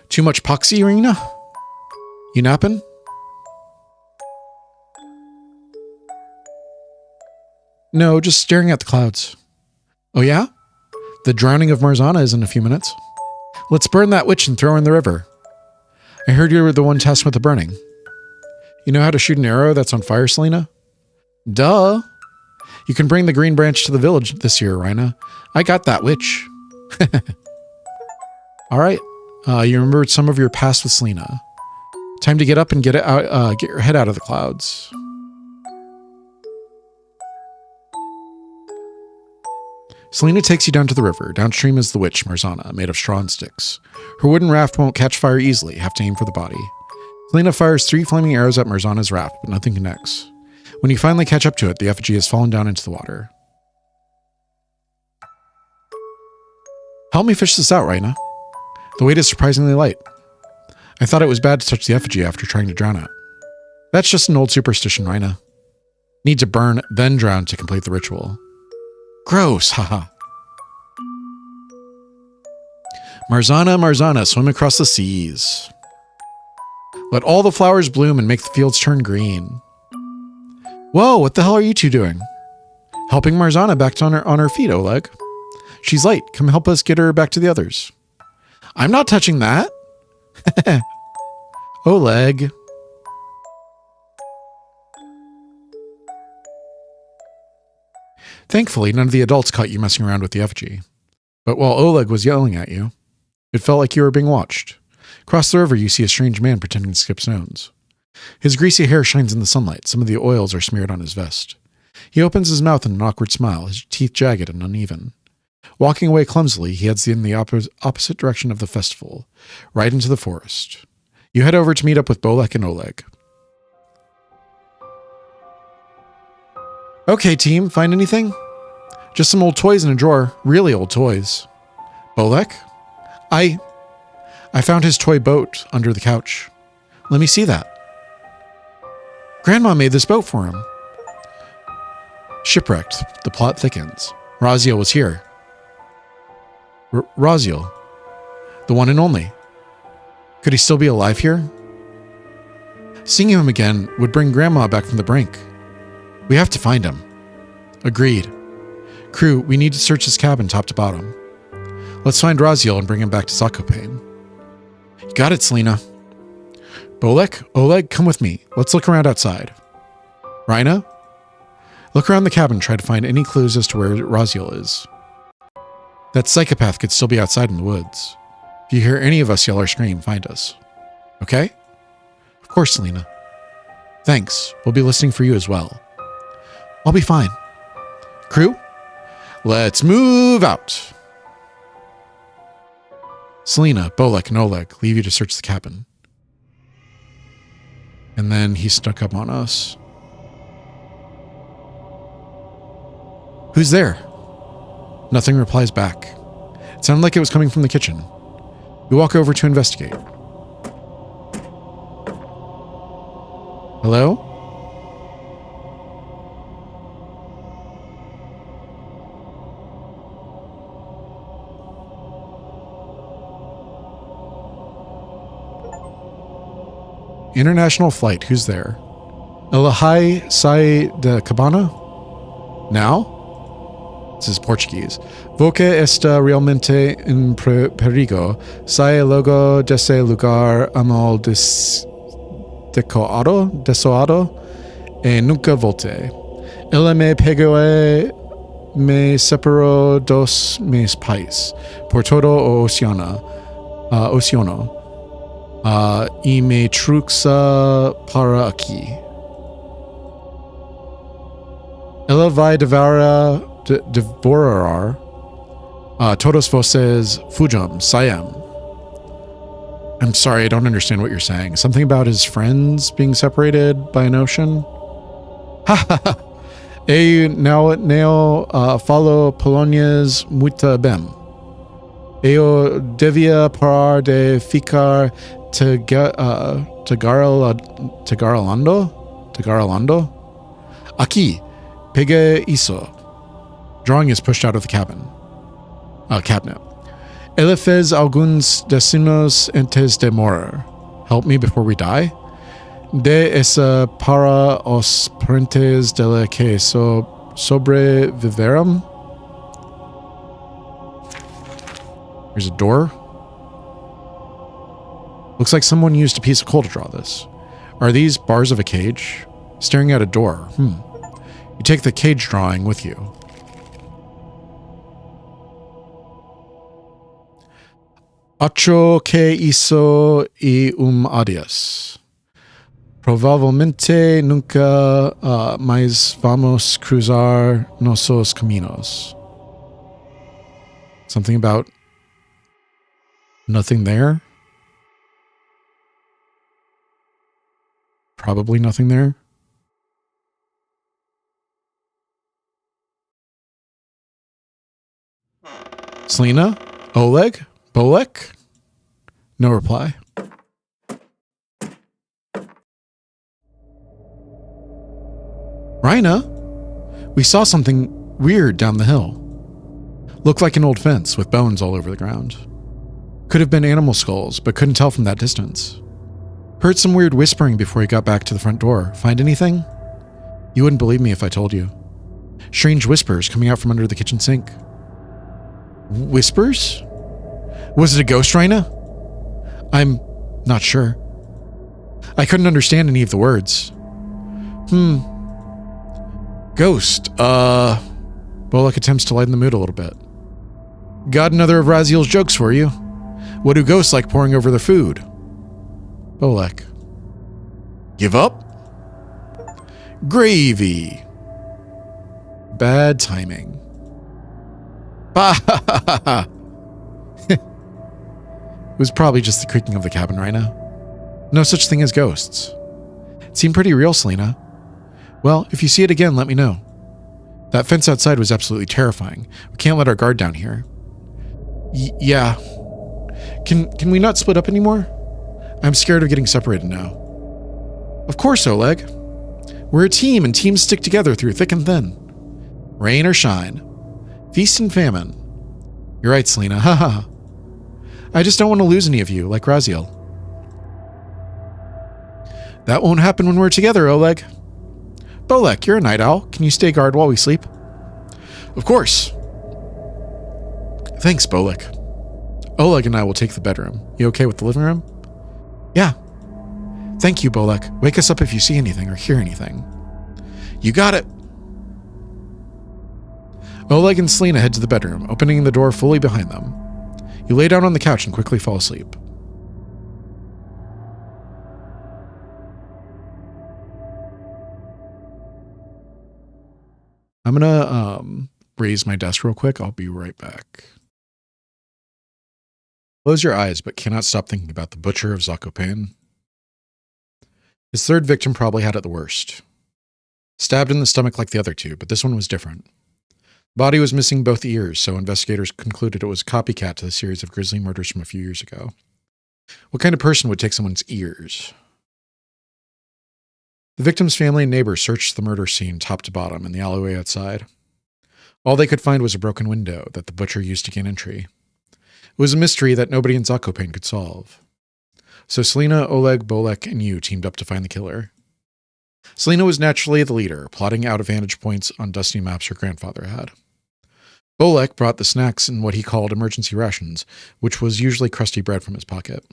Too much poxy, Rhina? You napping? No, just staring at the clouds. Oh yeah? The drowning of Marzana is in a few minutes. Let's burn that witch and throw her in the river. I heard you were the one tasked with the burning. You know how to shoot an arrow that's on fire, Selena? Duh. You can bring the green branch to the village this year, Rhina. I got that witch. All right. You remembered some of your past with Selena. Time to get up and get your head out of the clouds. Selena takes you down to the river. Downstream is the witch, Marzana, made of straw and sticks. Her wooden raft won't catch fire easily. Have to aim for the body. Selena fires 3 flaming arrows at Marzana's raft, but nothing connects. When you finally catch up to it, the effigy has fallen down into the water. Help me fish this out, Rhina. The weight is surprisingly light. I thought it was bad to touch the effigy after trying to drown it. That's just an old superstition, Rhina. Need to burn, then drown to complete the ritual. Gross, haha. Marzana, Marzana, swim across the seas. Let all the flowers bloom and make the fields turn green. Whoa, what the hell are you two doing? Helping Marzana back on her feet, Oleg. She's late. Come help us get her back to the others. I'm not touching that. Oleg. Thankfully, none of the adults caught you messing around with the effigy. But while Oleg was yelling at you, it felt like you were being watched. Across the river, you see a strange man pretending to skip stones. His greasy hair shines in the sunlight. Some of the oils are smeared on his vest. He opens his mouth in an awkward smile, his teeth jagged and uneven. Walking away clumsily, he heads in the opposite direction of the festival, right into the forest. You head over to meet up with Bolek and Oleg. Okay, team, find anything? Just some old toys in a drawer. Really old toys. Bolek? I found his toy boat under the couch. Let me see that. Grandma made this boat for him. Shipwrecked, the plot thickens. Raziel was here. Raziel, the one and only. Could he still be alive here? Seeing him again would bring Grandma back from the brink. We have to find him. Agreed. Crew, we need to search his cabin top to bottom. Let's find Raziel and bring him back to Zakopane. You got it, Selena. Bolek, Oleg, come with me. Let's look around outside. Rhina? Look around the cabin, try to find any clues as to where Raziel is. That psychopath could still be outside in the woods. If you hear any of us yell or scream, find us. Okay? Of course, Selena. Thanks. We'll be listening for you as well. I'll be fine. Crew, let's move out. Selena, Bolek, and Oleg leave you to search the cabin. And then he snuck up on us. Who's there? Nothing replies back. It sounded like it was coming from the kitchen. We walk over to investigate. Hello? International flight, who's there? Elahai sai de cabana? Now? This is Portuguese. Voce está realmente en perigo. Sai logo desse lugar desoado e nunca volte. Ela me pegou e me separou dos meus pais por todo o oceano. E me truxa para aqui. Ela vai devorar todos vocês fujam, saiam. I'm sorry, I don't understand what you're saying. Something about his friends being separated by an ocean? Ha ha ha! Eu não falo polonês muito bem. Eu devia parar de ficar tagarelando? Aqui, pega isso. Drawing is pushed out of the cabinet. Ele fez alguns destinos antes de morrer. Help me before we die? De essa para os parentes dele que sobreviveram? There's a door. Looks like someone used a piece of coal to draw this. Are these bars of a cage? Staring at a door. You take the cage drawing with you. Acho que hizo y adiós. Provavelmente nunca mais vamos cruzar nuestros caminos. Something about nothing there? Probably nothing there. Selena? Oleg? Bolek? No reply. Rhina? We saw something weird down the hill. Looked like an old fence with bones all over the ground. Could have been animal skulls, but couldn't tell from that distance. Heard some weird whispering before he got back to the front door. Find anything? You wouldn't believe me if I told you. Strange whispers coming out from under the kitchen sink. Whispers? Was it a ghost, Rhina? I'm not sure. I couldn't understand any of the words. Ghost. Bolek attempts to lighten the mood a little bit. Got another of Raziel's jokes for you. What do ghosts like pouring over their food? Bolek. Give up? Gravy. Bad timing. Bah! It was probably just the creaking of the cabin right now. No such thing as ghosts. It seemed pretty real, Selena. Well, if you see it again, let me know. That fence outside was absolutely terrifying. We can't let our guard down here. Yeah. Can we not split up anymore? I'm scared of getting separated now. Of course, Oleg. We're a team, and teams stick together through thick and thin. Rain or shine. Feast and famine. You're right, Selena. Haha. I just don't want to lose any of you, like Raziel. That won't happen when we're together, Oleg. Bolek, you're a night owl. Can you stay guard while we sleep? Of course. Thanks, Bolek. Oleg and I will take the bedroom. You okay with the living room? Yeah. Thank you, Bolek. Wake us up if you see anything or hear anything. You got it. Oleg and Selena head to the bedroom, opening the door fully behind them. You lay down on the couch and quickly fall asleep. I'm gonna raise my desk real quick. I'll be right back. Close your eyes, but cannot stop thinking about the butcher of Zakopane. His third victim probably had it the worst. Stabbed in the stomach like the other two, but this one was different. The body was missing both ears, so investigators concluded it was a copycat to the series of grisly murders from a few years ago. What kind of person would take someone's ears? The victim's family and neighbors searched the murder scene top to bottom in the alleyway outside. All they could find was a broken window that the butcher used to gain entry. It was a mystery that nobody in Zakopane could solve. So Selena, Oleg, Bolek, and you teamed up to find the killer. Selena was naturally the leader, plotting out vantage points on dusty maps her grandfather had. Bolek brought the snacks in what he called emergency rations, which was usually crusty bread from his pocket.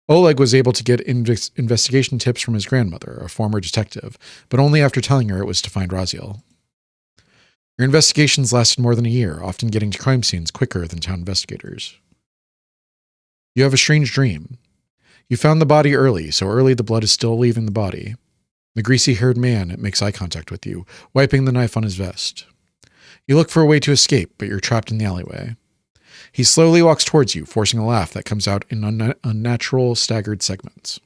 Oleg was able to get investigation tips from his grandmother, a former detective, but only after telling her it was to find Raziel. Your investigations lasted more than a year, often getting to crime scenes quicker than town investigators. You have a strange dream. You found the body early, so early the blood is still leaving the body. The greasy-haired man makes eye contact with you, wiping the knife on his vest. You look for a way to escape, but you're trapped in the alleyway. He slowly walks towards you, forcing a laugh that comes out in unnatural, staggered segments.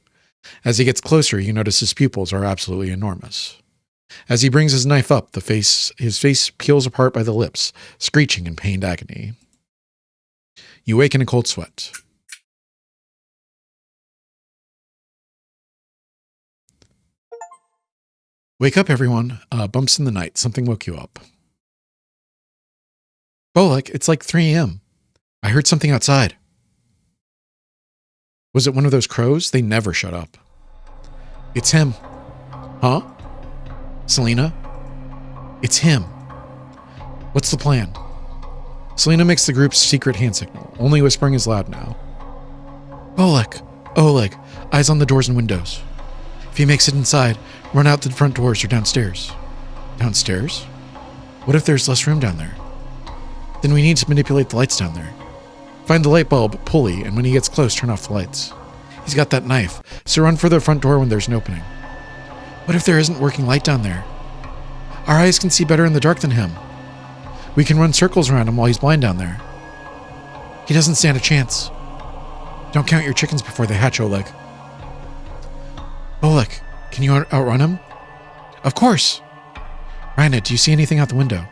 As he gets closer, you notice his pupils are absolutely enormous. As he brings his knife up, his face peels apart by the lips, screeching in pained agony. You wake in a cold sweat. Wake up, everyone. Bumps in the night. Something woke you up. Bolek, it's like 3 a.m. I heard something outside. Was it one of those crows? They never shut up. It's him. Huh? Selena? It's him. What's the plan? Selena makes the group's secret hand signal. Only whispering is loud now. Bolek, Oleg, eyes on the doors and windows. If he makes it inside, run out the front doors or downstairs. Downstairs? What if there's less room down there? Then we need to manipulate the lights down there. Find the light bulb, pulley, and when he gets close, turn off the lights. He's got that knife, so run for the front door when there's an opening. What if there isn't working light down there? Our eyes can see better in the dark than him. We can run circles around him while he's blind down there. He doesn't stand a chance. Don't count your chickens before they hatch, Oleg. Oleg, can you outrun him? Of course. Raina, do you see anything out the window?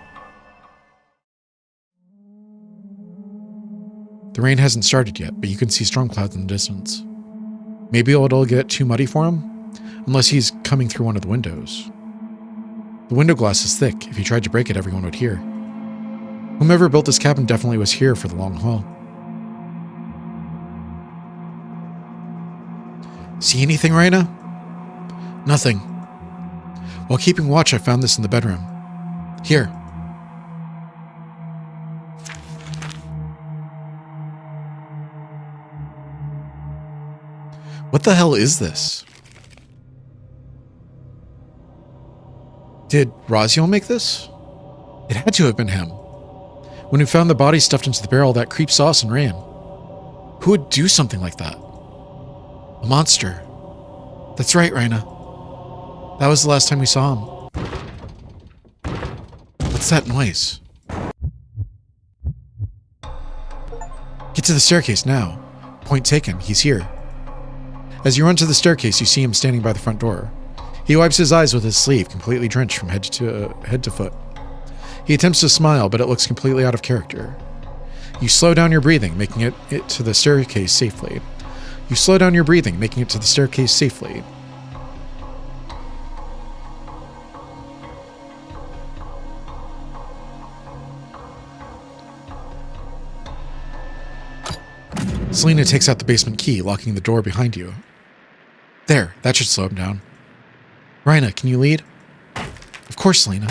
The rain hasn't started yet, but you can see storm clouds in the distance. Maybe it'll get too muddy for him? Unless he's coming through one of the windows. The window glass is thick. If he tried to break it, everyone would hear. Whomever built this cabin definitely was here for the long haul. See anything, Raina? Nothing. While keeping watch, I found this in the bedroom. Here. What the hell is this? Did Raziel make this? It had to have been him. When we found the body stuffed into the barrel, that creep saw us and ran. Who would do something like that? A monster. That's right, Raina. That was the last time we saw him. What's that noise? Get to the staircase now. Point taken. He's here. As you run to the staircase, you see him standing by the front door. He wipes his eyes with his sleeve, completely drenched from head to foot. He attempts to smile, but it looks completely out of character. You slow down your breathing, making it to the staircase safely. Selena takes out the basement key, locking the door behind you. There, that should slow him down. Raina, can you lead? Of course, Selena.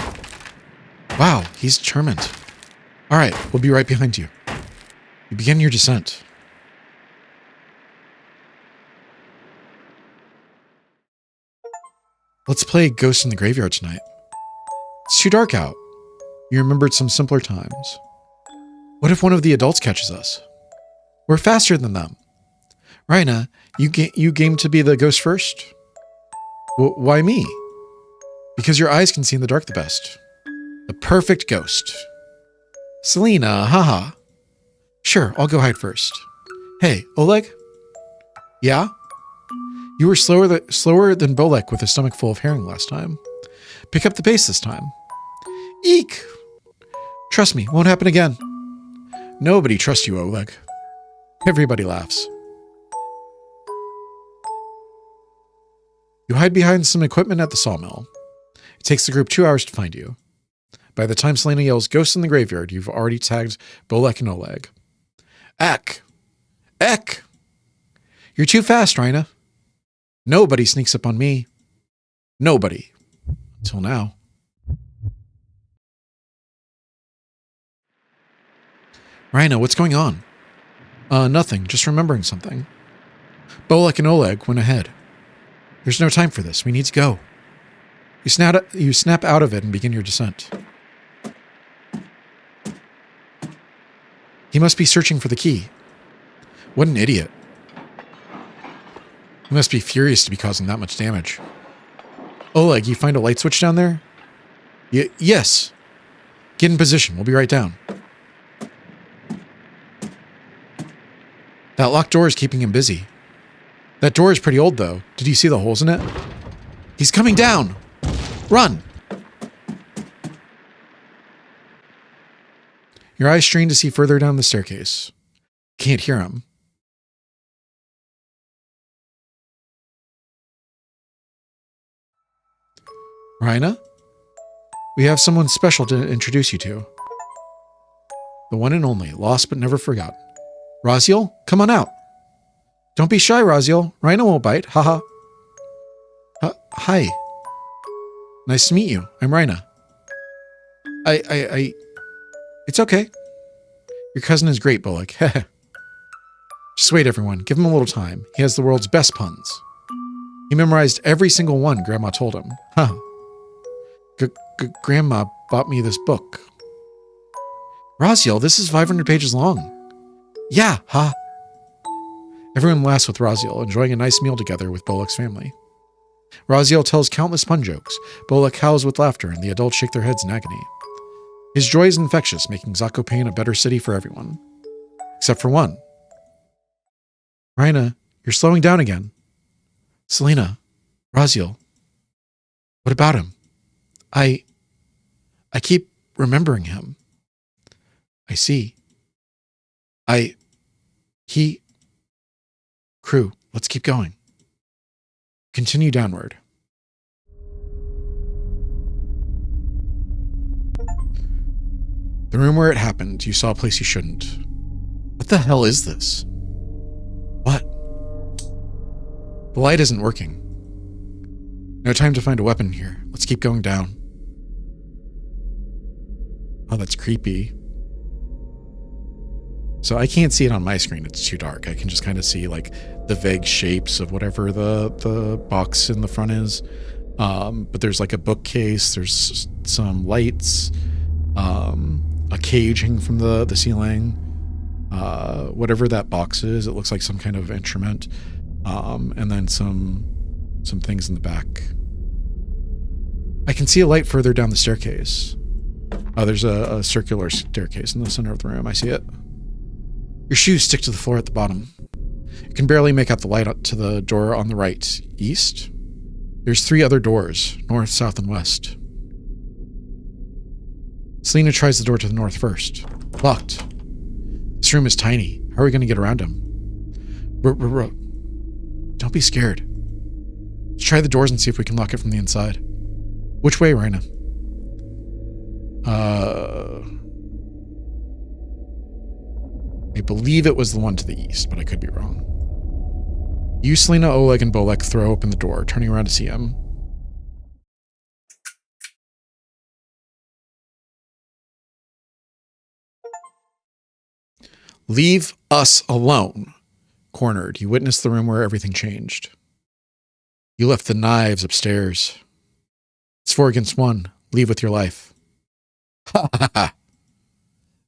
Wow, he's determined. All right, we'll be right behind you. You begin your descent. Let's play Ghost in the Graveyard tonight. It's too dark out. You remembered some simpler times. What if one of the adults catches us? We're faster than them. Raina, you game to be the ghost first? Why me? Because your eyes can see in the dark the best. The perfect ghost. Selena, haha. Sure, I'll go hide first. Hey, Oleg? Yeah? You were slower than Bolek with a stomach full of herring last time. Pick up the pace this time. Eek! Trust me, won't happen again. Nobody trusts you, Oleg. Everybody laughs. You hide behind some equipment at the sawmill. It takes the group 2 hours to find you. By the time Selena yells "Ghost in the Graveyard," you've already tagged Bolek and Oleg. Ek! Ek! You're too fast, Raina. Nobody sneaks up on me. Nobody. Until now. Rhino, what's going on? Nothing. Just remembering something. Bolek and Oleg went ahead. There's no time for this. We need to go. You snap out of it and begin your descent. He must be searching for the key. What an idiot. He must be furious to be causing that much damage. Oleg, you find a light switch down there? Yes. Get in position. We'll be right down. That locked door is keeping him busy. That door is pretty old, though. Did you see the holes in it? He's coming down! Run! Your eyes strain to see further down the staircase. Can't hear him. Rhina? We have someone special to introduce you to. The one and only, lost but never forgotten. Raziel, come on out. Don't be shy, Raziel. Rhino won't bite. Haha. Hi. Nice to meet you. I'm Rhina. It's okay. Your cousin is great, Bullock. Just wait, everyone. Give him a little time. He has the world's best puns. He memorized every single one Grandma told him. Huh. Grandma bought me this book. Raziel, this is 500 pages long. Yeah, huh? Everyone laughs with Raziel, enjoying a nice meal together with Bolek's family. Raziel tells countless pun jokes. Bolek howls with laughter, and the adults shake their heads in agony. His joy is infectious, making Zakopane a better city for everyone. Except for one. Rhina, you're slowing down again. Selena, Raziel, what about him? I keep remembering him. I see. Crew, let's keep going. Continue downward. The room where it happened, you saw a place you shouldn't. What the hell is this? What? The light isn't working. No time to find a weapon here. Let's keep going down. Oh, that's creepy. So I can't see it on my screen. It's too dark. I can just kind of see like the vague shapes of whatever the box in the front is. But there's like a bookcase. There's some lights. A cage hanging from the ceiling. Whatever that box is, it looks like some kind of instrument. And then some things in the back. I can see a light further down the staircase. Oh, there's a circular staircase in the center of the room. I see it. Your shoes stick to the floor at the bottom. You can barely make out the light up to the door on the right. East? There's 3 other doors, north, south, and west. Selena tries the door to the north first. Locked. This room is tiny. How are we going to get around him? Don't be scared. Let's try the doors and see if we can lock it from the inside. Which way, Rhina? I believe it was the one to the east, but I could be wrong. You, Selena, Oleg, and Bolek throw open the door, turning around to see him. Leave us alone. Cornered, you witness the room where everything changed. You left the knives upstairs. It's 4 against 1. Leave with your life. Ha ha ha.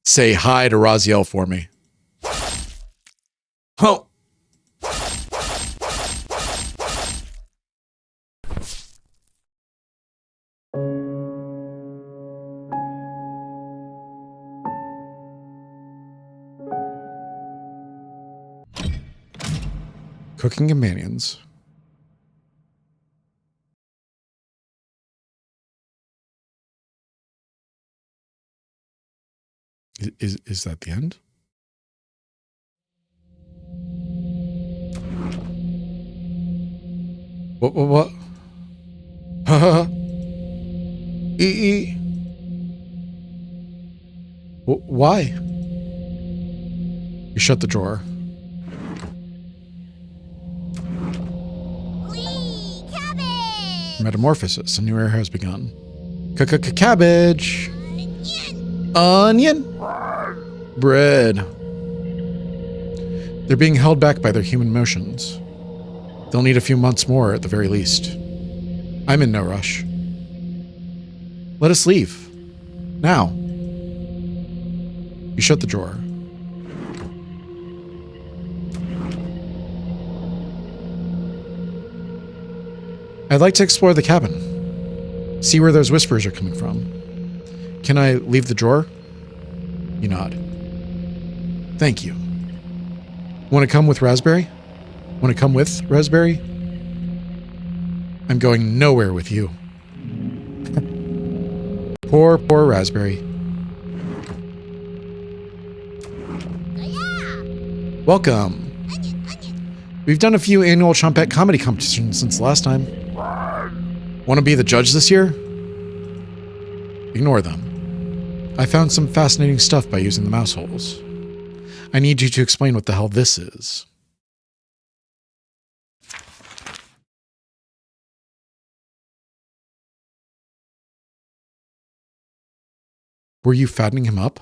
Say hi to Raziel for me. Oh. Cooking companions. Is that the end? What? Why? You shut the drawer. Wee, cabbage! Metamorphosis. A new era has begun. Cabbage. Onion. Onion. Bread. They're being held back by their human motions. They'll need a few months more at the very least. I'm in no rush. Let us leave. Now. You shut the drawer. I'd like to explore the cabin. See where those whispers are coming from. Can I leave the drawer? You nod. Thank you. Want to come with Raspberry? Want to come with Raspberry? I'm going nowhere with you. Poor Raspberry. Welcome. We've done a few annual Chompette comedy competitions since last time. Want to be the judge this year? Ignore them. I found some fascinating stuff by using the mouse holes. I need you to explain what the hell this is. Were you fattening him up?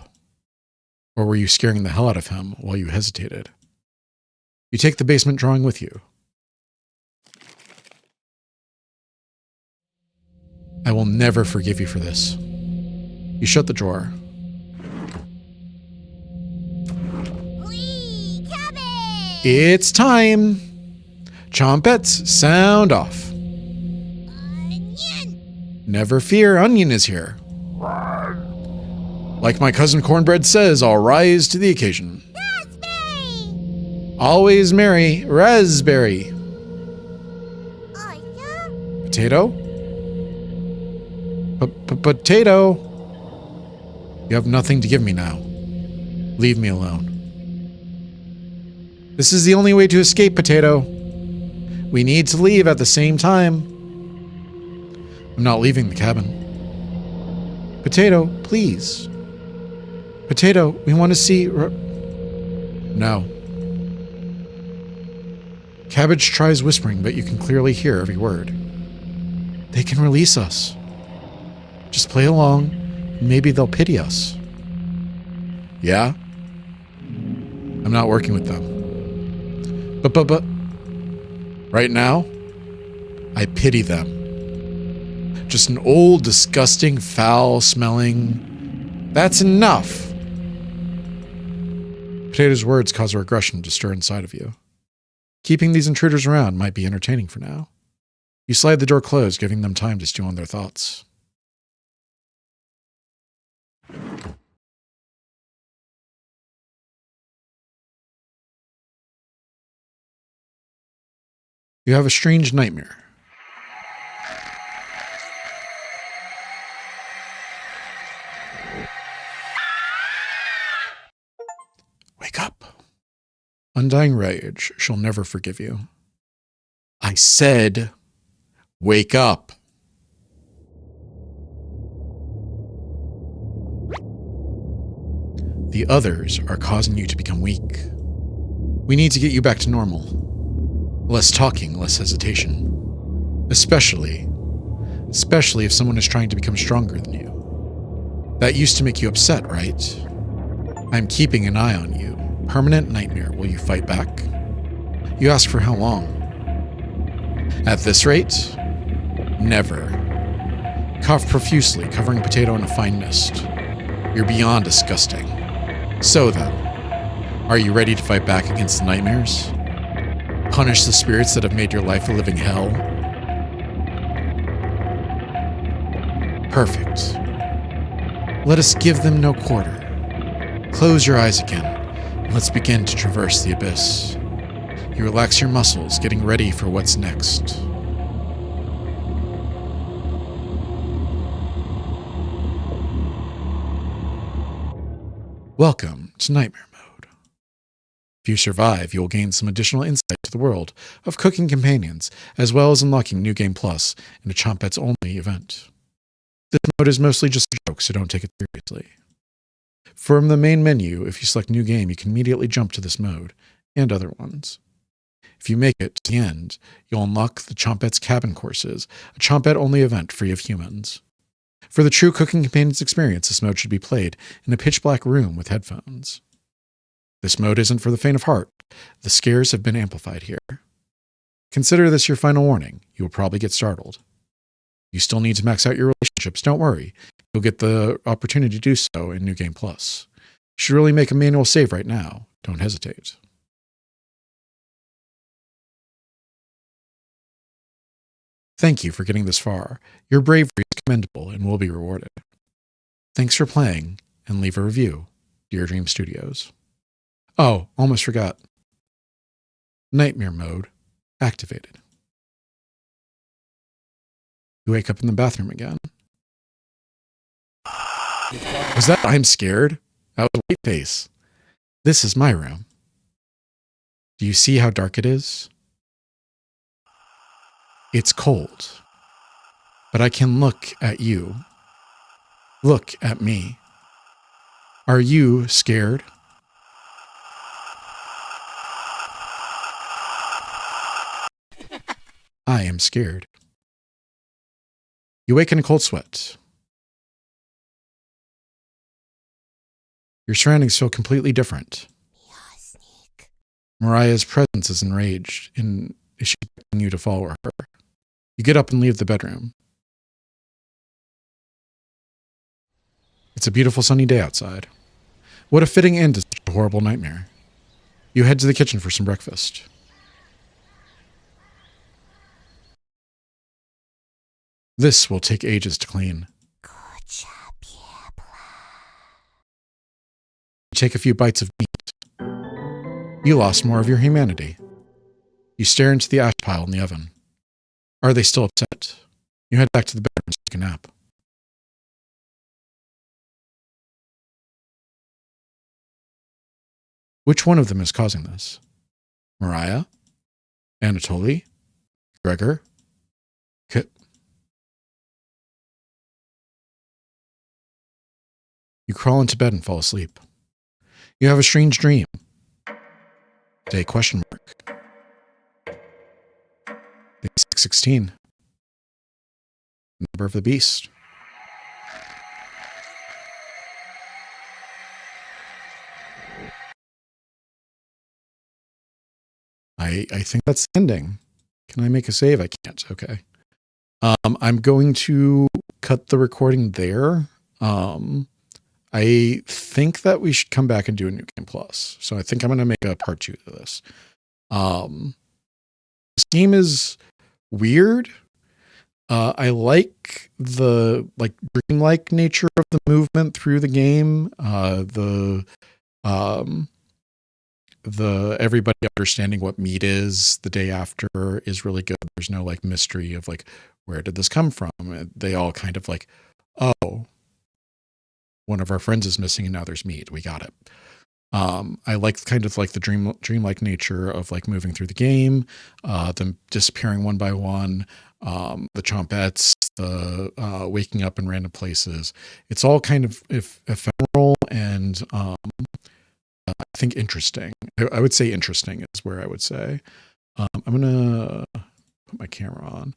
Or were you scaring the hell out of him while you hesitated? You take the basement drawing with you. I will never forgive you for this. You shut the drawer. Wee, cabbage. It's time! Chompettes, sound off. Onion. Never fear, Onion is here. Like my cousin Cornbread says, I'll rise to the occasion. Raspberry. Always merry, Raspberry. Potato? Potato. You have nothing to give me now. Leave me alone. This is the only way to escape, Potato. We need to leave at the same time. I'm not leaving the cabin. Potato, please. Potato, we want to see... No. Cabbage tries whispering, but you can clearly hear every word. They can release us. Just play along, and maybe they'll pity us. Yeah? I'm not working with them. But... Right now, I pity them. Just an old, disgusting, foul-smelling... That's enough! Potato's words cause a regression to stir inside of you. Keeping these intruders around might be entertaining for now. You slide the door closed, giving them time to stew on their thoughts. You have a strange nightmare. Wake up. Undying rage shall never forgive you. I said, wake up. The others are causing you to become weak. We need to get you back to normal. Less talking, less hesitation. Especially if someone is trying to become stronger than you. That used to make you upset, right? I'm keeping an eye on you. Permanent nightmare. Will you fight back? You ask for how long? At this rate? Never. Cough profusely, covering Potato in a fine mist. You're beyond disgusting. So then, are you ready to fight back against the nightmares? Punish the spirits that have made your life a living hell? Perfect. Let us give them no quarter. Close your eyes again, and let's begin to traverse the abyss. You relax your muscles, getting ready for what's next. Welcome to Nightmare Mode. If you survive, you will gain some additional insight to the world of cooking companions, as well as unlocking New Game Plus in a Chompette's only event. This mode is mostly just a joke, so don't take it seriously. From the main menu, if you select New Game, you can immediately jump to this mode, and other ones. If you make it to the end, you'll unlock the Chompette's Cabin Courses, a Chompette-only event free of humans. For the true Cooking Companions experience, this mode should be played in a pitch-black room with headphones. This mode isn't for the faint of heart. The scares have been amplified here. Consider this your final warning. You will probably get startled. You still need to max out your relationships. Don't worry. You'll get the opportunity to do so in New Game Plus. You should really make a manual save right now. Don't hesitate. Thank you for getting this far. Your bravery is commendable and will be rewarded. Thanks for playing, and leave a review. Dear Dream Studios. Oh, almost forgot. Nightmare mode activated. You wake up in the bathroom again. Was that I'm scared? That was a white face. This is my room. Do you see how dark it is? It's cold. But I can look at you. Look at me. Are you scared? I am scared. You wake in a cold sweat. Your surroundings feel completely different. Mariah's presence is enraged, and is she begging you to follow her? You get up and leave the bedroom. It's a beautiful sunny day outside. What a fitting end to such a horrible nightmare. You head to the kitchen for some breakfast. This will take ages to clean. You take a few bites of meat. You lost more of your humanity. You stare into the ash pile in the oven. Are they still upset? You head back to the bedroom and take a nap. Which one of them is causing this? Mariah? Anatoly? Gregor? You crawl into bed and fall asleep. You have a strange dream. Day question mark. Day 616. Number of the beast. I think that's the ending. Can I make a save? I can't. Okay. I'm going to cut the recording there. I think that we should come back and do a New Game Plus. So I think I'm going to make a part 2 to this. This game is weird. I like the dreamlike nature of the movement through the game. The everybody understanding what meat is the day after is really good. There's no mystery of where did this come from? They all kind of oh, one of our friends is missing and now there's meat. We got it. I like kind of the dreamlike nature of moving through the game, them disappearing one by one, the chompettes, the waking up in random places. It's all kind of ephemeral and I think interesting. I would say interesting is where I would say. I'm gonna put my camera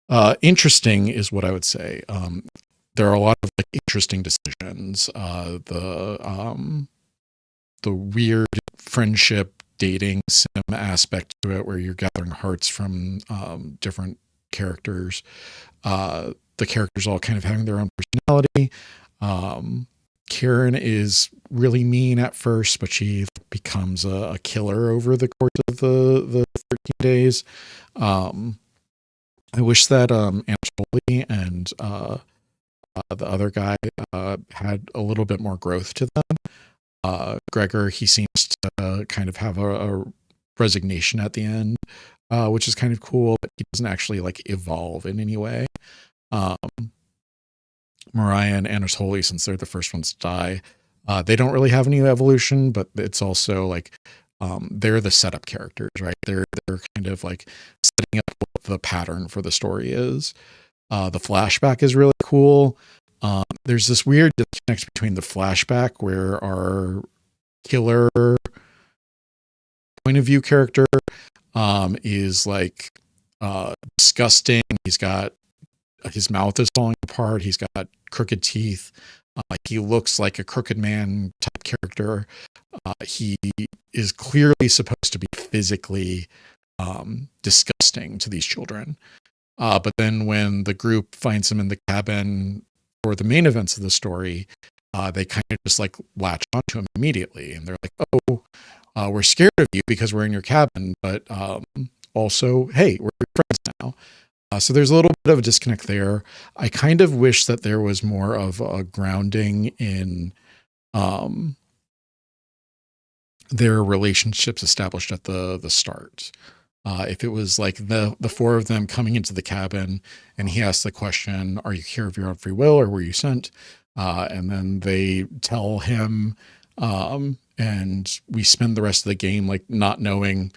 on. Interesting is what I would say. There are a lot of interesting decisions. The weird friendship dating sim aspect to it, where you're gathering hearts from different characters. The characters all kind of having their own personality. Karen is really mean at first, but she becomes a killer over the course of the 13 days. I wish that Anatoly and the other guy had a little bit more growth to them. Gregor, he seems to kind of have a resignation at the end, which is kind of cool, but he doesn't actually evolve in any way. Mariah and Anatoly, since they're the first ones to die, they don't really have any evolution, but it's also they're the setup characters, right? They're kind of setting up what the pattern for the story is. The flashback is really cool. There's this weird disconnect between the flashback where our killer point of view character is like disgusting. He's got his mouth is falling apart. He's got crooked teeth. He looks like a crooked man type character. He is clearly supposed to be physically disgusting to these children. But then when the group finds him in the cabin for the main events of the story, they kind of just like latch onto him immediately. And they're like, oh, we're scared of you because we're in your cabin. But also, hey, we're your friends now. So there's a little bit of a disconnect there. I kind of wish that there was more of a grounding in their relationships established at the start. If it was like the four of them coming into the cabin and he asks the question, are you here of your own free will or were you sent? And then they tell him, and we spend the rest of the game like not knowing,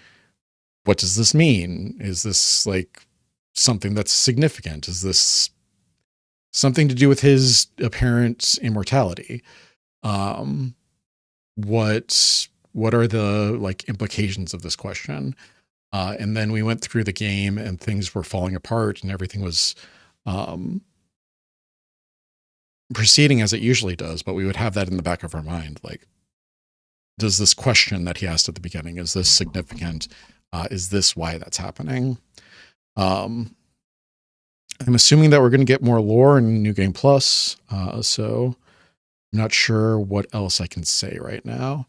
what does this mean? Is this like something that's significant? Is this something to do with his apparent immortality? What are the like implications of this question? And then we went through the game and things were falling apart and everything was proceeding as it usually does, but we would have that in the back of our mind. Like, does this question that he asked at the beginning, is this significant? Is this why that's happening? I'm assuming that we're going to get more lore in New Game Plus. So I'm not sure what else I can say right now.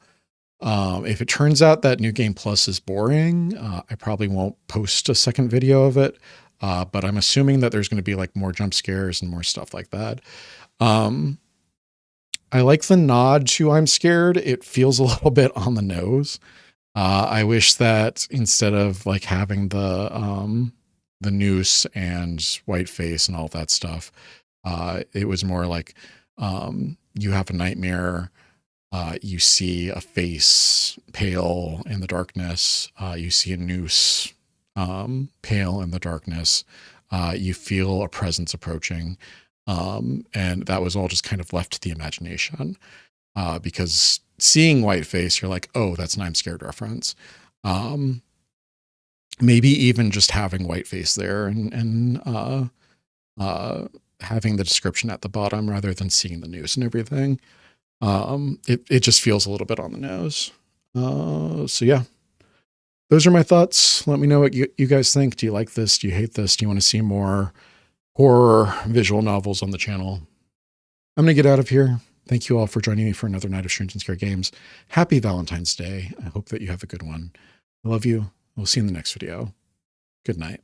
If it turns out that New Game Plus is boring, I probably won't post a second video of it. But I'm assuming that there's going to be like more jump scares and more stuff like that. I like the nod to I'm scared. It feels a little bit on the nose. I wish that instead of like having the noose and white face and all that stuff, it was more like, you have a nightmare. You see a face pale in the darkness. You see a noose, pale in the darkness. You feel a presence approaching. And that was all just kind of left to the imagination. Because seeing white face, you're like, oh, that's an I'm scared reference. Maybe even just having white face there and having the description at the bottom rather than seeing the news and everything. It just feels a little bit on the nose. So yeah, those are my thoughts. Let me know what you guys think. Do you like this? Do you hate this? Do you want to see more horror visual novels on the channel? I'm going to get out of here. Thank you all for joining me for another night of Strange and Scary Games. Happy Valentine's Day. I hope that you have a good one. I love you. We'll see you in the next video. Good night.